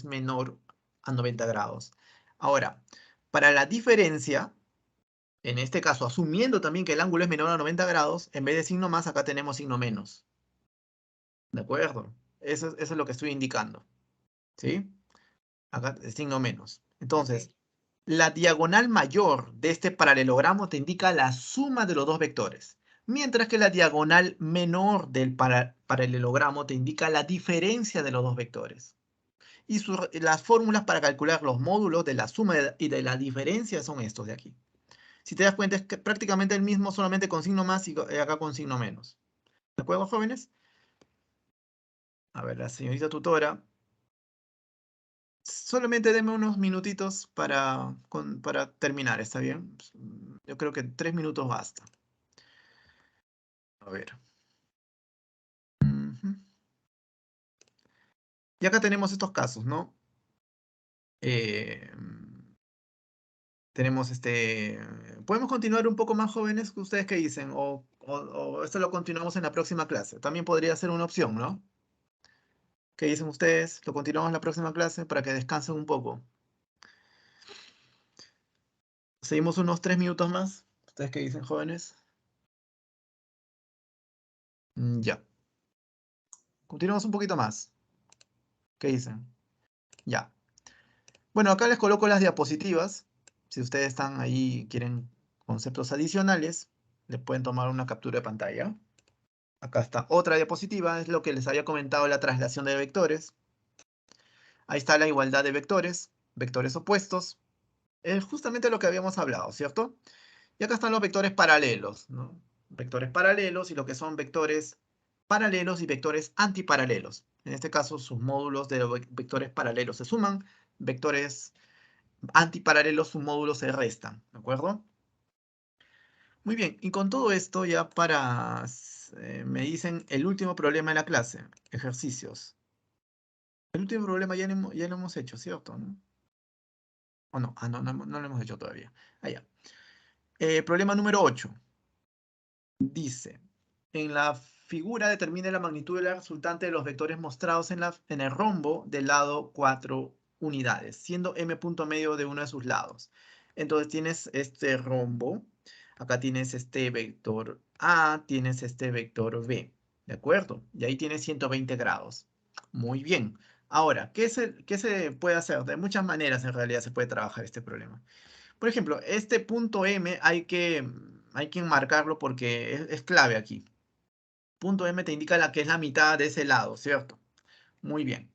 S1: menor a 90 grados. Ahora, para la diferencia, en este caso, asumiendo también que el ángulo es menor a 90 grados, en vez de signo más, acá tenemos signo menos. ¿De acuerdo? Eso es lo que estoy indicando. ¿Sí? Acá el signo menos. Entonces, la diagonal mayor de este paralelogramo te indica la suma de los dos vectores, mientras que la diagonal menor del paralelogramo te indica la diferencia de los dos vectores. Y las fórmulas para calcular los módulos de la suma y de la diferencia son estos de aquí. Si te das cuenta, es que prácticamente el mismo, solamente con signo más y acá con signo menos. ¿De acuerdo, jóvenes? A ver, la señorita tutora. Solamente denme unos minutitos para terminar, ¿está bien? Yo creo que 3 minutos basta. A ver. Ujú. Y acá tenemos estos casos, ¿no? Tenemos ¿Podemos continuar un poco más jóvenes? ¿Ustedes qué dicen? O esto lo continuamos en la próxima clase. También podría ser una opción, ¿no? ¿Qué dicen ustedes? ¿Lo continuamos en la próxima clase para que descansen un poco? ¿Seguimos unos 3 minutos más? ¿Ustedes qué dicen, jóvenes? Ya. Continuamos un poquito más. ¿Qué dicen? Ya. Bueno, acá les coloco las diapositivas. Si ustedes están ahí, quieren conceptos adicionales, les pueden tomar una captura de pantalla. Acá está otra diapositiva, es lo que les había comentado, la traslación de vectores. Ahí está la igualdad de vectores, vectores opuestos. Es justamente lo que habíamos hablado, ¿cierto? Y acá están los vectores paralelos, ¿no? Vectores paralelos y lo que son vectores paralelos y vectores antiparalelos. En este caso, sus módulos de vectores paralelos se suman, vectores antiparalelos, sus módulos se restan, ¿de acuerdo? Muy bien, y con todo esto ya me dicen el último problema de la clase, ejercicios. El último problema ya lo hemos hecho, ¿cierto? ¿No? ¿O no? Ah, no lo hemos hecho todavía. Ah, ya. Problema número 8. Dice, en la figura determine la magnitud de la resultante de los vectores mostrados en el rombo del lado 4 unidades, siendo m punto medio de uno de sus lados. Entonces tienes este rombo, acá tienes este vector A, tienes este vector B, ¿de acuerdo? Y ahí tienes 120 grados. Muy bien. Ahora, ¿qué se puede hacer? De muchas maneras en realidad se puede trabajar este problema. Por ejemplo, este punto M hay que enmarcarlo porque es clave aquí. Punto M te indica que es la mitad de ese lado, ¿cierto? Muy bien.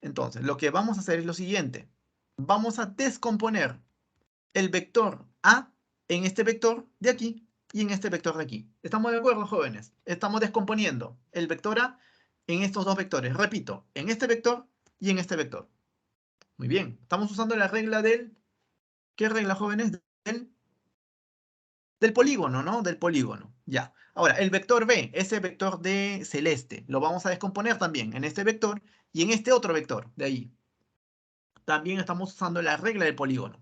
S1: Entonces, lo que vamos a hacer es lo siguiente. Vamos a descomponer el vector A en este vector de aquí y en este vector de aquí. ¿Estamos de acuerdo, jóvenes? Estamos descomponiendo el vector A en estos dos vectores. Repito, en este vector y en este vector. Muy bien. Estamos usando la regla del... ¿Qué regla, jóvenes? Del polígono, ¿no? Del polígono. Ya. Ahora, el vector B, ese vector de celeste, lo vamos a descomponer también en este vector y en este otro vector de ahí. También estamos usando la regla del polígono.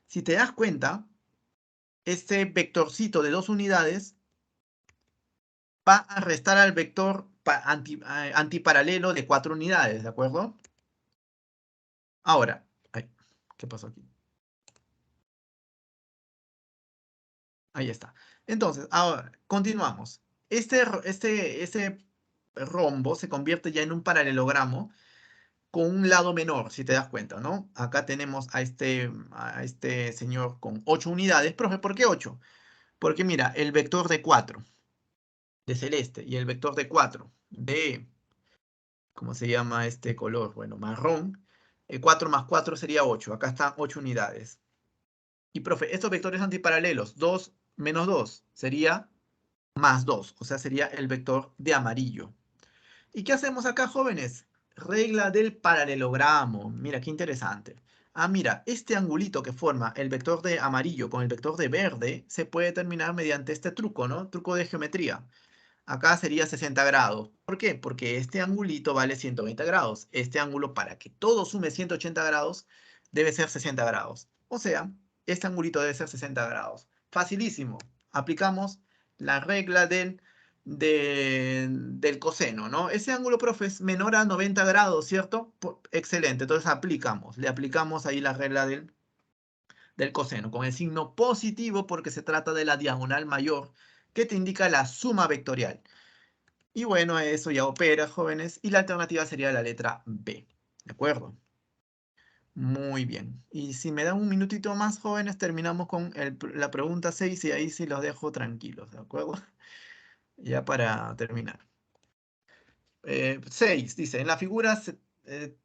S1: Si te das cuenta, este vectorcito de 2 unidades va a restar al vector antiparalelo de 4 unidades, ¿de acuerdo? Ahora, ¿qué pasó aquí? Ahí está. Entonces, ahora, continuamos. Este rombo se convierte ya en un paralelogramo con un lado menor, si te das cuenta, ¿no? Acá tenemos a este señor con 8 unidades. Profe, ¿por qué 8? Porque mira, el vector de 4 de celeste y el vector de 4 de, ¿cómo se llama este color? Bueno, marrón. 4 más 4 sería 8. Acá están 8 unidades. Y profe, estos vectores antiparalelos, 2 menos 2 sería más 2. O sea, sería el vector de amarillo. ¿Y qué hacemos acá, jóvenes? Regla del paralelogramo. Mira, qué interesante. Ah, mira, este angulito que forma el vector de amarillo con el vector de verde se puede determinar mediante este truco, ¿no? Truco de geometría. Acá sería 60 grados. ¿Por qué? Porque este angulito vale 120 grados. Este ángulo, para que todo sume 180 grados, debe ser 60 grados. O sea, este angulito debe ser 60 grados. Facilísimo. Aplicamos la regla del coseno, ¿no? Ese ángulo, profe, es menor a 90 grados, ¿cierto? Excelente. Entonces le aplicamos ahí la regla del coseno, con el signo positivo porque se trata de la diagonal mayor que te indica la suma vectorial. Y bueno, eso ya opera, jóvenes, y la alternativa sería la letra B, ¿de acuerdo? Muy bien. Y si me dan un minutito más, jóvenes, terminamos con la pregunta 6 y ahí sí los dejo tranquilos, ¿de acuerdo? Ya para terminar. 6, dice, en la figura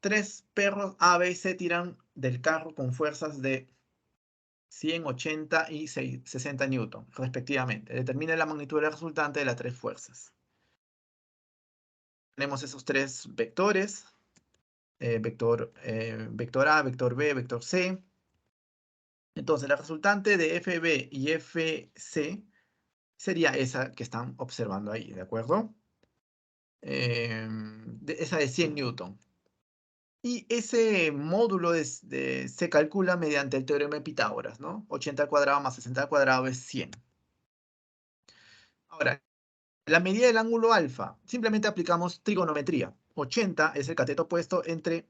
S1: 3 perros A, B y C tiran del carro con fuerzas de 100, 80 y 60 newton, respectivamente. Determina la magnitud del resultante de las 3 fuerzas. Tenemos esos 3 vectores, vector A, vector B, vector C. Entonces, la resultante de FB y FC sería esa que están observando ahí, ¿de acuerdo? Esa de 100 newton. Y ese módulo se calcula mediante el teorema de Pitágoras, ¿no? 80 al cuadrado más 60 al cuadrado es 100. Ahora, la medida del ángulo alfa, simplemente aplicamos trigonometría. 80 es el cateto opuesto entre,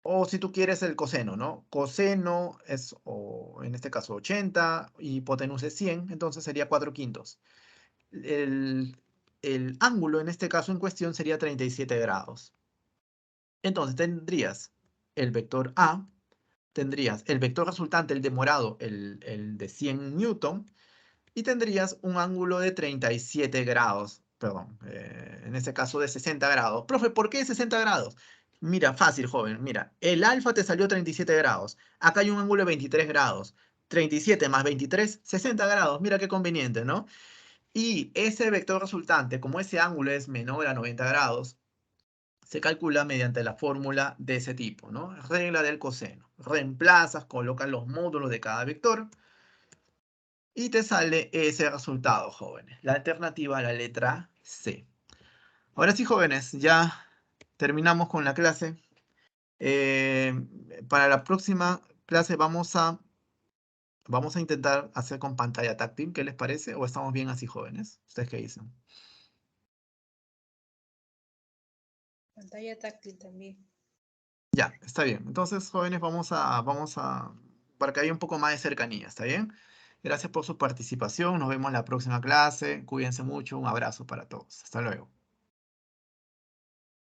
S1: o si tú quieres, el coseno, ¿no? Coseno es, o en este caso, 80 y hipotenusa es 100, entonces sería 4/5. El ángulo en este caso en cuestión sería 37 grados. Entonces tendrías el vector A, tendrías el vector resultante, el de morado, el de 100 newton, y tendrías un ángulo de 37 grados, perdón, en este caso de 60 grados. Profe, ¿por qué 60 grados? Mira, fácil, joven, mira, el alfa te salió 37 grados, acá hay un ángulo de 23 grados, 37 más 23, 60 grados, mira qué conveniente, ¿no? Y ese vector resultante, como ese ángulo es menor a 90 grados, se calcula mediante la fórmula de ese tipo, ¿no? Regla del coseno. Reemplazas, colocas los módulos de cada vector y te sale ese resultado, jóvenes. La alternativa a la letra C. Ahora sí, jóvenes, ya terminamos con la clase. Para la próxima clase vamos a intentar hacer con pantalla táctil. ¿Qué les parece? ¿O estamos bien así, jóvenes? ¿Ustedes qué dicen?
S4: Pantalla táctil también.
S1: Ya, está bien. Entonces, jóvenes, vamos a, para que haya un poco más de cercanía, ¿está bien? Gracias por su participación. Nos vemos en la próxima clase. Cuídense mucho. Un abrazo para todos. Hasta luego.